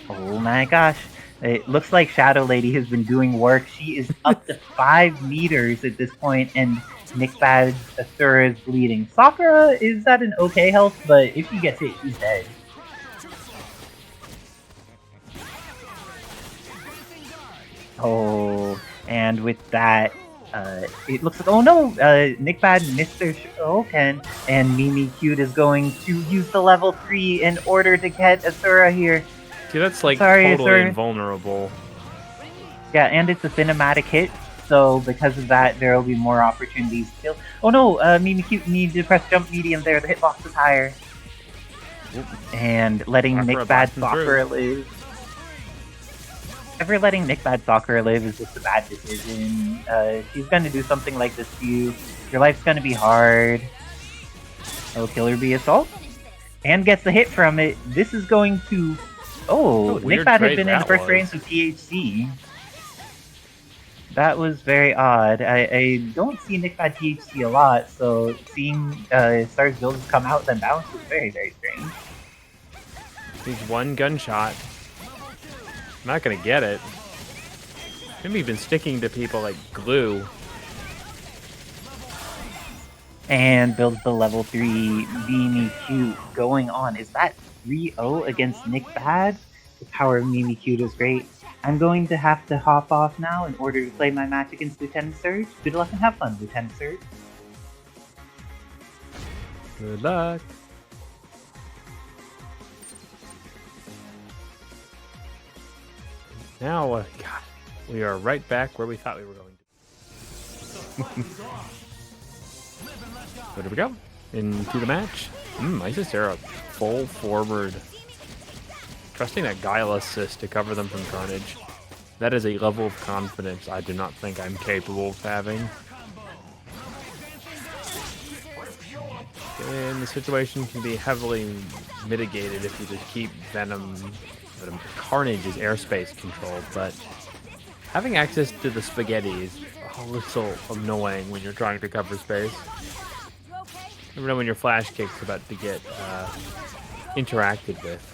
oh my gosh. It looks like Shadow Lady has been doing work. She is up to 5 meters at this point, and NickBad's Asura is bleeding. Sakura is at an okay health, but if he gets hit, she's dead. Oh, and with that, it looks like, oh no, NickBad missed their Shoken, and Mimikyute is going to use the level 3 in order to get Asura here. See, that's like Sorry, totally Asura. invulnerable. Yeah, and it's a cinematic hit, so because of that, there will be more opportunities to kill. Oh no, Mimikyute needs to press jump medium there, the hitbox is higher. And letting Sakura NickBad blasting Sakura live. Ever letting NickBad Sakura live is just a bad decision. She's gonna do something like this to you. Your life's gonna be hard. Oh, Killer Bee Assault. And gets the hit from it. This is going to... Oh, What a weird NickBad had trade been in the that first was. range of THC. That was very odd. I don't see NickBad THC a lot, so seeing S.T.A.R.S builds come out then bounce is very, very strange. He's one gunshot. I'm not gonna get it. Maybe been sticking to people like glue. And builds the level 3 Mimikyute going on. Is that 3-0 against NickBad? The power of Mimikyute is great. I'm going to have to hop off now in order to play my match against LieutenantSerg. Good luck and have fun, LieutenantSerg. Good luck. Now, God, we are right back where we thought we were going to. Where do we go? Into the match. Isicera full forward. Trusting that Guile assist to cover them from Carnage. That is a level of confidence I do not think I'm capable of having. And the situation can be heavily mitigated if you just keep Venom. Carnage is airspace controlled, but having access to the spaghetti is a little annoying when you're trying to cover space. Never know when your flash kick's about to get interacted with.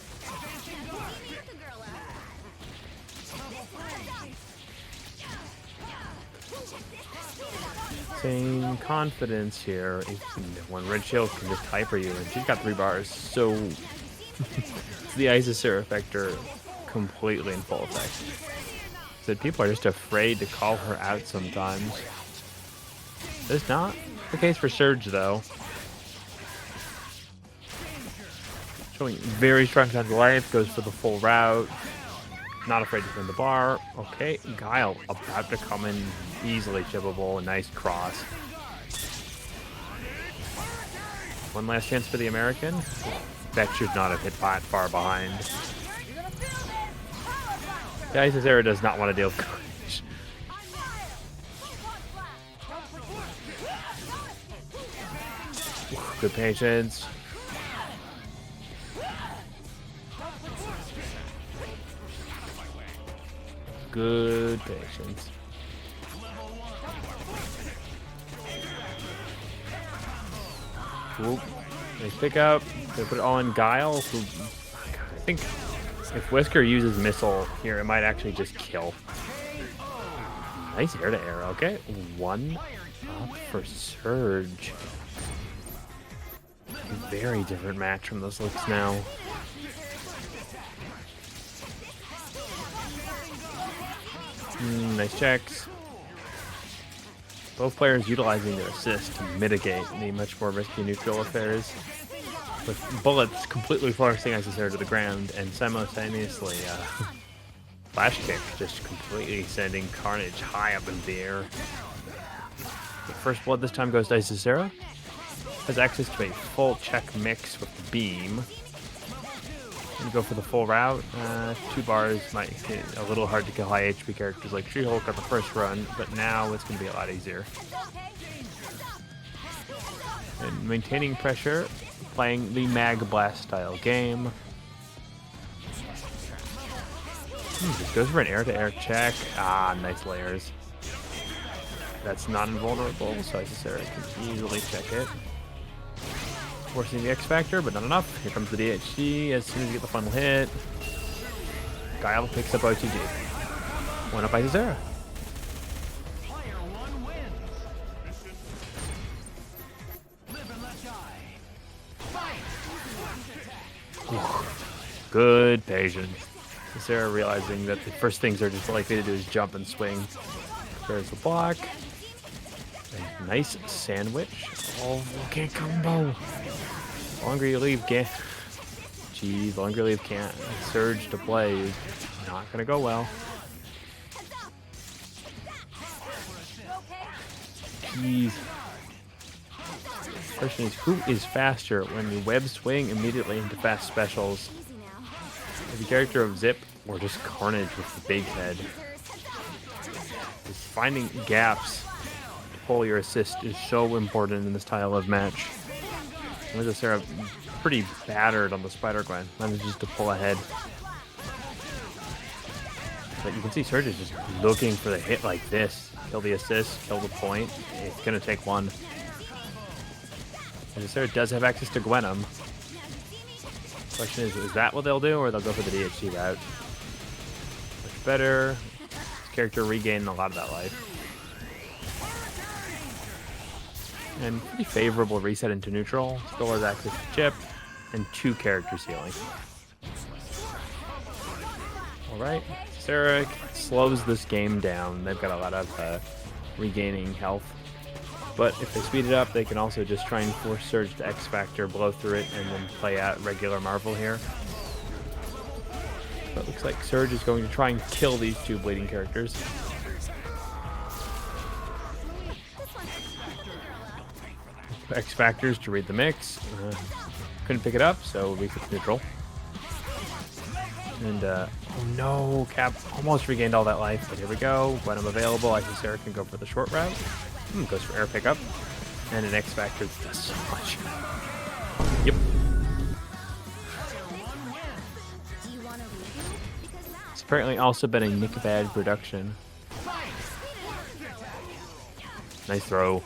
Same confidence here. One red shield can just hyper you, and she's got 3 bars, so the Isicera effector completely in full effect. So people are just afraid to call her out sometimes. That's not the case for Surge, though. Showing very strong signs of life, goes for the full route. Not afraid to spin the bar. Okay, Guile about to come in easily chippable. A nice cross. One last chance for the American. That should not have hit far behind. The Isicera does not want to deal with Carnage. Good patience. Good patience. Cool. Nice pick up. They put it all in Guile. Who, I think if Wesker uses missile here, it might actually just kill. Nice air to air. Okay, 1 up for Surge. Very different match from this looks now. Nice checks. Both players utilizing their assist to mitigate the much more risky neutral affairs, with bullets completely forcing Isicera to the ground and simultaneously flash kick just completely sending Carnage high up in the air. The first blood this time goes to Isicera. Has access to a full check mix with the beam. Gonna go for the full route. 2 bars might hit a little hard to kill high HP characters like She-Hulk on the first run, but now it's gonna be a lot easier. And maintaining pressure, playing the Mag Blast style game. Just goes for an air-to-air check. Ah, nice layers. That's not invulnerable, so Isicera can easily check it. Forcing the X Factor, but not enough. Here comes the DHC as soon as you get the final hit. Guile picks up OTG. 1 up Isicera. Good patience. Isicera realizing that the first things they're just likely to do is jump and swing. There's the block. And nice sandwich. Oh, okay, combo. Longer you leave Jeez, longer you leave can't Surge to play is not gonna go well. Jeez. Question is, who is faster when you web swing immediately into fast specials? The character of Zip or just Carnage with the big head? Just finding gaps to pull your assist is so important in this style of match. Isicera pretty battered on the Spider-Gwen, manages to pull ahead. But you can see Surge is just looking for the hit like this. Kill the assist, kill the point. It's gonna take one. Isicera does have access to Venom. Question is that what they'll do, or they'll go for the DHC route? Much better. This character regained a lot of that life. And pretty favorable reset into neutral. Still has access to chip and 2 characters healing. Alright, Isicera slows this game down. They've got a lot of regaining health. But if they speed it up, they can also just try and force Surge to X Factor, blow through it, and then play out regular Marvel here. But it looks like Surge is going to try and kill these 2 bleeding characters. X Factors to read the mix. Couldn't pick it up, so we took neutral. And, oh no, Cap almost regained all that life, but here we go. When I'm available, Isicera can go for the short route. Goes for air pickup. And an X Factor that does so much. Yep. It's apparently also been a NickBad production. Nice throw.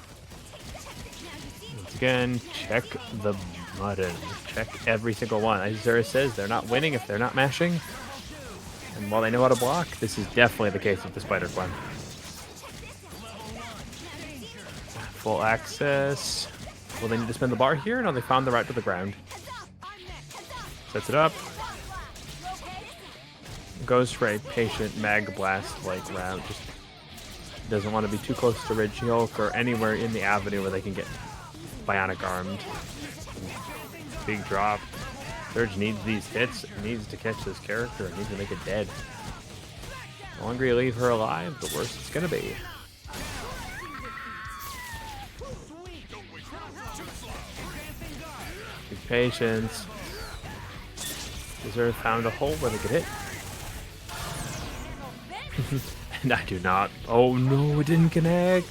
Again, check the button. Check every single one. Isicera says they're not winning if they're not mashing. And while they know how to block, this is definitely the case with the Spider-Gwen. Full access. Will they need to spin the bar here? No, they found the route to the ground. Sets it up. Goes for a patient Mag Blast-like route. Just doesn't want to be too close to Red She-Hulk or anywhere in the avenue where they can get bionic armed. Big drop. Surge needs these hits, needs to catch this character, needs to make it dead. The longer you leave her alive, the worse it's gonna be. Big patience. Isicera found a hole where they could hit. And I do not. Oh no, it didn't connect.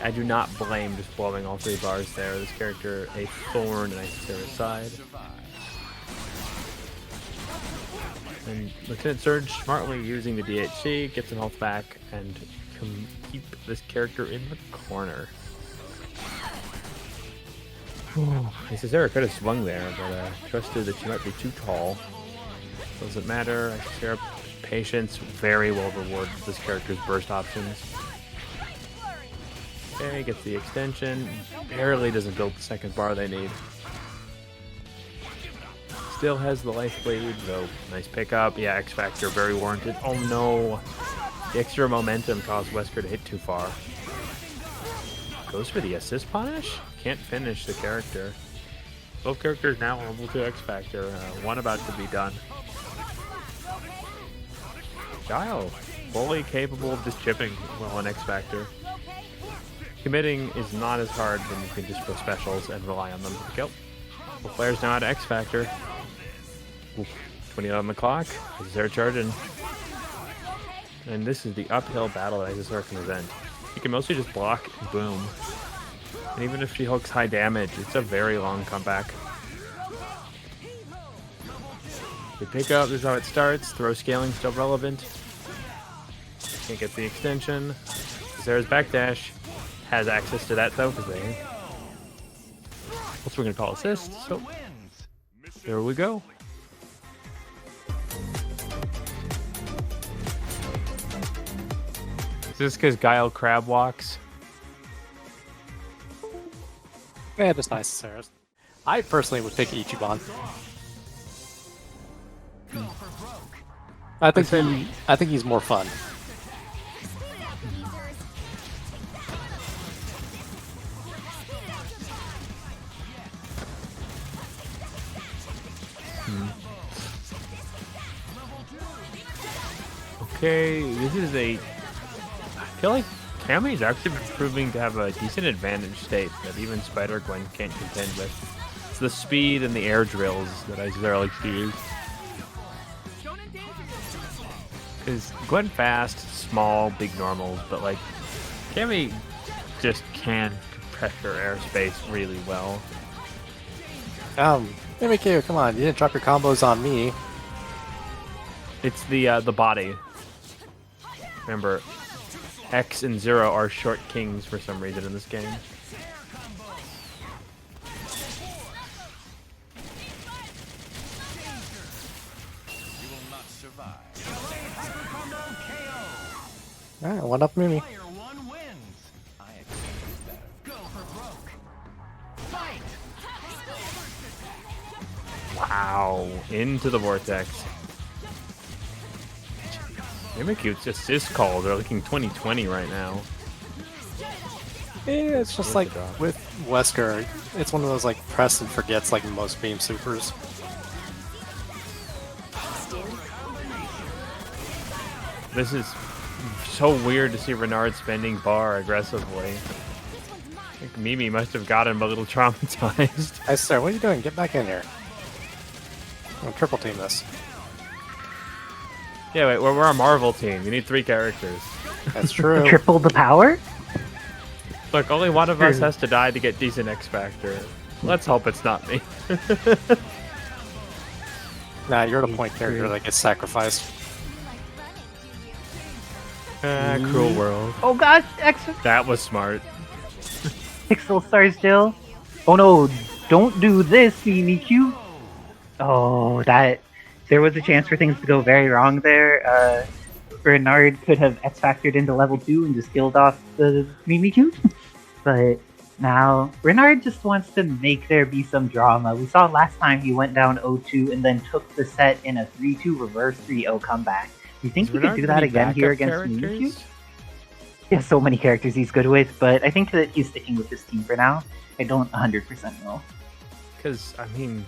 I do not blame just blowing all 3 bars there. This character, a thorn in Isicera's side. And LieutenantSerg smartly using the DHC, gets some health back, and can keep this character in the corner. Isicera could have swung there, but trusted that she might be too tall. Doesn't matter. Isicera patience very well rewarded this character's burst options. Okay, gets the extension. Barely doesn't build the second bar they need. Still has the life bleed, though. Nice pickup. Yeah, X Factor very warranted. Oh no! The extra momentum caused Wesker to hit too far. Goes for the assist punish? Can't finish the character. Both characters now level 2 X Factor. One about to be done. Guile, fully capable of just chipping well on X Factor. Committing is not as hard when you can just throw specials and rely on them to kill. Well, players now out of X Factor. Oof, 20 on the clock. Isicera charging. And this is the uphill battle that Isicera can present. You can mostly just block and boom. And even if she hooks high damage, it's a very long comeback. The pickup is how it starts. Throw scaling still relevant. Can't get the extension. Isicera's backdash has access to that though, because they. What's we're gonna call assist? So there we go. Is this because Guile crab walks? Yeah, just nice Sarah. I personally would pick Ichiban. I think he's more fun. Okay, this is a. I feel like Cammy's actually been proving to have a decent advantage state that even Spider-Gwen can't contend with. It's the speed and the air drills that Isicera likes to use. Because Gwen fast, small, big normals, but like Cammy just can pressure airspace really well. Mimikyute, come on, you didn't drop your combos on me. It's the body. Remember, X and Zero are short kings for some reason in this game. Alright, one up Mimi. Wow, into the vortex. Mimikyute's assist calls are looking 2020 right now. Yeah, it's just like with Wesker, it's one of those like press and forgets like most beam supers. This is so weird to see Renard spending bar aggressively. I think Mimi must have got him a little traumatized. Isicera, what are you doing? Get back in here. I'm gonna triple team this. Yeah, wait, we're a Marvel team. You need 3 characters. That's true. Triple the power? Look, only one of us has to die to get decent X Factor. Let's hope it's not me. Nah, you're the point character that gets sacrificed. Cruel world. Oh gosh, That was smart. Pixel Star still. Oh no, don't do this, Mimikyute. Oh, there was a chance for things to go very wrong there. Renard could have X-Factored into level 2 and just killed off the Mimikyute. But now, Renard just wants to make there be some drama. We saw last time he went down 0-2 and then took the set in a 3-2 reverse 3-0 comeback. Do you think he could do that again here against Mimikyute? He has so many characters he's good with, but I think that he's sticking with his team for now. I don't 100% know. Because, I mean,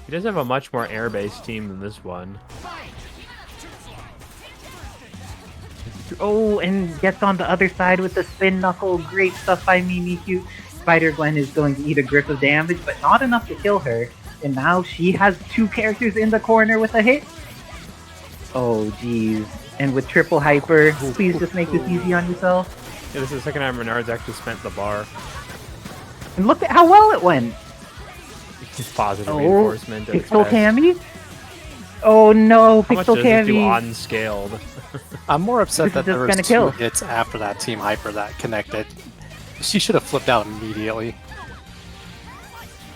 he does have a much more air-based team than this one. Oh, and gets on the other side with the spin knuckle. Great stuff by Mimikyute. Spider-Gwen is going to eat a grip of damage, but not enough to kill her. And now she has 2 characters in the corner with a hit. Oh, jeez. And with triple hyper, please just make this easy on yourself. Yeah, this is the second time Renard's actually spent the bar. And look at how well it went! Just positive reinforcement. at its Pixel best. Cammy? Oh no, How much Pixel does it do Cammy! unscaled? I'm more upset This that is there just was gonna 2 kill. hits after that team hyper that connected. She should have flipped out immediately.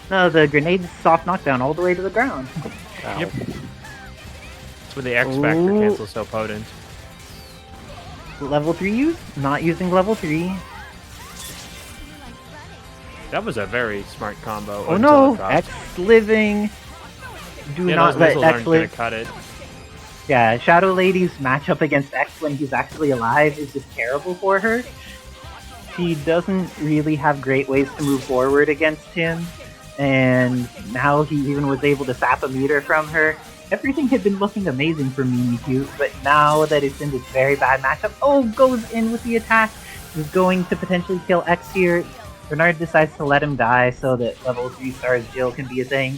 No, the grenade's soft knockdown all the way to the ground. Ow. Yep. That's where the X Factor Ooh. cancel's so potent. Level 3 use? Not using level 3. That was a very smart combo. Oh until no, it dropped. X living. Do Yeah, not those let missiles X aren't gonna live. cut it. Yeah, Shadow Lady's matchup against X when he's actually alive is just terrible for her. She doesn't really have great ways to move forward against him, and now he even was able to sap a meter from her. Everything had been looking amazing for Mimikyute, but now that it's in this very bad matchup, goes in with the attack, is going to potentially kill X here. Renard decides to let him die so that level 3 stars Jill can be a thing.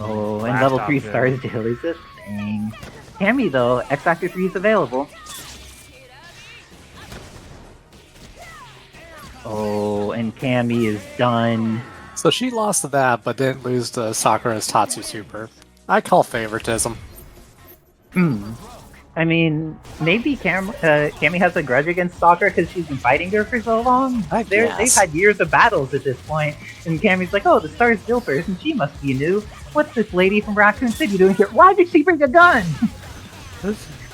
Oh, and Last level 3 option. stars Jill is a thing. Cammy though, X Factor 3 is available. Oh, and Cammy is done. So she lost to that, but didn't lose to Sakura's Tatsu Super. I call favoritism. I mean, maybe Cammy has a grudge against Sakura because she's been fighting her for so long. I They've guess. had years of battles at this point, and Cammy's like, oh, the Star's Jill person, she must be new. What's this lady from Raccoon City doing here? Why did she bring a gun?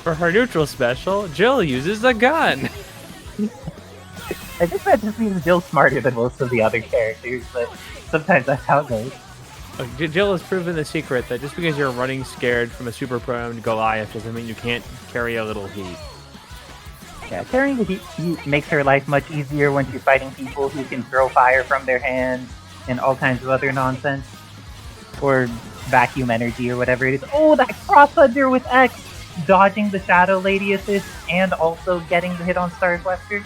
For her neutral special, Jill uses a gun. I think that just means Jill's smarter than most of the other characters, but sometimes that's how it goes. Look, Jill has proven the secret that just because you're running scared from a super prone Goliath doesn't mean you can't carry a little heat. Yeah, carrying the heat makes her life much easier when she's fighting people who can throw fire from their hands and all kinds of other nonsense. Or vacuum energy or whatever it is. Oh, that cross thunder with X! Dodging the Shadow Lady assist and also getting the hit on Star's Wesker.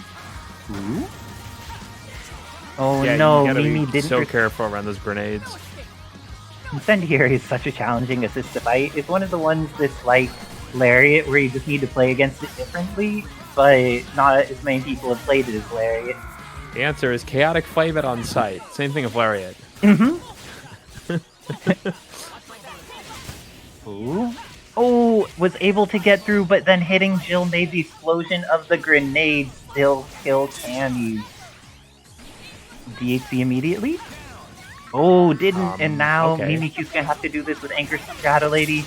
Oh Yeah, no, you gotta Mimi be didn't so careful around those grenades. Incendiary is such a challenging assist to fight. It's one of the ones that's like Lariat, where you just need to play against it differently, but not as many people have played it as Lariat. The answer is chaotic flame it on sight. Same thing with Lariat. Ooh. Oh, was able to get through, but then hitting Jill made the explosion of the grenade still kill Cammy. DHC immediately? Oh, didn't, and now okay. Mimikyute's gonna have to do this with Anchor Shadow Lady.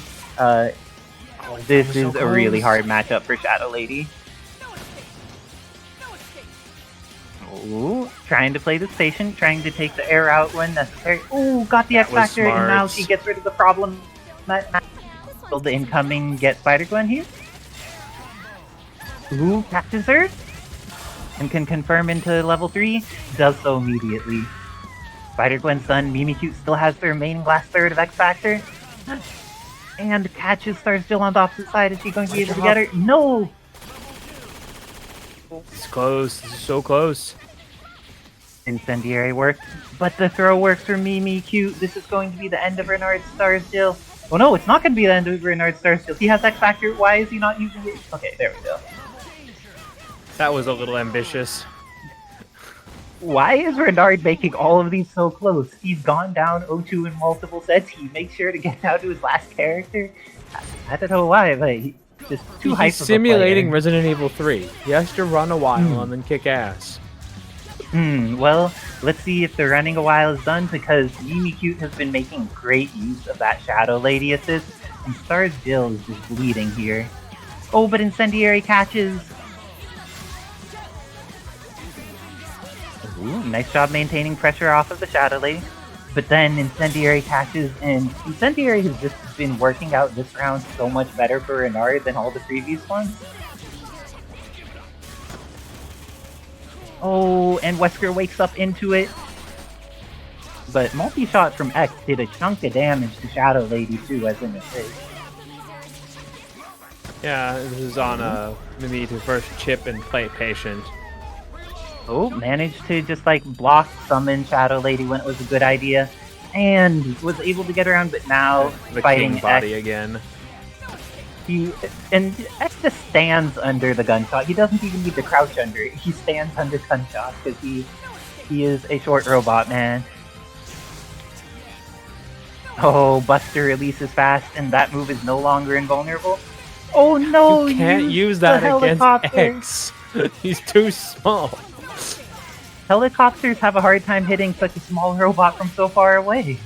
This so is a really close. hard matchup for Shadow Lady. Ooh, trying to play this patient, trying to take the air out when necessary. Ooh, got the X was Factor, and now smart. she gets rid of the problem. Will the incoming get Spider-Gwen here? Ooh, catches her. And can confirm into level 3. Does so immediately. Spider-Gwen's done. Mimikyute still has the remaining last third of X Factor. And catches Stars Jill on the opposite side. Is she going to be able to get her? No! It's close. This is so close. Incendiary work. But the throw works for Mimikyute. This is going to be the end of Renard's Stars Jill. Oh no, it's not going to be the end of Renard's Stars Jill. He has X Factor. Why is he not using it? Okay, there we go. That was a little ambitious. Why is Renard making all of these so close? He's gone down 0-2 in multiple sets. He makes sure to get down to his last character. I don't know why, but he's just too hype He's of a simulating player. Resident Evil 3. He has to run a while and then kick ass. Well, let's see if the running a while is done, because Mimikyute has been making great use of that Shadow Lady assist, and Stars Jill is just bleeding here. Oh, but Incendiary catches! Ooh, nice job maintaining pressure off of the Shadow Lady. But then Incendiary catches, and Incendiary has just been working out this round so much better for Renard than all the previous ones. Oh, and Wesker wakes up into it. But multi-shot from X did a chunk of damage to Shadow Lady too, as in the face. Yeah, this is on Mimi to first chip and play patient. Oh, managed to just like block summon Shadow Lady when it was a good idea. And was able to get around, but now The fighting king body X. again. He and X just stands under the gunshot. He doesn't even need to crouch under it. He stands under gunshot because he is a short robot, man. Oh, Buster releases fast, and that move is no longer invulnerable. Oh no! You can't use that against X. He's too small. Helicopters have a hard time hitting such a small robot from so far away.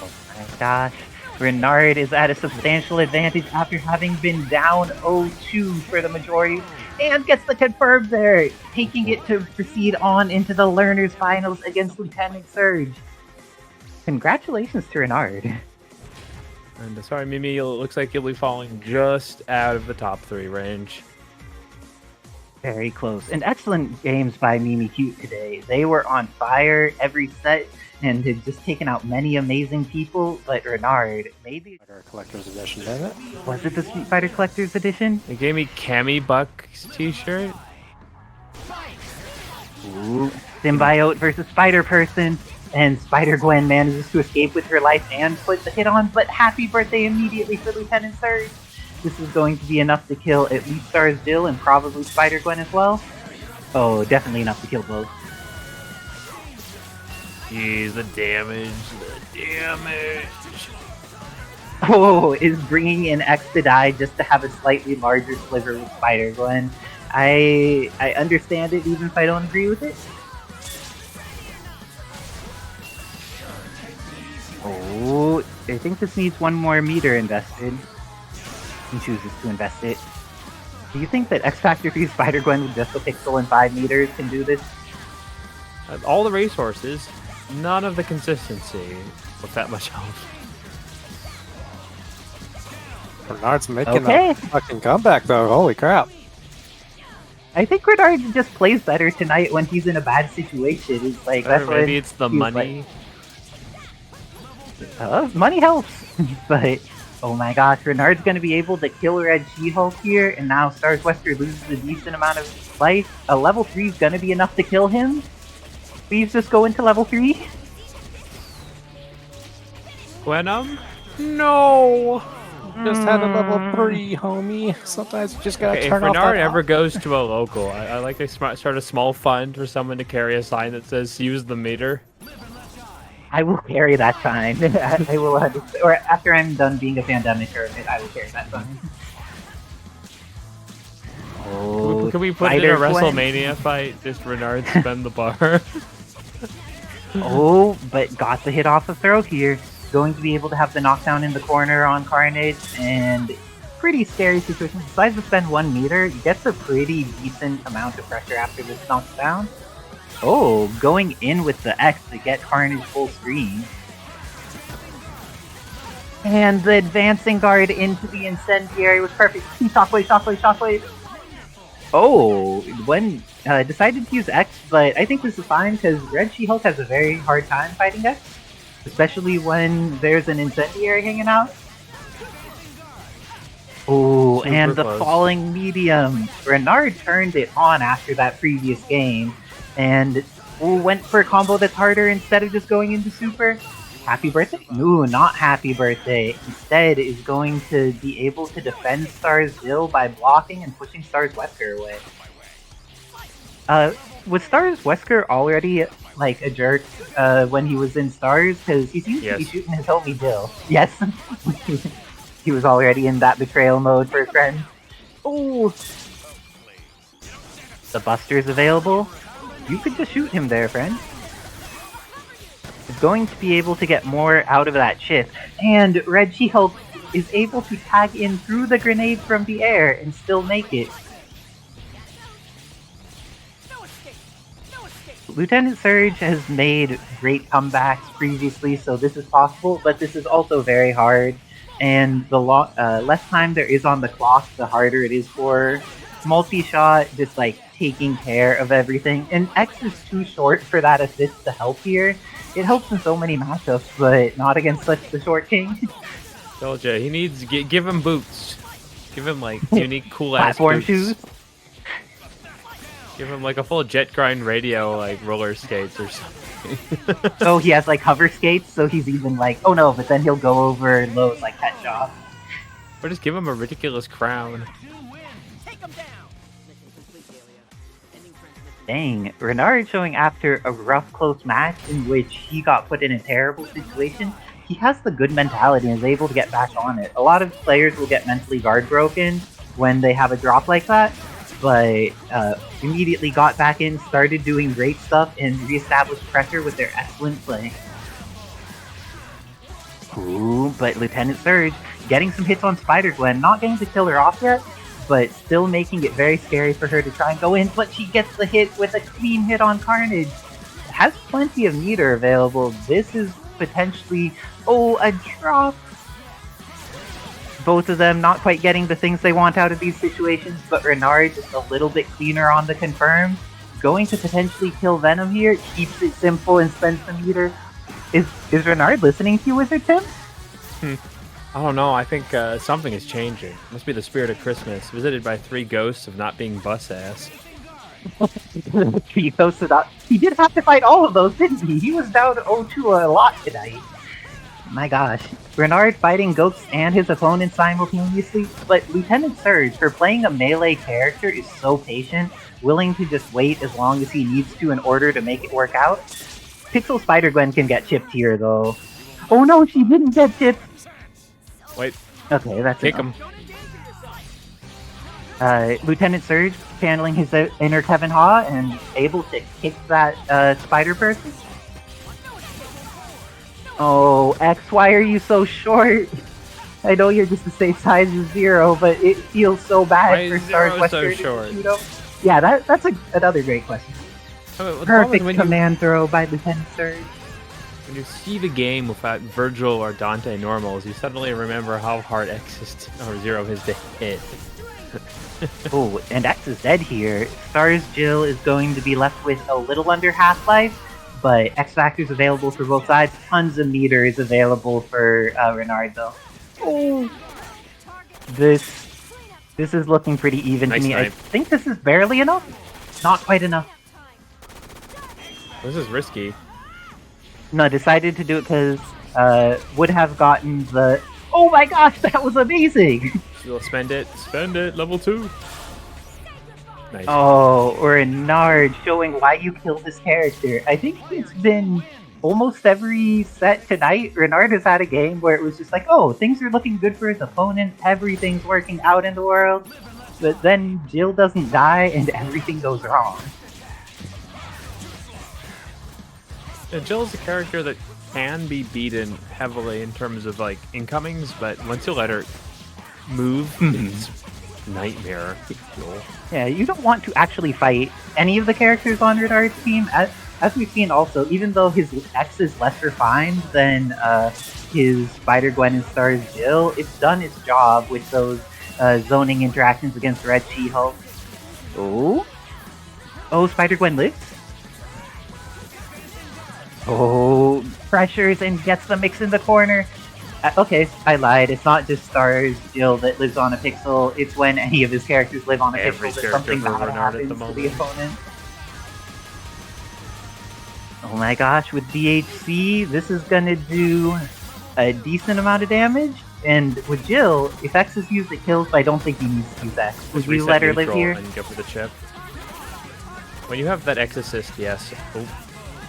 Oh my gosh. Renard is at a substantial advantage after having been down 0-2 for the majority, and gets the confirm there, taking it to proceed on into the Learners Finals against LieutenantSerg. Congratulations to Renard. And sorry, Mimi, it looks like you'll be falling just out of the top 3 range. Very close. And excellent games by Mimikyute today. They were on fire every set and had just taken out many amazing people, but Renard, maybe... Collector's Edition, didn't it? Was it the Street Fighter Collector's Edition? They gave me Cammy Buck's t-shirt. Ooh. Symbiote versus Spider-Person, and Spider-Gwen manages to escape with her life and put the hit on, but happy birthday immediately for LieutenantSerg. This is going to be enough to kill at least S.T.A.R.S Jill and probably Spider-Gwen as well. Oh, definitely enough to kill both. Jeez, the damage. Oh, is bringing in X to die just to have a slightly larger sliver with Spider-Gwen. I understand it even if I don't agree with it. Oh, I think this needs one more meter invested. He chooses to invest it. Do you think that X Factor 3 Spider-Gwen with just a pixel and 5 meters can do this? All the resources, none of the consistency with that much health. Renard's making a fucking comeback though, holy crap. I think Renard just plays better tonight when he's in a bad situation. It's like, that's maybe it's the money. Like, money helps, but oh my gosh, Renard's going to be able to kill Red She-Hulk here, and now S.T.A.R.S Wesker loses a decent amount of life. A level 3 is going to be enough to kill him. Please just go into level 3. Venom? No! Just had a level 3, homie. Sometimes you just gotta turn off that. If Renard ever goes to a local, I like to start a small fund for someone to carry a sign that says "Use the meter." I will carry that sign. I will, or after I'm done being a pandemic hermit, I will carry that sign. Oh, can we put it in a WrestleMania fight? Just Renard spend the bar. Oh, but got the hit off the throw here. Going to be able to have the knockdown in the corner on Carnage, and pretty scary situation. Decides to spend 1 meter, gets a pretty decent amount of pressure after this knockdown. Oh, going in with the X to get Carnage full screen. And the advancing guard into the incendiary was perfect. Shockwave, shockwave, shockwave. Oh, when decided to use X, but I think this is fine because Red She-Hulk has a very hard time fighting X. Especially when there's an incendiary hanging out. Oh, and the falling medium. Renard turned it on after that previous game. And went for a combo that's harder instead of just going into super. Happy birthday? No, not happy birthday. Instead is going to be able to defend S.T.A.R.S Jill by blocking and pushing S.T.A.R.S Wesker away. Was S.T.A.R.S Wesker already like a jerk when he was in S.T.A.R.S? Because he seems to be shooting his homie Jill. Yes. He was already in that betrayal mode for a friend. Oh! The Buster's available. You could just shoot him there, friend. Is going to be able to get more out of that chip. And Red She-Hulk is able to tag in through the grenade from the air and still make it. LieutenantSerg has made great comebacks previously, so this is possible, but this is also very hard. And the less time there is on the clock, the harder it is for multi-shot, just like taking care of everything. And X is too short for that assist to help here. It helps in so many matchups, but not against such the short king. Told ya, he needs give him boots. Give him like unique, cool ass platform shoes. Give him like a full jet grind radio, like roller skates or something. Oh, he has like hover skates, so he's even like, oh no, but then he'll go over lows like Pet Shop. Or just give him a ridiculous crown. Dang, Renard showing after a rough close match in which he got put in a terrible situation, he has the good mentality and is able to get back on it. A lot of players will get mentally guard broken when they have a drop like that, but immediately got back in, started doing great stuff, and reestablished pressure with their excellent play. Ooh, but LieutenantSerg getting some hits on Spider-Gwen, not getting to kill her off yet, but still making it very scary for her to try and go in, but she gets the hit with a clean hit on Carnage. Has plenty of meter available. This is potentially, a drop. Both of them not quite getting the things they want out of these situations, but Renard just a little bit cleaner on the confirm. Going to potentially kill Venom here, keeps it simple and spends the meter. Is Renard listening to you, Wizard Tim? I don't know. I think something is changing. Must be the spirit of Christmas, visited by 3 ghosts of not being bus ass. 3 ghosts of not... He did have to fight all of those, didn't he? He was down 0-2 a lot tonight. My gosh. Renard fighting ghosts and his opponent simultaneously, but LieutenantSerg, for playing a melee character, is so patient, willing to just wait as long as he needs to in order to make it work out. Pixel Spider-Gwen can get chipped here, though. Oh no, she didn't get chipped! Wait. Okay, that's Kick him. LieutenantSerg channeling his inner Kevin Ha and able to kick that spider person. Oh, X, why are you so short? I know you're just the same size as Zero, but it feels so bad Why for is S.T.A.R.S. Zero so Wesker short? to shoot him. Yeah, that's another great question. Perfect command throw by LieutenantSerg. When you see the game without Virgil or Dante normals, you suddenly remember how hard X is or Zero is to hit. Oh, and X is dead here. S.T.A.R.S. Jill is going to be left with a little under half-life, but X Factor's available for both sides. Tons of meter is available for Renard, though. Oh, this is looking pretty even to me. Snipe. I think this is barely enough. Not quite enough. This is risky. No, I decided to do it because would have gotten the... Oh my gosh, that was amazing! You'll spend it, level 2. Nice. Oh, Renard showing why you killed this character. I think it's been almost every set tonight. Renard has had a game where it was just like, oh, things are looking good for his opponent, everything's working out in the world, but then Jill doesn't die and everything goes wrong. Yeah, Jill's a character that can be beaten heavily in terms of like incomings, but once you let her move, it's nightmare. Yeah, you don't want to actually fight any of the characters on Renard's team. As we've seen also, even though his X is less refined than his Spider-Gwen and S.T.A.R.S. Jill, it's done its job with those zoning interactions against Red She-Hulk. Oh, Spider-Gwen lives? Oh, pressures and gets the mix in the corner. Okay, I lied. It's not just S.T.A.R.S. Jill that lives on a pixel. It's when any of his characters live on a Every pixel that character something for bad Renard at the happens to the moment. opponent. Oh my gosh, with DHC, this is gonna do a decent amount of damage. And with Jill, if X is used, it kills, but I don't think he needs to use X. Would Just you reset let her live neutral here? and go for the chip. When you have that X assist, yes.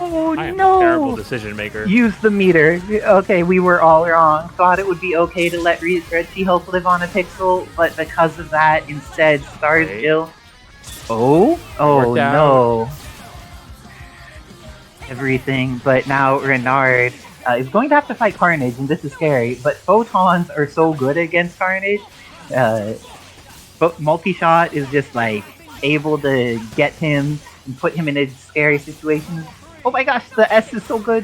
Oh I am no! a terrible decision maker. Use the meter. Okay, we were all wrong. Thought it would be okay to let Red She-Hulk live on a pixel, but because of that, instead, S.T.A.R.S. Right. Jill. Oh Worked out. no! Everything, but now Renard is going to have to fight Carnage, and this is scary. But photons are so good against Carnage. But multi-shot is just like able to get him and put him in a scary situation. Oh my gosh, the S is so good.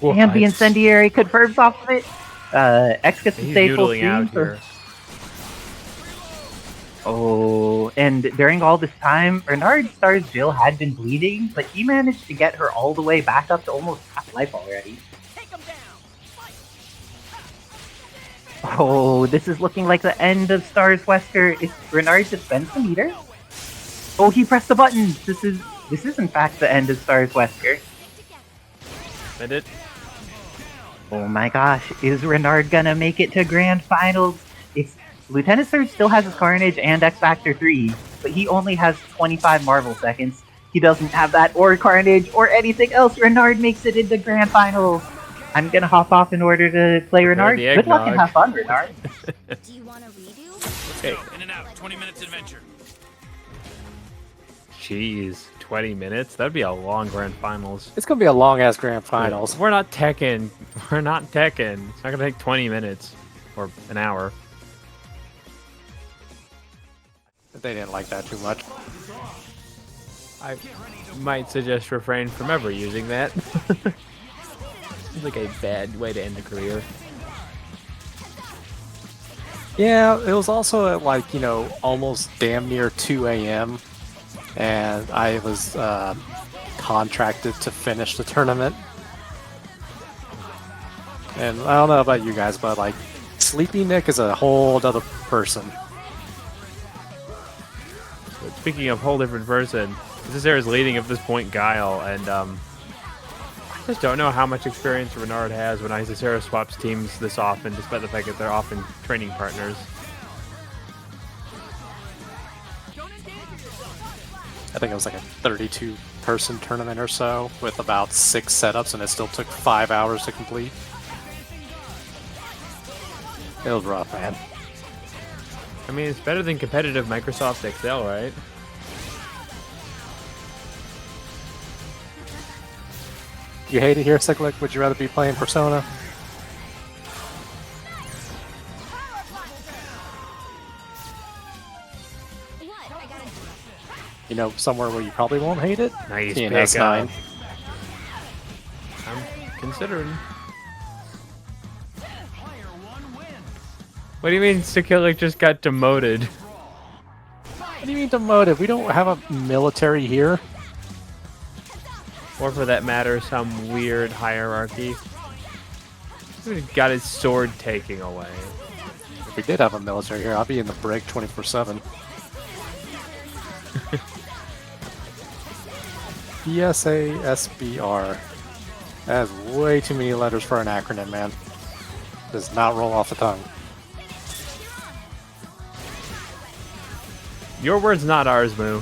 And the incendiary confirms off of it. X gets to He's stay full noodling out stream. here. Oh, and during all this time, Renard S.T.A.R.S. Jill had been bleeding, but he managed to get her all the way back up to almost half life already. Oh, this is looking like the end of S.T.A.R.S. Wesker. Is Renard just spends the meter? Oh, he pressed the button! This is in fact the end of S.T.A.R.S. Wesker. Spend it. Oh my gosh, is Renard gonna make it to Grand Finals? It's LieutenantSerg still has his Carnage and X Factor 3, but he only has 25 Marvel seconds. He doesn't have that or Carnage or anything else. Renard makes it into Grand Finals. I'm gonna hop off in order to play Renard. Good luck and have fun, Renard. Do you want to redo? Hey. In and out. 20 minutes adventure. Jeez, 20 minutes? That'd be a long Grand Finals. It's gonna be a long ass Grand Finals. We're not Tekken. We're not Tekken. It's not gonna take 20 minutes or an hour. They didn't like that too much. I might suggest refrain from ever using that. Seems like a bad way to end a career. Yeah, it was also at like, you know, almost damn near 2 a.m. and I was contracted to finish the tournament. And I don't know about you guys, but like Sleepy Nick is a whole other person. But speaking of whole different person, Isicera is leading at this point Guile, and I just don't know how much experience Renard has when Isicera swaps teams this often, despite the fact that they're often training partners. I think it was like a 32-person tournament or so with about 6 setups, and it still took 5 hours to complete. It was rough, man. I mean, it's better than competitive Microsoft Excel, right? You hate it here, Cyclic? Would you rather be playing Persona? What? I gotta. You know, somewhere where you probably won't hate it? Nice in pick S9. up. I'm considering. What do you mean Cyclic just got demoted? What do you mean demoted? We don't have a military here. Or for that matter, some weird hierarchy. He got his sword taken away. If we did have a military here, I'd be in the brig 24/7. PSA-SBR. That is way too many letters for an acronym, man. Does not roll off the tongue. Your words, not ours, Moo.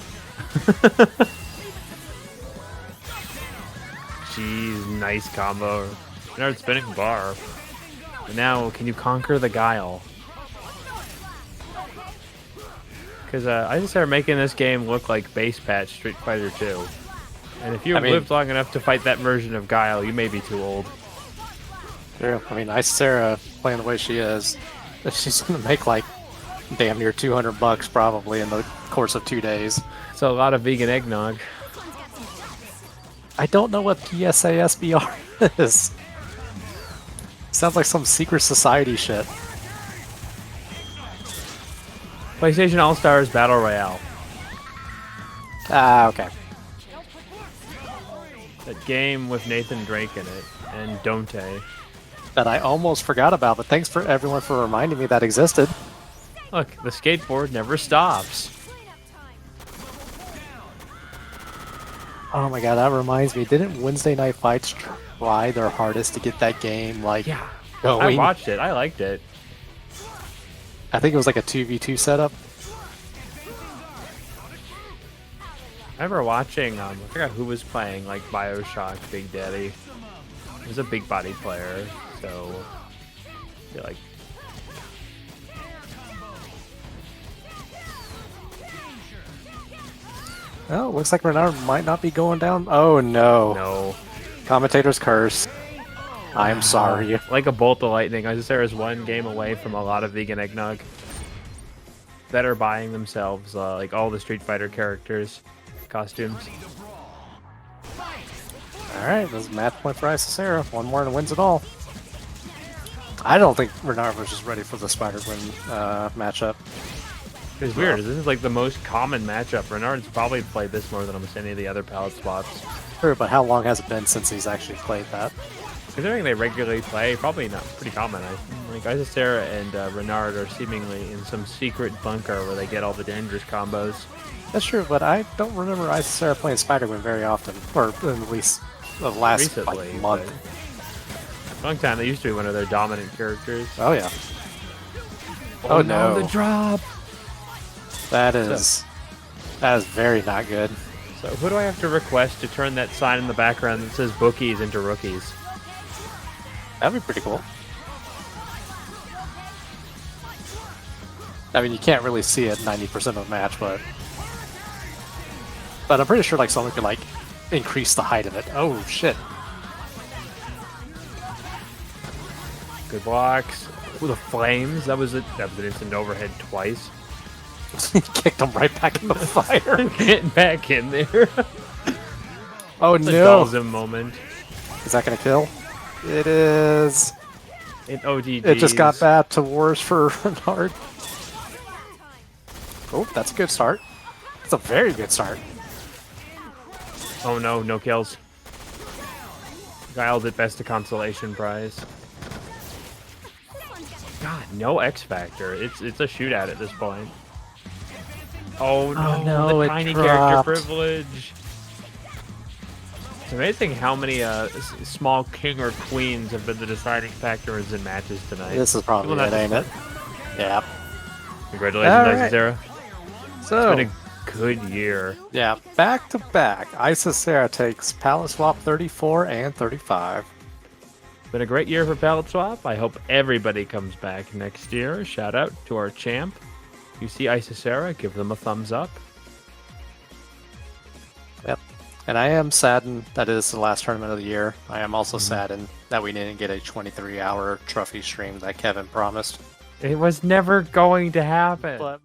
Jeez, nice combo. Renard spinning bar. But now, can you conquer the Guile? Because I just started making this game look like base patch Street Fighter 2. And if you have lived long enough to fight that version of Guile, you may be too old. Yeah, I mean, Isicera playing the way she is, she's gonna make like damn near $200 probably in the course of 2 days. It's a lot of vegan eggnog. I don't know what PSA-SBR is. Sounds like some secret society shit. PlayStation All-Stars Battle Royale. Ah, okay. That game with Nathan Drake in it, and Dante. That I almost forgot about, but thanks for everyone for reminding me that existed. Look, the skateboard never stops. Oh my god, that reminds me. Didn't Wednesday Night Fights try their hardest to get that game, like, going? I watched it. I liked it. I think it was like a 2v2 setup. I remember watching, I forgot who was playing, like, Bioshock Big Daddy. He was a big body player, so I feel like... Oh, looks like Renard might not be going down. Oh no. No. Commentator's curse. I'm sorry. Like a bolt of lightning, Isicera is one game away from a lot of vegan eggnog that are buying themselves, like, all the Street Fighter characters' costumes. Alright, this is match point for Isicera. One more and wins it all. I don't think Renard was just ready for the Spider-Gwen matchup. It's weird. This is like the most common matchup. Renard's probably played this more than almost any of the other palette swaps. Sure, but how long has it been since he's actually played that? Considering they regularly play, probably not pretty common. Like Isicera and Renard are seemingly in some secret bunker where they get all the dangerous combos. That's true, but I don't remember Isicera playing Spider-Gwen very often, or at least the last Recently, like, month. Long time, they used to be one of their dominant characters. Oh yeah. Oh no. The drop! That is very not good. So who do I have to request to turn that sign in the background that says bookies into rookies? That'd be pretty cool. I mean, you can't really see it 90% of the match, but I'm pretty sure like someone could like increase the height of it. Oh shit! Good blocks. Ooh, the flames. That was an instant overhead twice. Kicked him right back in the fire. Getting back in there. Oh It's a no! Dalzim moment. Is that gonna kill? It is. In OGGs. It just got bad to worse for Renard. Oh, that's a good start. That's a very good start. Oh no, no kills. Guile did best to consolation prize. God, no X Factor. It's a shootout at this point. Oh no, the tiny character privilege. It's amazing how many small king or queens have been the deciding factors in matches tonight. This is probably People it, not ain't it? Yeah. Congratulations, Alright. Isicera. So, It's been a good year. yeah, back to back. Isicera takes palette swap 34 and 35. Been a great year for Palette Swap. I hope everybody comes back next year. Shout out to our champ. You see Isicera, give them a thumbs up. Yep. And I am saddened that it is the last tournament of the year. I am also saddened that we didn't get a 23-hour trophy stream that Kevin promised. It was never going to happen. But